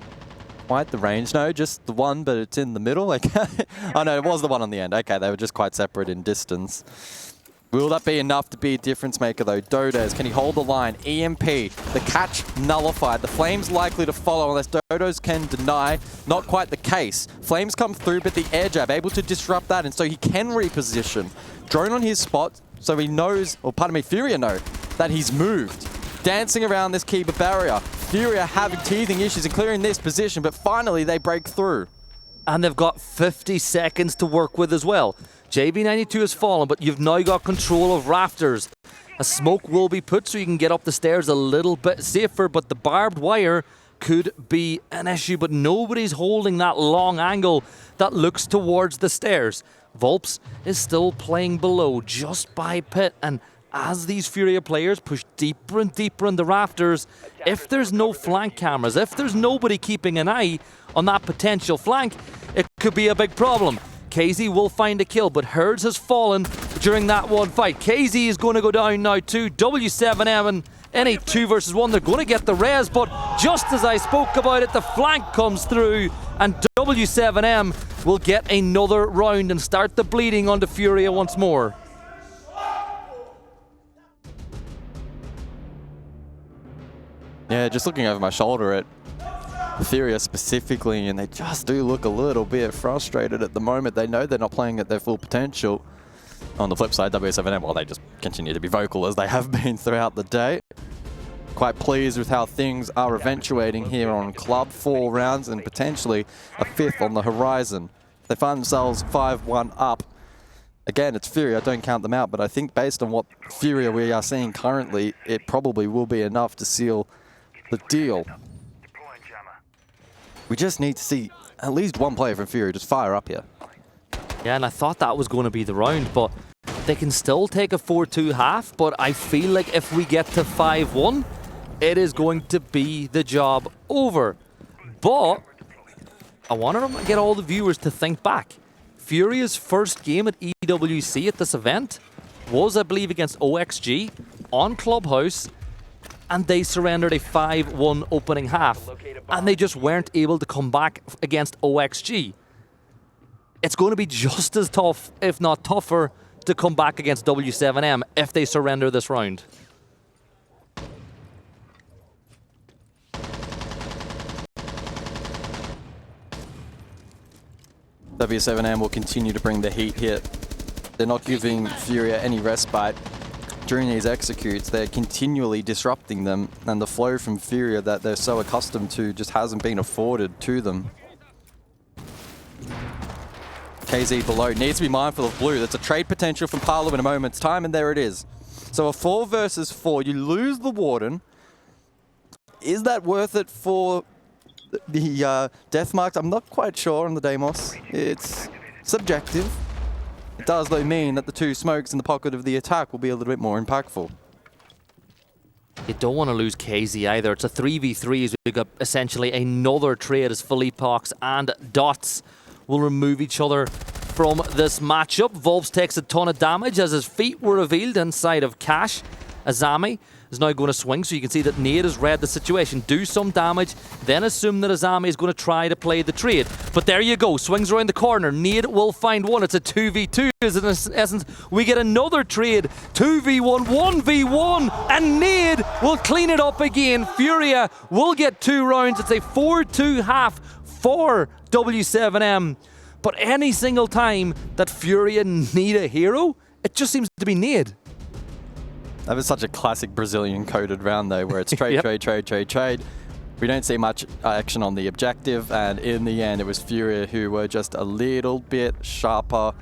quite the range. No, just the 1, but it's in the middle. Okay. Oh no, it was the one on the end. Okay, they were just quite separate in distance. Will that be enough to be a difference maker, though? Dodes, can he hold the line? EMP, the catch nullified. The Flames likely to follow unless Dodos can deny. Not quite the case. Flames come through, but the air jab able to disrupt that, and so he can reposition. Drone on his spot, so he knows, or pardon me, FURIA know that he's moved. Dancing around this Kiba barrier. FURIA having teething issues in clearing this position, but finally they break through. And they've got 50 seconds to work with as well. JV92 has fallen, but you've now got control of Rafters. A smoke will be put so you can get up the stairs a little bit safer, but the barbed wire could be an issue, but nobody's holding that long angle that looks towards the stairs. Volps is still playing below, just by pit, and as these FURIA players push deeper and deeper in the rafters, if there's no flank cameras, if there's nobody keeping an eye on that potential flank, it could be a big problem. KZ will find a kill, but Herds has fallen during that one fight. KZ is going to go down now too. W7M and any 2 versus 1, they're going to get the res, but just as I spoke about it, the flank comes through and W7M will get another round and start the bleeding onto FURIA once more. Yeah, just looking over my shoulder at FURIA specifically, and they just do look a little bit frustrated at the moment. They know they're not playing at their full potential. On the flip side, W7M, well, they just continue to be vocal as they have been throughout the day. Quite pleased with how things are eventuating here on Club. 4 rounds and potentially a 5th on the horizon. They find themselves 5-1 up. Again, it's FURIA, I don't count them out, but I think based on what FURIA we are seeing currently, it probably will be enough to seal the deal. We just need to see at least one player from FURIA just fire up here. Yeah, and I thought that was going to be the round, but they can still take a 4-2 half, but I feel like if we get to 5-1, it is going to be the job over. But I wanted to get all the viewers to think back. FURIA's first game at EWC at this event was, I believe, against OXG on Clubhouse, and they surrendered a 5-1 opening half, and they just weren't able to come back against OXG. It's going to be just as tough, if not tougher, to come back against W7M if they surrender this round. W7M will continue to bring the heat here. They're not giving FURIA any respite. During these executes, they're continually disrupting them, and the flow from FURIA that they're so accustomed to just hasn't been afforded to them. KZ below needs to be mindful of blue. That's a trade potential from Paolo in a moment's time, and there it is. So a 4 versus 4, you lose the Warden. Is that worth it for the death marks? I'm not quite sure on the Deimos. It's subjective. It does, though, mean that the 2 smokes in the pocket of the attack will be a little bit more impactful. You don't want to lose KZ either. It's a 3v3 as we've got essentially another trade as Philippox and Dots will remove each other from this matchup. Volps takes a ton of damage as his feet were revealed inside of Cash. Azami is now going to swing, so you can see that Nade has read the situation. Do some damage, then assume that Azami is going to try to play the trade. But there you go, swings around the corner. Nade will find one. It's a 2v2. In essence, we get another trade. 2v1, 1v1, and Nade will clean it up again. Furia will get 2 rounds. It's a 4-2 half for w7m. But any single time that Furia need a hero, it just seems to be Nade. That was such a classic Brazilian coded round, though, where it's trade, Yep. trade, trade, trade, trade. We don't see much action on the objective, and in the end, it was Furia who were just a little bit sharper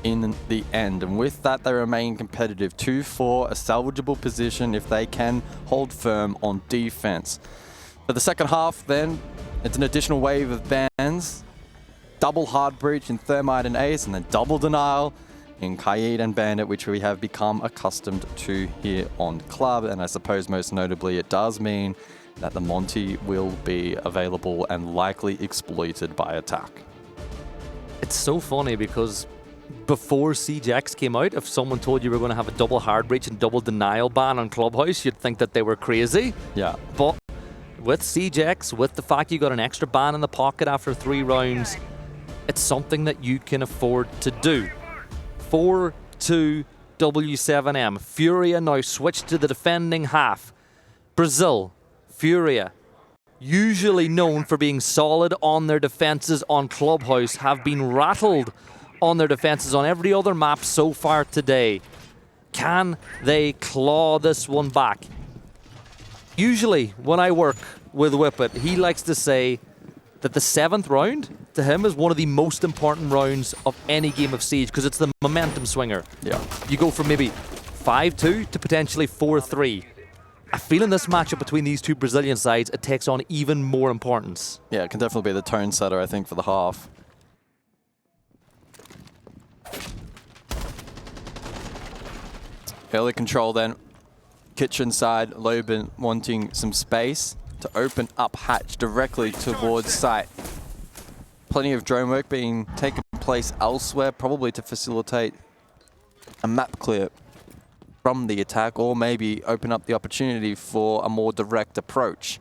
in the end. And with that, they remain competitive. 2-4, a salvageable position if they can hold firm on defense. For the second half, then, it's an additional wave of bans. Double hard breach in Thermite and Ace, and then double denial in Kaid and Bandit, which we have become accustomed to here on Club. And I suppose most notably it does mean that the Monty will be available and likely exploited by attack. It's so funny because before CJX came out, if someone told you we're going to have a double hard breach and double denial ban on Clubhouse, you'd think that they were crazy. Yeah. But with CJX, with the fact you got an extra ban in the pocket after 3 rounds, it's something that you can afford to do. 4-2 w7m. Furia now switched to the defending half. Brazil, Furia, usually known for being solid on their defenses on Clubhouse, have been rattled on their defenses on every other map so far today. Can they claw this one back? Usually, when I work with Whippet, he likes to say that the 7th round, to him, is one of the most important rounds of any game of Siege because it's the momentum swinger. Yeah. You go from maybe 5-2 to potentially 4-3. I feel in this matchup between these 2 Brazilian sides, it takes on even more importance. Yeah, it can definitely be the tone setter, I think, for the half. Early control then. Kitchen side, Loban wanting some space to open up hatch directly towards site. Plenty of drone work being taken place elsewhere, probably to facilitate a map clear from the attack, or maybe open up the opportunity for a more direct approach.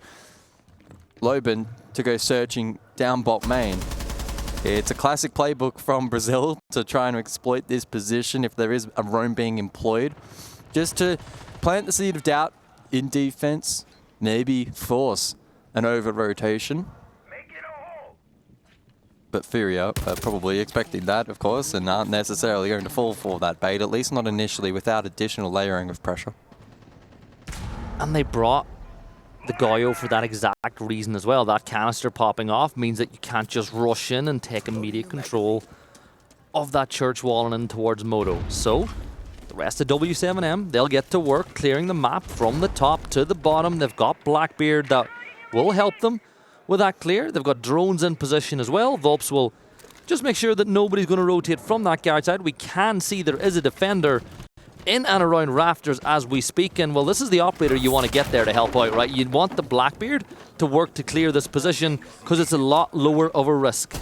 Loban to go searching down bot main. It's a classic playbook from Brazil to try and exploit this position if there is a roam being employed. Just to plant the seed of doubt in defense, maybe force an over-rotation. But Furia are probably expecting that, of course, and aren't necessarily going to fall for that bait, at least not initially, without additional layering of pressure. And they brought the Goyo for that exact reason as well. That canister popping off means that you can't just rush in and take immediate control of that church wall and in towards Moto. So the rest of w7m, they'll get to work clearing the map from the top to the bottom. They've got Blackbeard that will help them with that clear. They've got drones in position as well. Volps will just make sure that nobody's going to rotate from that garage side. We can see there is a defender in and around rafters as we speak. And well, this is the operator you want to get there to help out, right? You want the Blackbeard to work to clear this position because it's a lot lower of a risk.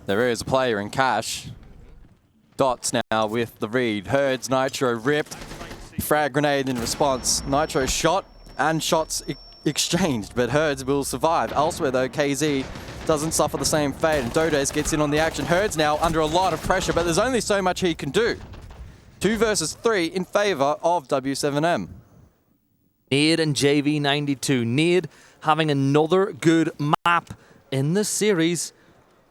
There is a player in cash. Dots now with the read. Herds, Nitro ripped. Frag grenade in response. Nitro shot and shots exchanged, but Herds will survive. Elsewhere though, KZ doesn't suffer the same fate, and Dodes gets in on the action. Herds now under a lot of pressure, but there's only so much he can do. 2 versus 3 in favor of w7m. Nade and JV92. Nade having another good map in this series.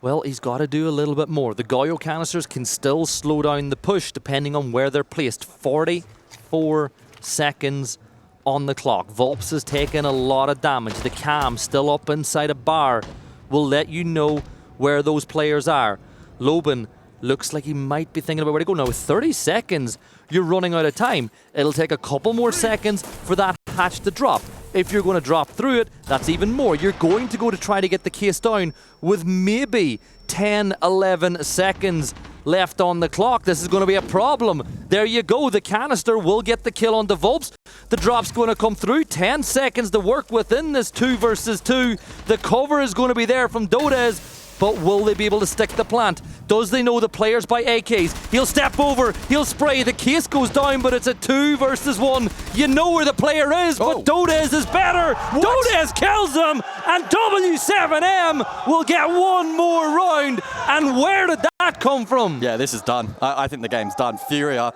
Well, he's got to do a little bit more. The Goyo canisters can still slow down the push depending on where they're placed. 44 seconds on the clock. Volps has taken a lot of damage. The cam still up inside a bar will let you know where those players are. Loban looks like he might be thinking about where to go now. With 30 seconds, you're running out of time. It'll take a couple more seconds for that hatch to drop. If you're going to drop through it, that's even more. You're going to go to try to get the case down with maybe 10, 11 seconds left on the clock. This is going to be a problem. There you go. The canister will get the kill on the Vulps. The drop's going to come through. 10 seconds to work within this 2 versus 2. The cover is going to be there from Dodez. But will they be able to stick the plant? Does they know the players by AKs? He'll step over, he'll spray, the case goes down, but it's a 2 versus 1. You know where the player is, but Dodez is better. Dodez kills him, and w7m will get one more round. And where did that come from? Yeah, this is done. I think the game's done. FURIA,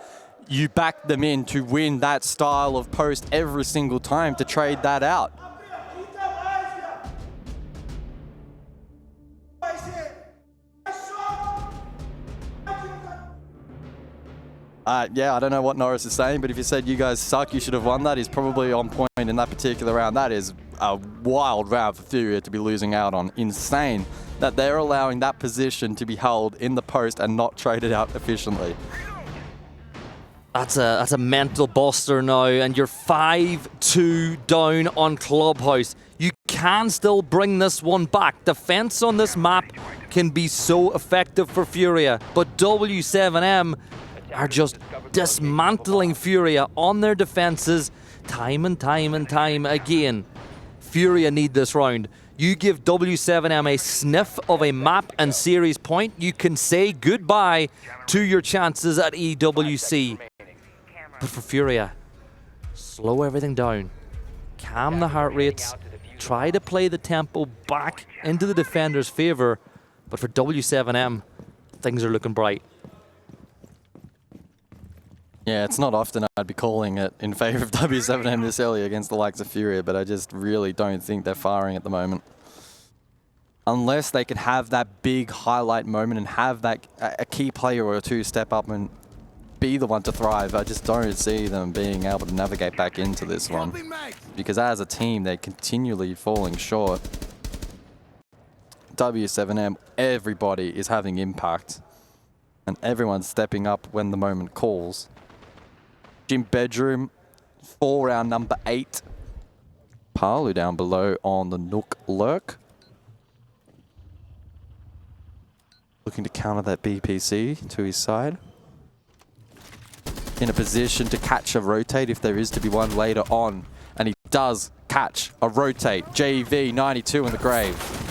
you backed them in to win that style of post every single time to trade that out. Yeah, I don't know what Norris is saying, but if you said you guys suck, you should have won that, he's probably on point in that particular round. That is a wild round for FURIA to be losing out on. Insane that they're allowing that position to be held in the post and not traded out efficiently. That's a mental buster now, and you're 5-2 down on Clubhouse. You can still bring this one back. Defense on this map can be so effective for FURIA, but w7m are just dismantling FURIA on their defenses time and time and time again. FURIA need this round. You give w7m a sniff of a map and series point, you can say goodbye to your chances at EWC. But for FURIA, slow everything down, calm the heart rates, try to play the tempo back into the defender's favor. But for w7m, things are looking bright. Yeah, it's not often I'd be calling it in favor of w7m this early against the likes of FURIA, but I just really don't think they're firing at the moment. Unless they can have that big highlight moment and have that a key player or two step up and be the one to thrive, I just don't see them being able to navigate back into this one. Because as a team, they're continually falling short. w7m, everybody is having impact. And everyone's stepping up when the moment calls. Gym Bedroom, 4 round number 8. Palu down below on the Nook Lurk. Looking to counter that BPC to his side. In a position to catch a rotate if there is to be one later on. And he does catch a rotate. JV92 in the grave.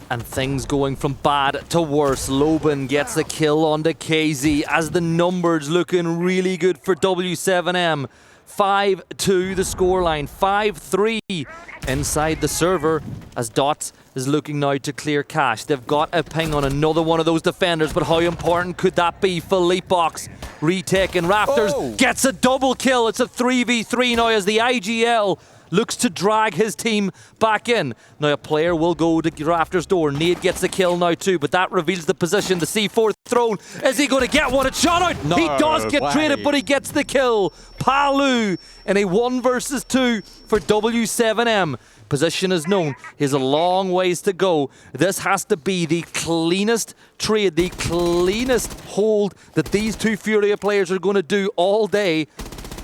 And things going from bad to worse. Loban gets the kill onto KZ as the numbers looking really good for w7m. 5-2 the scoreline, 5-3 inside the server as Dots is looking now to clear cache. They've got a ping on another one of those defenders, but how important could that be? Philippe Box retaking Raptors, gets a double kill. It's a 3v3 now as the IGL looks to drag his team back in. Now a player will go to Raptor's door. Nade gets the kill now too, but that reveals the position. The C4 thrown. Is he going to get one? It's shot out. No he does get way. traded, but he gets the kill. Palu in a 1 versus 2 for w7m. Position is known. He has a long ways to go. This has to be the cleanest trade, the cleanest hold that these two FURIA players are going to do all day,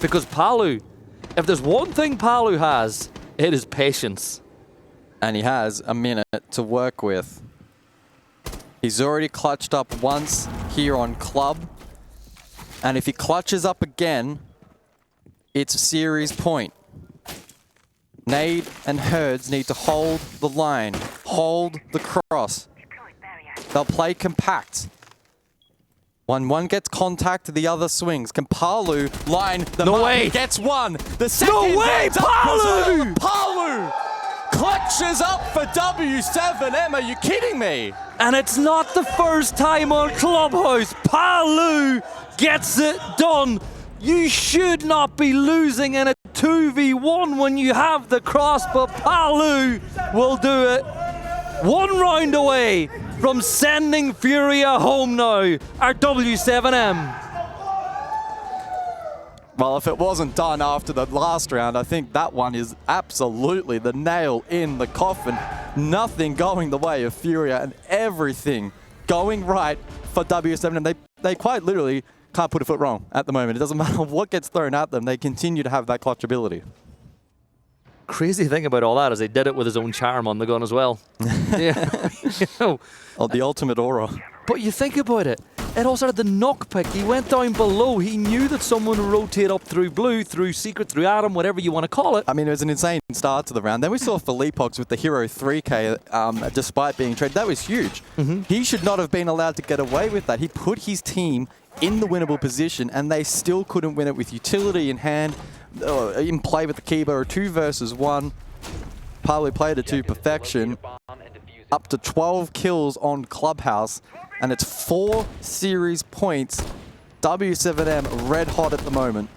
because Palu, if there's one thing Palu has, it is patience. And he has a minute to work with. He's already clutched up once here on Club. And if he clutches up again, it's a series point. Nade and Herds need to hold the line, hold the cross. They'll play compact. When one gets contact, the other swings. Can Palu line the No way. He gets one. The second No way, Palu! Palu clutches up for w7m. Are you kidding me? And it's not the first time on Clubhouse. Palu gets it done. You should not be losing in a 2v1 when you have the cross, but Palu will do it. 1 round away from sending FURIA home now, our w7m. Well, if it wasn't done after the last round, I think that one is absolutely the nail in the coffin. Nothing going the way of FURIA and everything going right for w7m. They quite literally can't put a foot wrong at the moment. It doesn't matter what gets thrown at them. They continue to have that clutch ability. crazy thing about all that is they did it with his own charm on the gun as well. Yeah. You know. Oh, the ultimate aura. But you think about it. It all started the knock pick. He went down below. He knew that someone would rotate up through blue, through secret, through Adam, whatever you want to call it. I mean, it was an insane start to the round. Then we saw Felipox with the Hero 3K despite being traded. That was huge. He should not have been allowed to get away with that. He put his team in the winnable position and they still couldn't win it with utility in hand, in play with the Kiba, or 2 versus 1. Probably played it to perfection. Up to 12 kills on Clubhouse. And it's 4 series points. W7M red hot at the moment.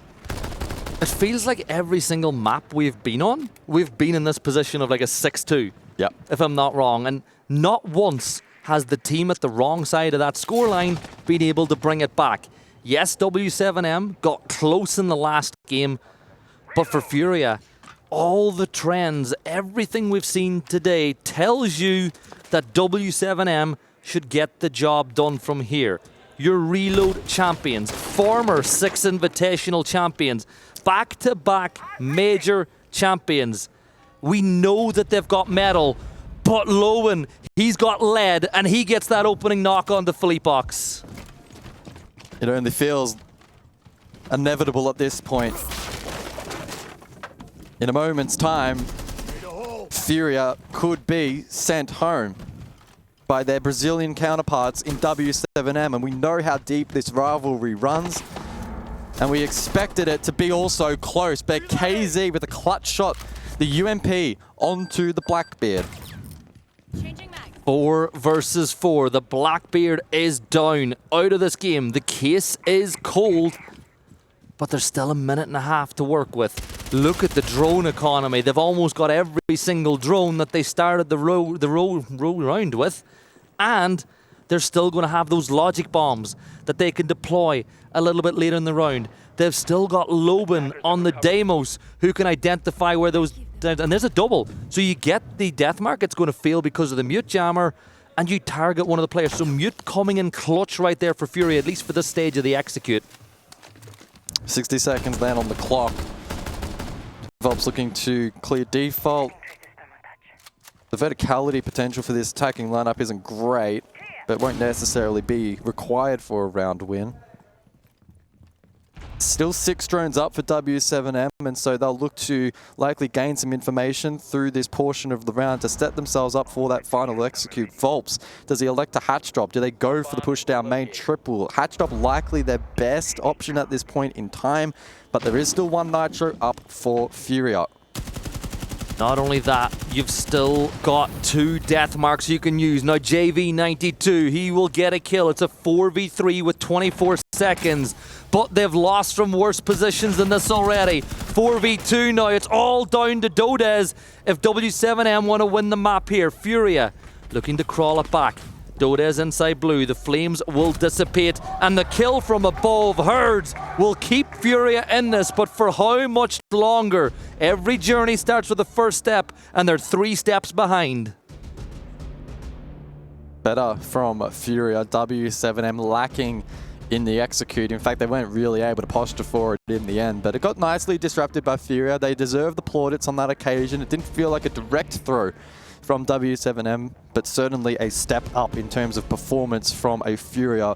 It feels like every single map we've been on, we've been in this position of like a 6-2. Yep. If I'm not wrong. And not once has the team at the wrong side of that scoreline been able to bring it back. Yes, W7M got close in the last game, but for FURIA, all the trends, everything we've seen today tells you that W7M should get the job done from here. Your reload champions, former 6 invitational champions, back-to-back major champions. We know that they've got metal, but Lowen, he's got lead, and he gets that opening knock on the Felipox. It only feels inevitable at this point. In a moment's time, FURIA could be sent home by their Brazilian counterparts in W7M, and we know how deep this rivalry runs, and we expected it to be also close, but KZ with a clutch shot, the UMP onto the Blackbeard. 4 versus 4. The Blackbeard is down, out of this game. The case is cold, but there's still a minute and a half to work with. Look at the drone economy. They've almost got every single drone that they started the row round with, and they're still going to have those logic bombs that they can deploy a little bit later in the round. They've still got Loben on the Deimos who can identify where those... And there's a double. So you get the death mark. It's going to fail because of the mute jammer, and you target one of the players. So mute coming in clutch right there for FURIA, at least for this stage of the execute. 60 seconds then on the clock. Volp's looking to clear default. The verticality potential for this attacking lineup isn't great, but won't necessarily be required for a round win. Still 6 drones up for W7M, and so they'll look to likely gain some information through this portion of the round to set themselves up for that final execute. Volps, does he elect a hatch drop? Do they go for the push down main triple? Hatch drop likely their best option at this point in time, but there is still 1 nitro up for FURIA. Not only that, you've still got 2 death marks you can use. Now JV92, he will get a kill. It's a 4v3 with 24 seconds. But they've lost from worse positions than this already. 4v2 now, it's all down to Dodez if W7M want to win the map here. FURIA looking to crawl it back. Dodez inside blue, the flames will dissipate, and the kill from above, Herds, will keep FURIA in this, but for how much longer? Every journey starts with the first step, and they're 3 steps behind. Better from FURIA, W7M lacking in the execute. In fact, they weren't really able to posture for it in the end, but it got nicely disrupted by FURIA. They deserved the plaudits on that occasion. It didn't feel like a direct throw from W7M, but certainly a step up in terms of performance from a FURIA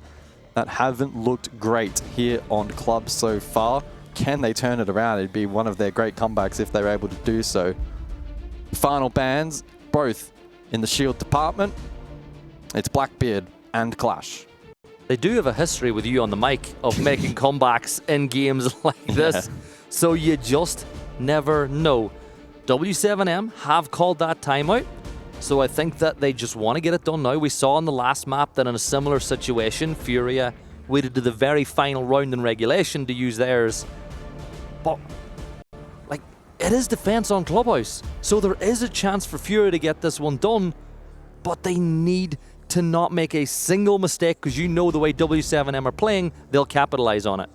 that haven't looked great here on Club so far. Can they turn it around? It'd be one of their great comebacks if they're able to do so. Final bans, both in the shield department. It's Blackbeard and Clash. They do have a history with you on the mic of making comebacks in games like this, Yeah. So you just never know. W7M have called that timeout, so I think that they just want to get it done now. We saw on the last map that in a similar situation, FURIA waited to the very final round in regulation to use theirs. But, like, it is defense on Clubhouse, so there is a chance for FURIA to get this one done, but they need to not make a single mistake, because you know the way W7M are playing, they'll capitalize on it.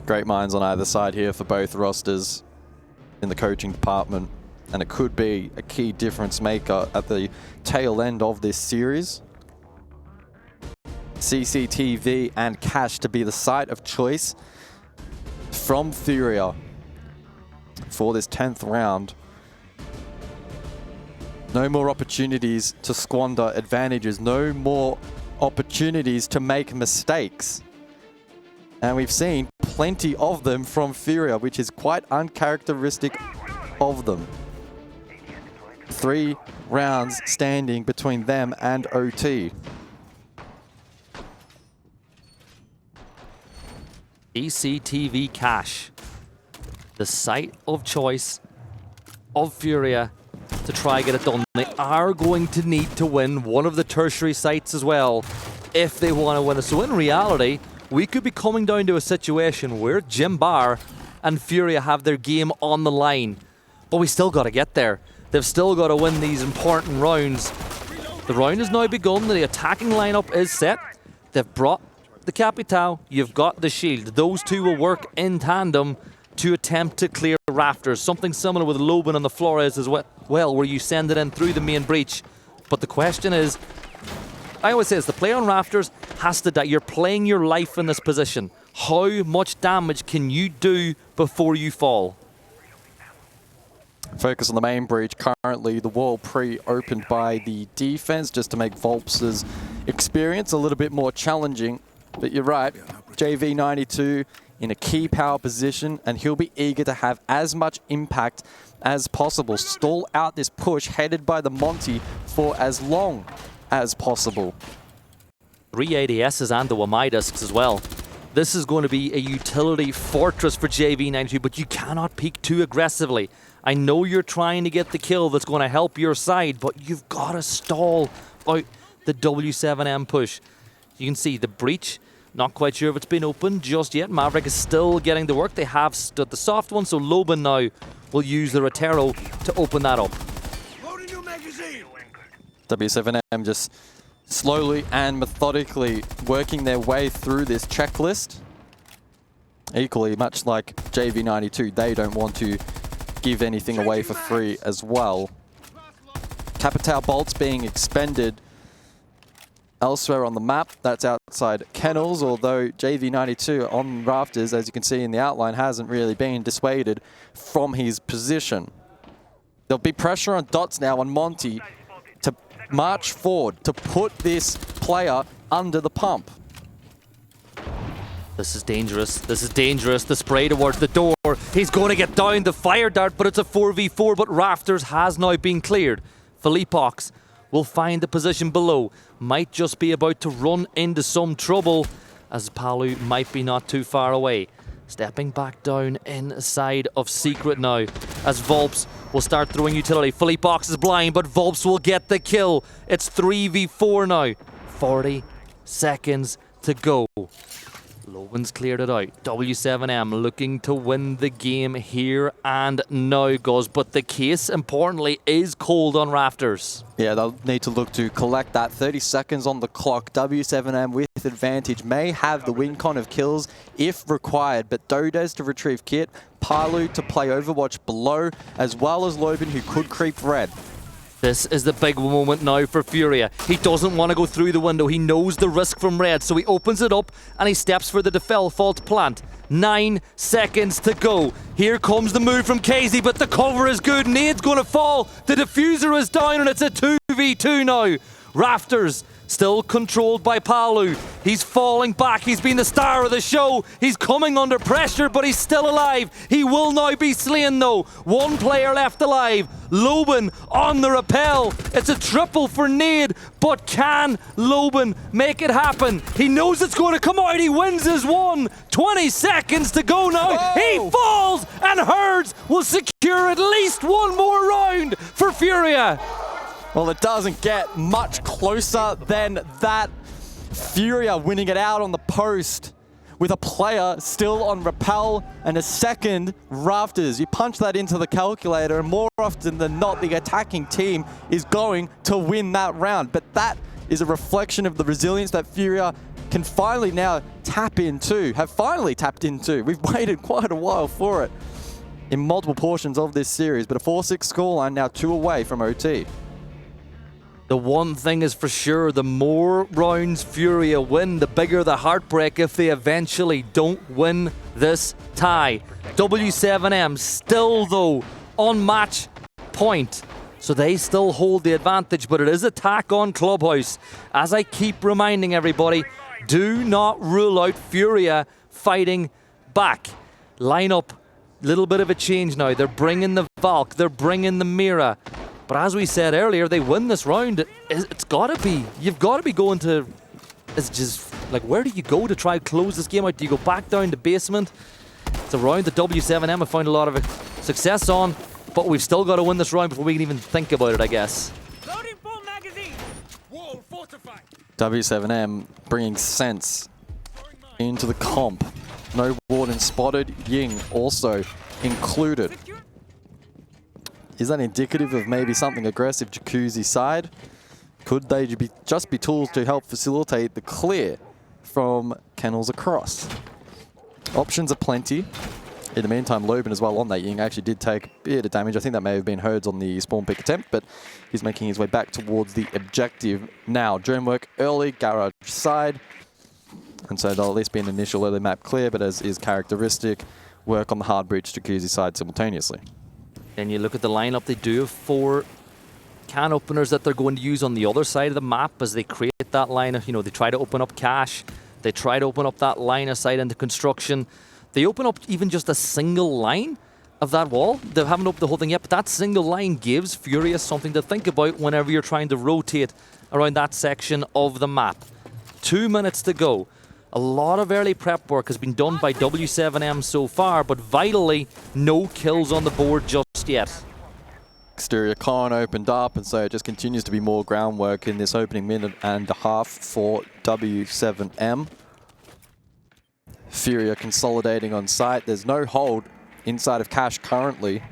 Great minds on either side here for both rosters in the coaching department, and it could be a key difference maker at the tail end of this series. CCTV and Cash to be the site of choice from FURIA for this 10th round. No more opportunities to squander advantages, no more opportunities to make mistakes. And we've seen plenty of them from FURIA, which is quite uncharacteristic of them. 3 rounds standing between them and OT. CCTV Cash, the site of choice of FURIA to try get it done. They are going to need to win one of the tertiary sites as well if they want to win it. So in reality, we could be coming down to a situation where Jimbar and FURIA have their game on the line. But we still got to get there. They've still got to win these important rounds. The round has now begun. The attacking lineup is set. They've brought the Capital. You've got the Shield. Those two will work in tandem to attempt to clear Rafters. Something similar with Loban and the Flores as well, where you send it in through the main breach. But the question is, I always say this, the player on Rafters has to die. You're playing your life in this position. How much damage can you do before you fall? Focus on the main breach. Currently, the wall pre-opened by the defense just to make Volps's experience a little bit more challenging. But you're right, JV92 in a key power position, and he'll be eager to have as much impact as possible. Stall out this push headed by the Monty for as long as possible. 3 ADSs and the Wamai discs as well. This is going to be a utility fortress for JV92, but you cannot peek too aggressively. I know you're trying to get the kill that's going to help your side, but you've got to stall out the w7m push. You can see the breach. Not quite sure if it's been opened just yet. Maverick is still getting the work. They have stood the soft one, so Loban now will use the Rotero to open that up. W7M just slowly and methodically working their way through this checklist. Equally, much like JV92, they don't want to give anything away for free as well. Capital bolts being expended elsewhere on the map. That's outside Kennels, although JV92 on Rafters, as you can see in the outline, hasn't really been dissuaded from his position. There'll be pressure on Dots now on Monty to march forward, to put this player under the pump. This is dangerous. This is dangerous. The spray towards the door. He's going to get down the fire dart, but it's a 4v4, but Rafters has now been cleared. Philippox will find the position below. Might just be about to run into some trouble, as Palu might be not too far away. Stepping back down inside of Secret now, as Volps will start throwing utility. Philippox is blind, but Volps will get the kill. It's 3v4 now. 40 seconds to go. Loban's cleared it out. W7M looking to win the game here and now, Guz. But the case, importantly, is cold on Rafters. Yeah, they'll need to look to collect that. 30 seconds on the clock. W7M with advantage may have the win con of kills if required, but Dodes to retrieve kit, Palu to play Overwatch below, as well as Loban, who could creep red. This is the big moment now for FURIA. He doesn't want to go through the window. He knows the risk from red, so he opens it up and he steps for the default plant. 9 seconds to go. Here comes the move from KZ, but the cover is good. Nade's going to fall. The diffuser is down and it's a 2v2 now. Rafters still controlled by Palu. He's falling back. He's been the star of the show. He's coming under pressure, but he's still alive. He will now be slain, though. One player left alive. Loban on the rappel. It's a triple for Nade, but can Loban make it happen? He knows it's going to come out. He wins his one. 20 seconds to go now. Whoa. He falls, and Herds will secure at least one more round for FURIA. Well, it doesn't get much closer than that. FURIA winning it out on the post with a player still on rappel and a second Rafters. You punch that into the calculator and more often than not, the attacking team is going to win that round. But that is a reflection of the resilience that FURIA can finally now tap into, have finally tapped into. We've waited quite a while for it in multiple portions of this series, but a 4-6 scoreline now 2 away from OT. The one thing is for sure, the more rounds FURIA win, the bigger the heartbreak if they eventually don't win this tie. W7M still, though, on match point. So they still hold the advantage, but it is attack on Clubhouse. As I keep reminding everybody, do not rule out FURIA fighting back. Lineup, little bit of a change now. They're bringing the Valk, they're bringing the Mira. But as we said earlier, they win this round. It's got to be, you've got to be going to, it's just, like, where do you go to try to close this game out? Do you go back down to basement? It's a round that W7M have found a lot of success on, but we've still got to win this round before we can even think about it, I guess. Loading full magazine. Wall fortified. W7M bringing sense into the comp. No Warden spotted, Ying also included. Is that indicative of maybe something aggressive Jacuzzi side? Could they just be tools to help facilitate the clear from kennels across? Options are plenty. In the meantime, Loban as well on that Ying actually did take a bit of damage. I think that may have been Herds on the spawn pick attempt, but he's making his way back towards the objective now. Drone work early, garage side. And so there'll at least be an initial early map clear, but as is characteristic, work on the hard breach Jacuzzi side simultaneously. Then you look at the lineup, they do have 4 can openers that they're going to use on the other side of the map as they create that line of, they try to open up cache, they try to open up that line of sight into construction. They open up even just a single line of that wall. They haven't opened the whole thing yet, but that single line gives FURIA something to think about whenever you're trying to rotate around that section of the map. 2 minutes to go. A lot of early prep work has been done by W7M so far, but vitally, no kills on the board just yet. Exterior con opened up, and so it just continues to be more groundwork in this opening minute and a half for W7M. FURIA consolidating on site. There's no hold inside of cache currently,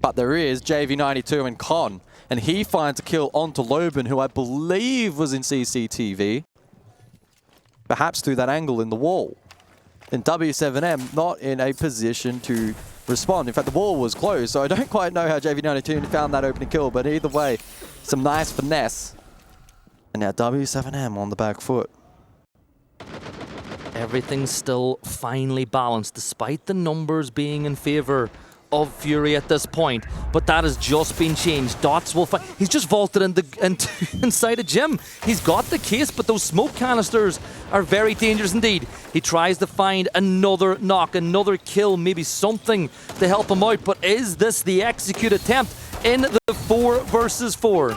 but there is JV92 and Con, and he finds a kill onto Loban, who I believe was in CCTV. Perhaps through that angle in the wall. And W7M not in a position to respond. In fact, the wall was closed, so I don't quite know how JV92 found that opening kill, but either way, some nice finesse. And now W7M on the back foot. Everything's still finely balanced, despite the numbers being in favor of FURIA at this point, but that has just been changed. Dots will find. He's just vaulted inside a gym. He's got the case, but those smoke canisters are very dangerous indeed. He tries to find another knock, another kill, maybe something to help him out, but is this the execute attempt in the 4 versus 4?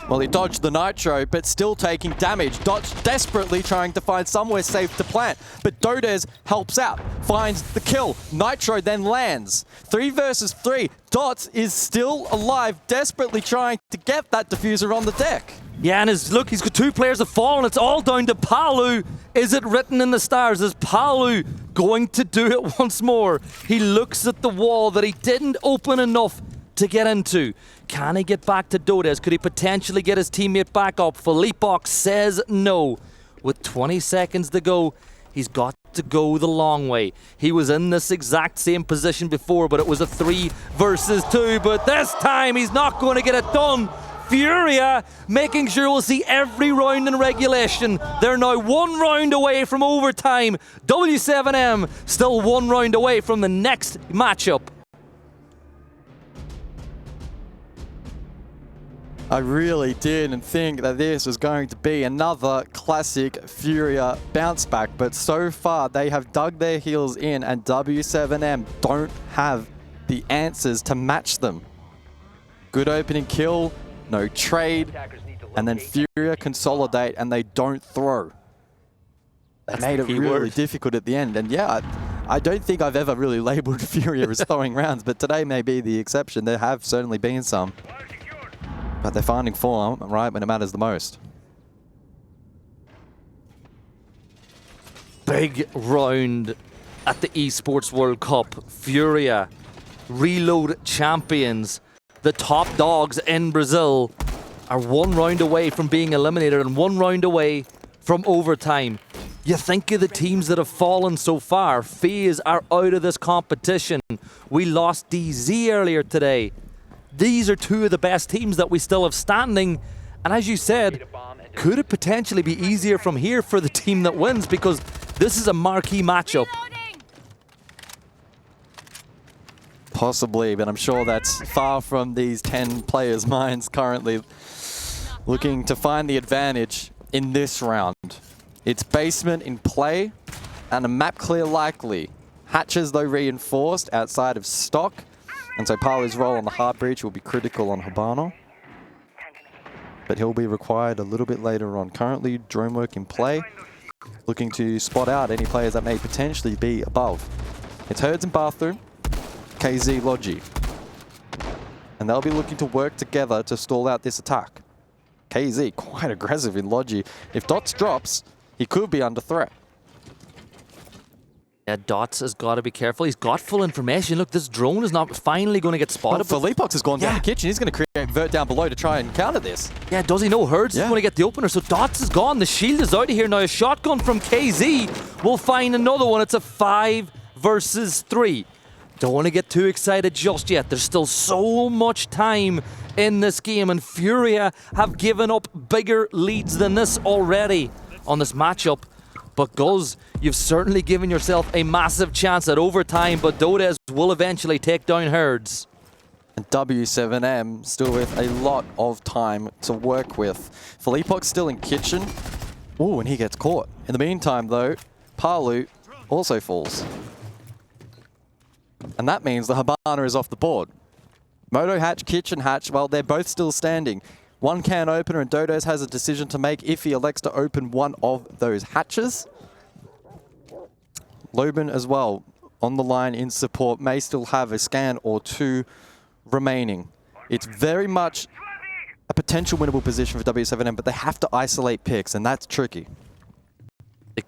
Well, he dodged the Nitro, but still taking damage. Dots desperately trying to find somewhere safe to plant, but Dodez helps out, finds the kill. Nitro then lands. 3 versus 3. Dots is still alive, desperately trying to get that diffuser on the deck. Yeah, and look, he's got 2 players have fallen. It's all down to Palu. Is it written in the stars? Is Palu going to do it once more? He looks at the wall that he didn't open enough to get into. Can he get back to Dodez? Could he potentially get his teammate back up? Philippok says no. With 20 seconds to go, he's got to go the long way. He was in this exact same position before, but it was a 3 versus 2. But this time, he's not going to get it done. FURIA making sure we'll see every round in regulation. They're now 1 round away from overtime. W7M still 1 round away from the next matchup. I really didn't think that this was going to be another classic FURIA bounce back, but so far they have dug their heels in and W7M don't have the answers to match them. Good opening kill, no trade, and then FURIA consolidate and they don't throw. They made it really difficult at the end, and yeah, I don't think I've ever really labeled FURIA as throwing rounds, but today may be the exception. There have certainly been some. But they're finding form right when it matters the most. Big round at the Esports World Cup. FURIA, Reload champions, the top dogs in Brazil, are 1 round away from being eliminated and 1 round away from overtime. You think of the teams that have fallen so far. FaZe are out of this competition. We lost DZ earlier today. These are 2 of the best teams that we still have standing, And as you said, could it potentially be easier from here for the team that wins? Because this is a marquee matchup. Possibly, but I'm sure that's far from these 10 players' minds currently looking to find the advantage in this round. It's basement in play and a map clear likely. Hatches, though, reinforced outside of stock. And so Palu's role on the hard breach will be critical on Habano. But he'll be required a little bit later on. Currently, drone work in play, looking to spot out any players that may potentially be above. It's Herds and Bathroom, KZ, Logi. And they'll be looking to work together to stall out this attack. KZ, quite aggressive in Logi. If Dots drops, he could be under threat. Yeah, Dots has got to be careful. He's got full information. Look, this drone is not finally going to get spotted. Well, Philippox has gone down the kitchen. He's going to create Vert down below to try and counter this. Yeah, does he know Herds is going to get the opener? So Dots is gone. The shield is out of here now. A shotgun from KZ will find another one. It's a 5 versus 3. Don't want to get too excited just yet. There's still so much time in this game, and FURIA have given up bigger leads than this already on this matchup. But Guz, you've certainly given yourself a massive chance at overtime, but Dodez will eventually take down Herds. And w7m still with a lot of time to work with. Philippox still in kitchen. Ooh, and he gets caught. In the meantime, though, Palu also falls. And that means the Habana is off the board. Moto hatch, kitchen hatch, well, they're both still standing. One can opener, and Dodos has a decision to make if he elects to open one of those hatches. Loban as well, on the line in support, may still have a scan or two remaining. It's very much a potential winnable position for w7m, but they have to isolate picks, and that's tricky.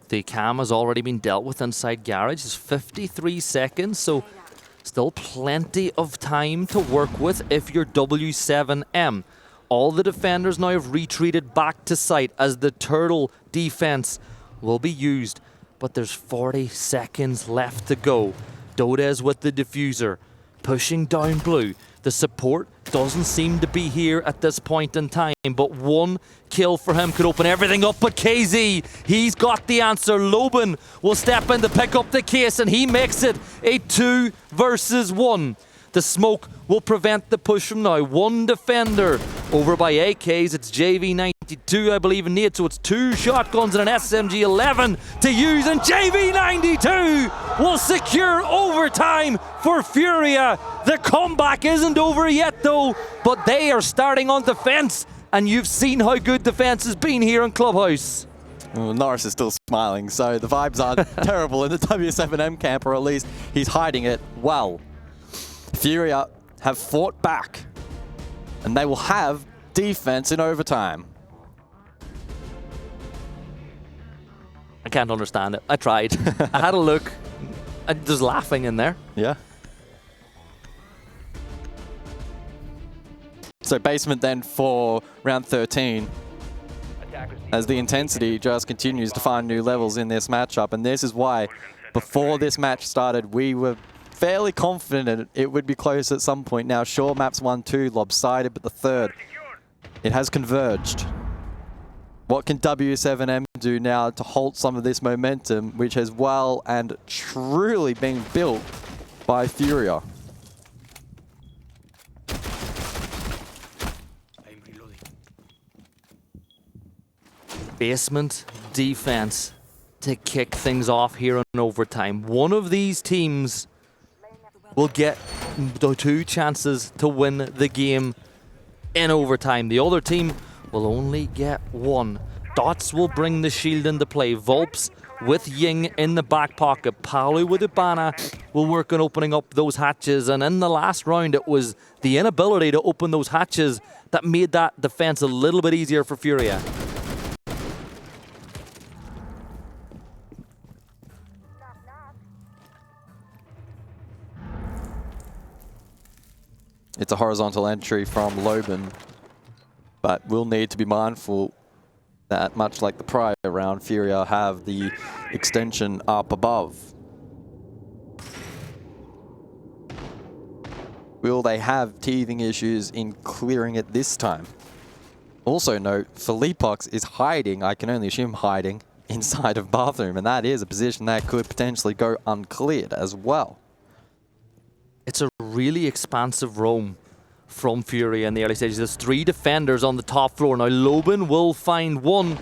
The cam has already been dealt with inside Garage. It's 53 seconds, so still plenty of time to work with if you're w7m. All the defenders now have retreated back to site as the turtle defense will be used. But there's 40 seconds left to go. Dodez with the diffuser, pushing down blue. The support doesn't seem to be here at this point in time, but one kill for him could open everything up. But KZ, he's got the answer. Loban will step in to pick up the case, and he makes it a 2 versus 1. The smoke will prevent the push from now. One defender over by AKs. It's JV92, I believe, in need. So it's 2 shotguns and an SMG11 to use. And JV92 will secure overtime for FURIA. The comeback isn't over yet, though, but they are starting on defense. And you've seen how good defense has been here in Clubhouse. Well, Norris is still smiling, so the vibes are terrible in the w7m camp, or at least he's hiding it well. FURIA have fought back, and they will have defense in overtime. I can't understand it. I tried. I had a look. I was laughing in there. Yeah. So basement then for round 13, as the intensity just continues to find new levels in this matchup. And this is why, before this match started, we were fairly confident it would be close at some point. Now, sure, maps 1, 2 lopsided, but the third, it has converged. What can w7m do now to halt some of this momentum, which has well and truly been built by FURIA? Basement defense to kick things off here in overtime. One of these teams will get the 2 chances to win the game in overtime. The other team will only get 1. Dots will bring the shield into play. Volps with Ying in the back pocket. Palu with Ubana will work on opening up those hatches. And in the last round, it was the inability to open those hatches that made that defense a little bit easier for FURIA. It's a horizontal entry from Loban, but we'll need to be mindful that, much like the prior round, FURIA have the extension up above. Will they have teething issues in clearing it this time? Also note, Felipox is hiding, I can only assume hiding, inside of bathroom, and that is a position that could potentially go uncleared as well. It's a really expansive roam from FURIA in the early stages. There's 3 defenders on the top floor. Now Lobin will find one,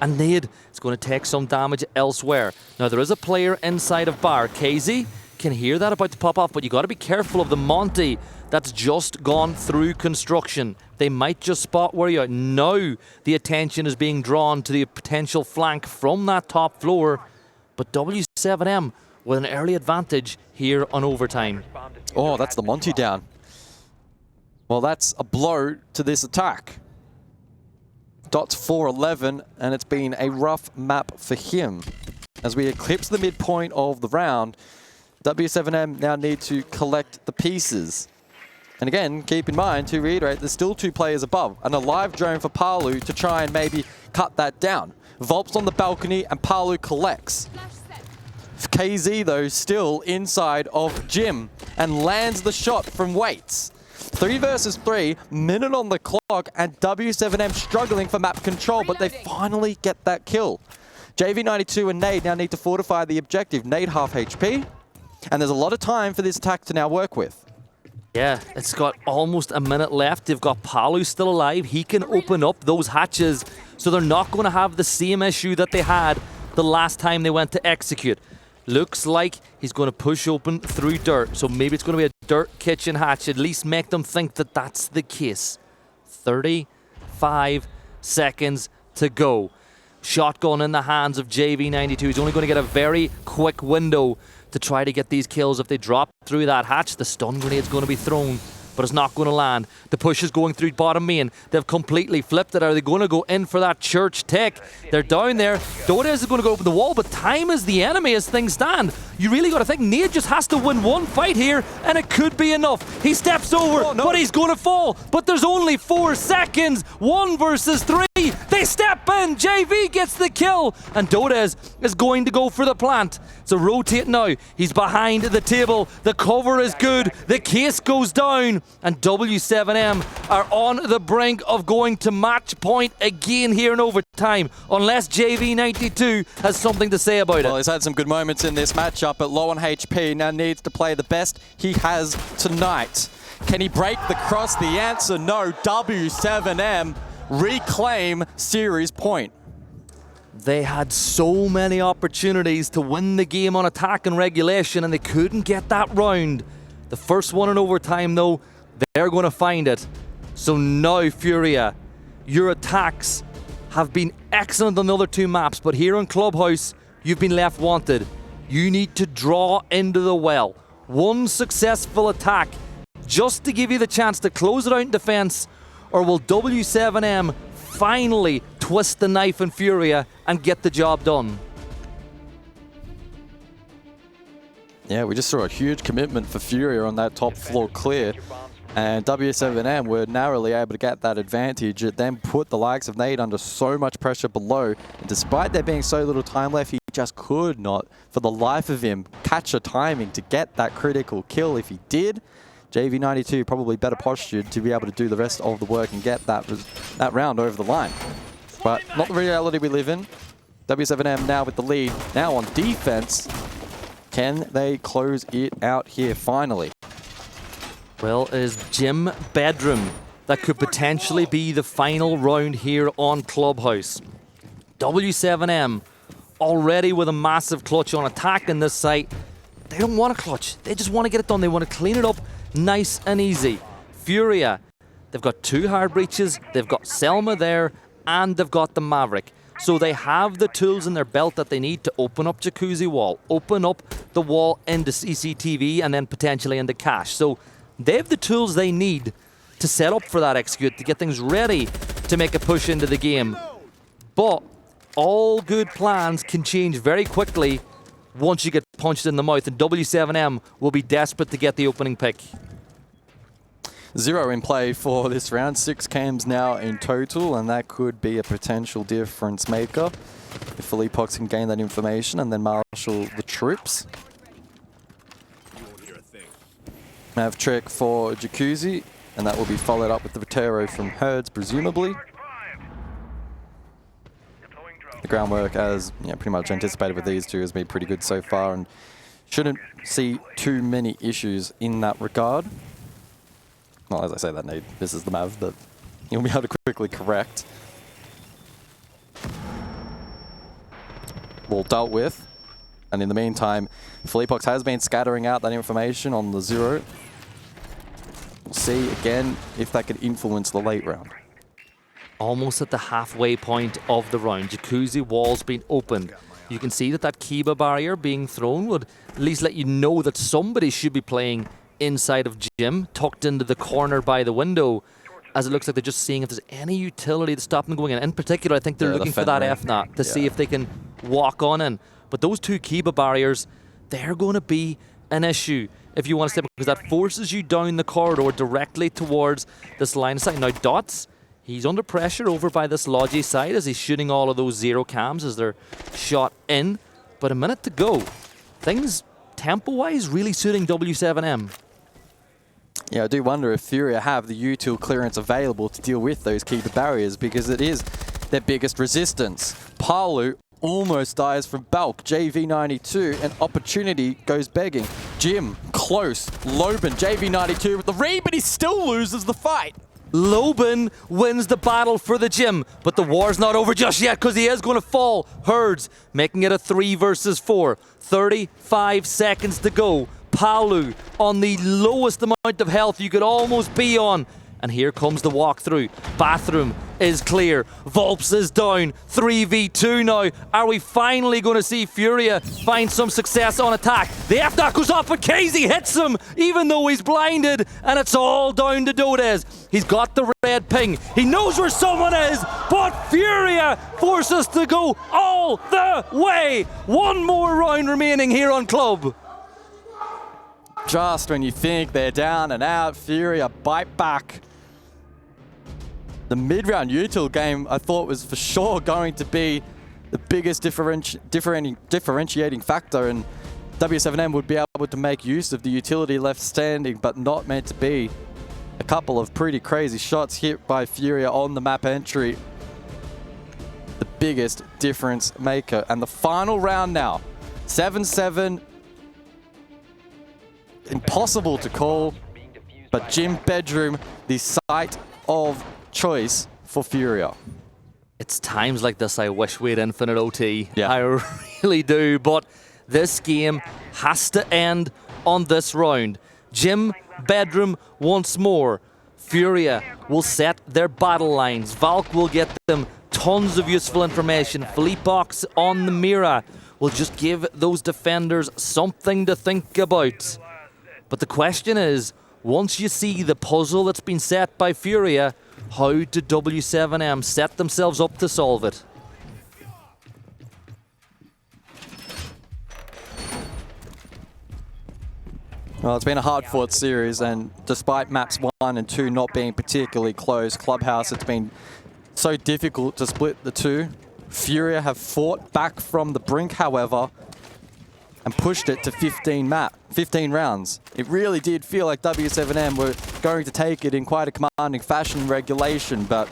and Nade is going to take some damage elsewhere. Now there is a player inside of bar. KZ can hear that about to pop off, but you got to be careful of the Monty that's just gone through construction. They might just spot where you are. Now the attention is being drawn to the potential flank from that top floor, but w7m with an early advantage here on overtime. Oh, that's the Monty down. Well, that's a blow to this attack. Dot's 4-11, and it's been a rough map for him. As we eclipse the midpoint of the round, w7m now need to collect the pieces. And again, keep in mind, to reiterate, there's still 2 players above, and a live drone for Palu to try and maybe cut that down. Volp's on the balcony, and Palu collects. KZ, though, still inside of Jim, and lands the shot from Waits. 3 versus 3, minute on the clock, and w7m struggling for map control, but they finally get that kill. JV92 and Nade now need to fortify the objective. Nade half HP, and there's a lot of time for this attack to now work with. Yeah, it's got almost a minute left. They've got Palu still alive. He can open up those hatches, so they're not going to have the same issue that they had the last time they went to execute. Looks like he's going to push open through dirt, so maybe it's going to be a dirt kitchen hatch. At least make them think that that's the case. 35 seconds to go. Shotgun in the hands of JV92. He's only going to get a very quick window to try to get these kills. If they drop through that hatch, the stun grenade's going to be thrown, but it's not going to land. The push is going through bottom main. They've completely flipped it. Are they going to go in for that church tech? They're down there. Dodez is going to go open the wall, but time is the enemy as things stand. You really got to think Nade just has to win one fight here, and it could be enough. He steps over, but he's going to fall. But there's only 4 seconds. 1 versus 3. They step in. JV gets the kill, and Dodez is going to go for the plant. So rotate now. He's behind the table. The cover is good. The case goes down, and w7m are on the brink of going to match point again here in overtime, unless JV92 has something to say about it. Well, he's had some good moments in this matchup, but low on HP, now needs to play the best he has tonight. Can he break the cross? The answer, no. w7m reclaim series point. They had so many opportunities to win the game on attack and regulation, and they couldn't get that round. The first one in overtime, though, they're going to find it. So now, FURIA, your attacks have been excellent on the other 2 maps, but here on Clubhouse, you've been left wanted. You need to draw into the well. 1 successful attack just to give you the chance to close it out in defense, or will w7m finally twist the knife in FURIA and get the job done? Yeah, we just saw a huge commitment for FURIA on that top floor clear, and w7m were narrowly able to get that advantage. It then put the likes of Nade under so much pressure below, and despite there being so little time left, he just could not, for the life of him, catch a timing to get that critical kill. If he did, JV92 probably better postured to be able to do the rest of the work and get that round over the line. But not the reality we live in. w7m now with the lead, now on defense. Can they close it out here finally? Well, it is Jim Bedroom that could potentially be the final round here on Clubhouse. w7m already with a massive clutch on attack in this site. They don't want a clutch. They just want to get it done. They want to clean it up nice and easy. FURIA, they've got 2 hard breaches. They've got Selma there, and they've got the Maverick. So they have the tools in their belt that they need to open up Jacuzzi Wall, open up the wall into CCTV, and then potentially into Cache. So they have the tools they need to set up for that execute, to get things ready to make a push into the game. But all good plans can change very quickly once you get punched in the mouth, and w7m will be desperate to get the opening pick. 0 in play for this round, 6 cams now in total, and that could be a potential difference maker if Felipox can gain that information and then marshal the troops. Nav trick for Jacuzzi, and that will be followed up with the Vitero from Herds, presumably. The groundwork, as pretty much anticipated with these two, has been pretty good so far, and shouldn't see too many issues in that regard. Well, as I say that, Nate, this is the Mav, but you'll be able to quickly correct. Well dealt with. And in the meantime, Fleetbox has been scattering out that information on the 0. We'll see again if that could influence the late round. Almost at the halfway point of the round, Jacuzzi walls being opened. You can see that that Kiba barrier being thrown would at least let you know that somebody should be playing inside of Jim, tucked into the corner by the window, as it looks like they're just seeing if there's any utility to stop them going in. In particular, I think they're looking for that FNAT to see if they can walk on in. But those two Kiba barriers, they're going to be an issue if you want to step, because that forces you down the corridor directly towards this line of sight. Now, Dots, he's under pressure over by this Logi side as he's shooting all of those 0 cams as they're shot in. But a minute to go. Things, tempo-wise, really suiting W7M. Yeah, I do wonder if FURIA have the util clearance available to deal with those Kiba barriers, because it is their biggest resistance. Palu almost dies from Balk. JV92, an opportunity goes begging. Jim, close. Loban, JV92 with the read, but he still loses the fight. Loban wins the battle for the Jim, but the war's not over just yet because he is going to fall. Herds making it a 3 versus 4. 35 seconds to go. Palu on the lowest amount of health you could almost be on. And here comes the walkthrough. Bathroom is clear. Volps is down. 3v2 now. Are we finally going to see FURIA find some success on attack? The FNAC goes off, but Casey hits him, even though he's blinded. And it's all down to Dodez. He's got the red ping. He knows where someone is, but FURIA forces to go all the way. One more round remaining here on Club. Just when you think they're down and out, FURIA bite back. The mid-round util game, I thought, was for sure going to be the biggest differentiating factor, and W7M would be able to make use of the utility left standing, but not meant to be. A couple of pretty crazy shots hit by FURIA on the map entry. The biggest difference maker. And the final round now, 7-7. Impossible to call, but Jim Bedroom, the site of choice for FURIA. It's times like this I wish we had infinite OT. Yeah. I really do, but this game has to end on this round. Jim Bedroom once more. FURIA will set their battle lines. Valk will get them tons of useful information. Philippe Box on the Mira will just give those defenders something to think about. But the question is, once you see the puzzle that's been set by FURIA, how do W7M set themselves up to solve it? Well, it's been a hard-fought series, and despite maps 1 and 2 not being particularly close, Clubhouse, it's been so difficult to split the two. FURIA have fought back from the brink, however, and pushed it to 15 rounds. It really did feel like W7M were going to take it in quite a commanding fashion in regulation, but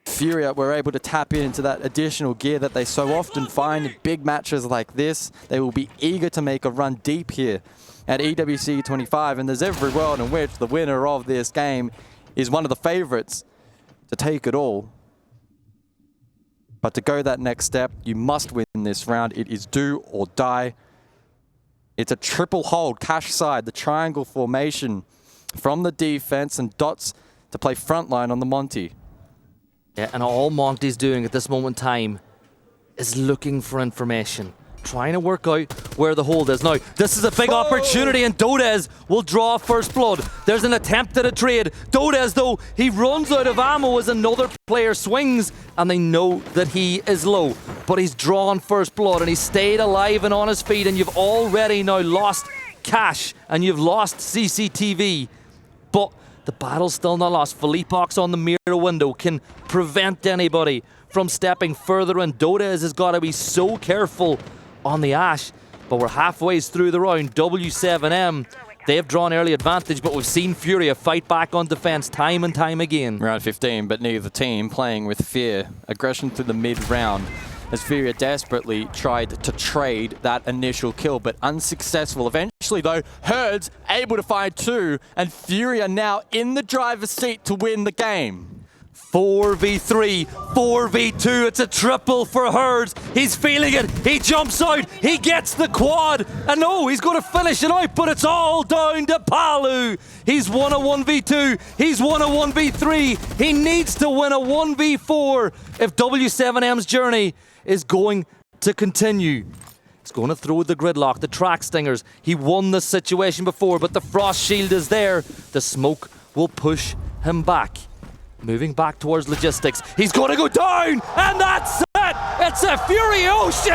FURIA were able to tap into that additional gear that they so often find in big matches like this. They will be eager to make a run deep here at EWC 25, and there's every world in which the winner of this game is one of the favorites to take it all. But to go that next step, you must win this round. It is do or die. It's a triple hold, cash side, the triangle formation from the defense, and Dots to play frontline on the Monty. Yeah, and all Monty's doing at this moment in time is looking for information, trying to work out where the hold is. Now, this is a big opportunity, and Dodez will draw first blood. There's an attempt at a trade. Dodez, though, he runs out of ammo as another player swings, and they know that he is low. But he's drawn first blood, and he's stayed alive and on his feet, and you've already now lost cash, and you've lost CCTV. But the battle's still not lost. Philippe Ox on the mirror window can prevent anybody from stepping further, and Dodez has got to be so careful on the Ash. But we're halfway through the round. W7M, They've drawn early advantage, but we've seen FURIA fight back on defense time and time again. Round 15, but neither team playing with fear. Aggression through the mid-round as FURIA desperately tried to trade that initial kill, but unsuccessful. Eventually, though, Herds able to find 2, and FURIA now in the driver's seat to win the game. 4v3, 4v2, it's a triple for Herds. He's feeling it, he jumps out, he gets the quad, and no, he's going to finish it out, but it's all down to Palu. He's won a 1v2, he's won a 1v3, he needs to win a 1v4 if w7m's journey is going to continue. He's going to throw the gridlock, the track stingers. He won this situation before, but the frost shield is there. The smoke will push him back. Moving back towards logistics. He's going to go down, and that's it! It's a furious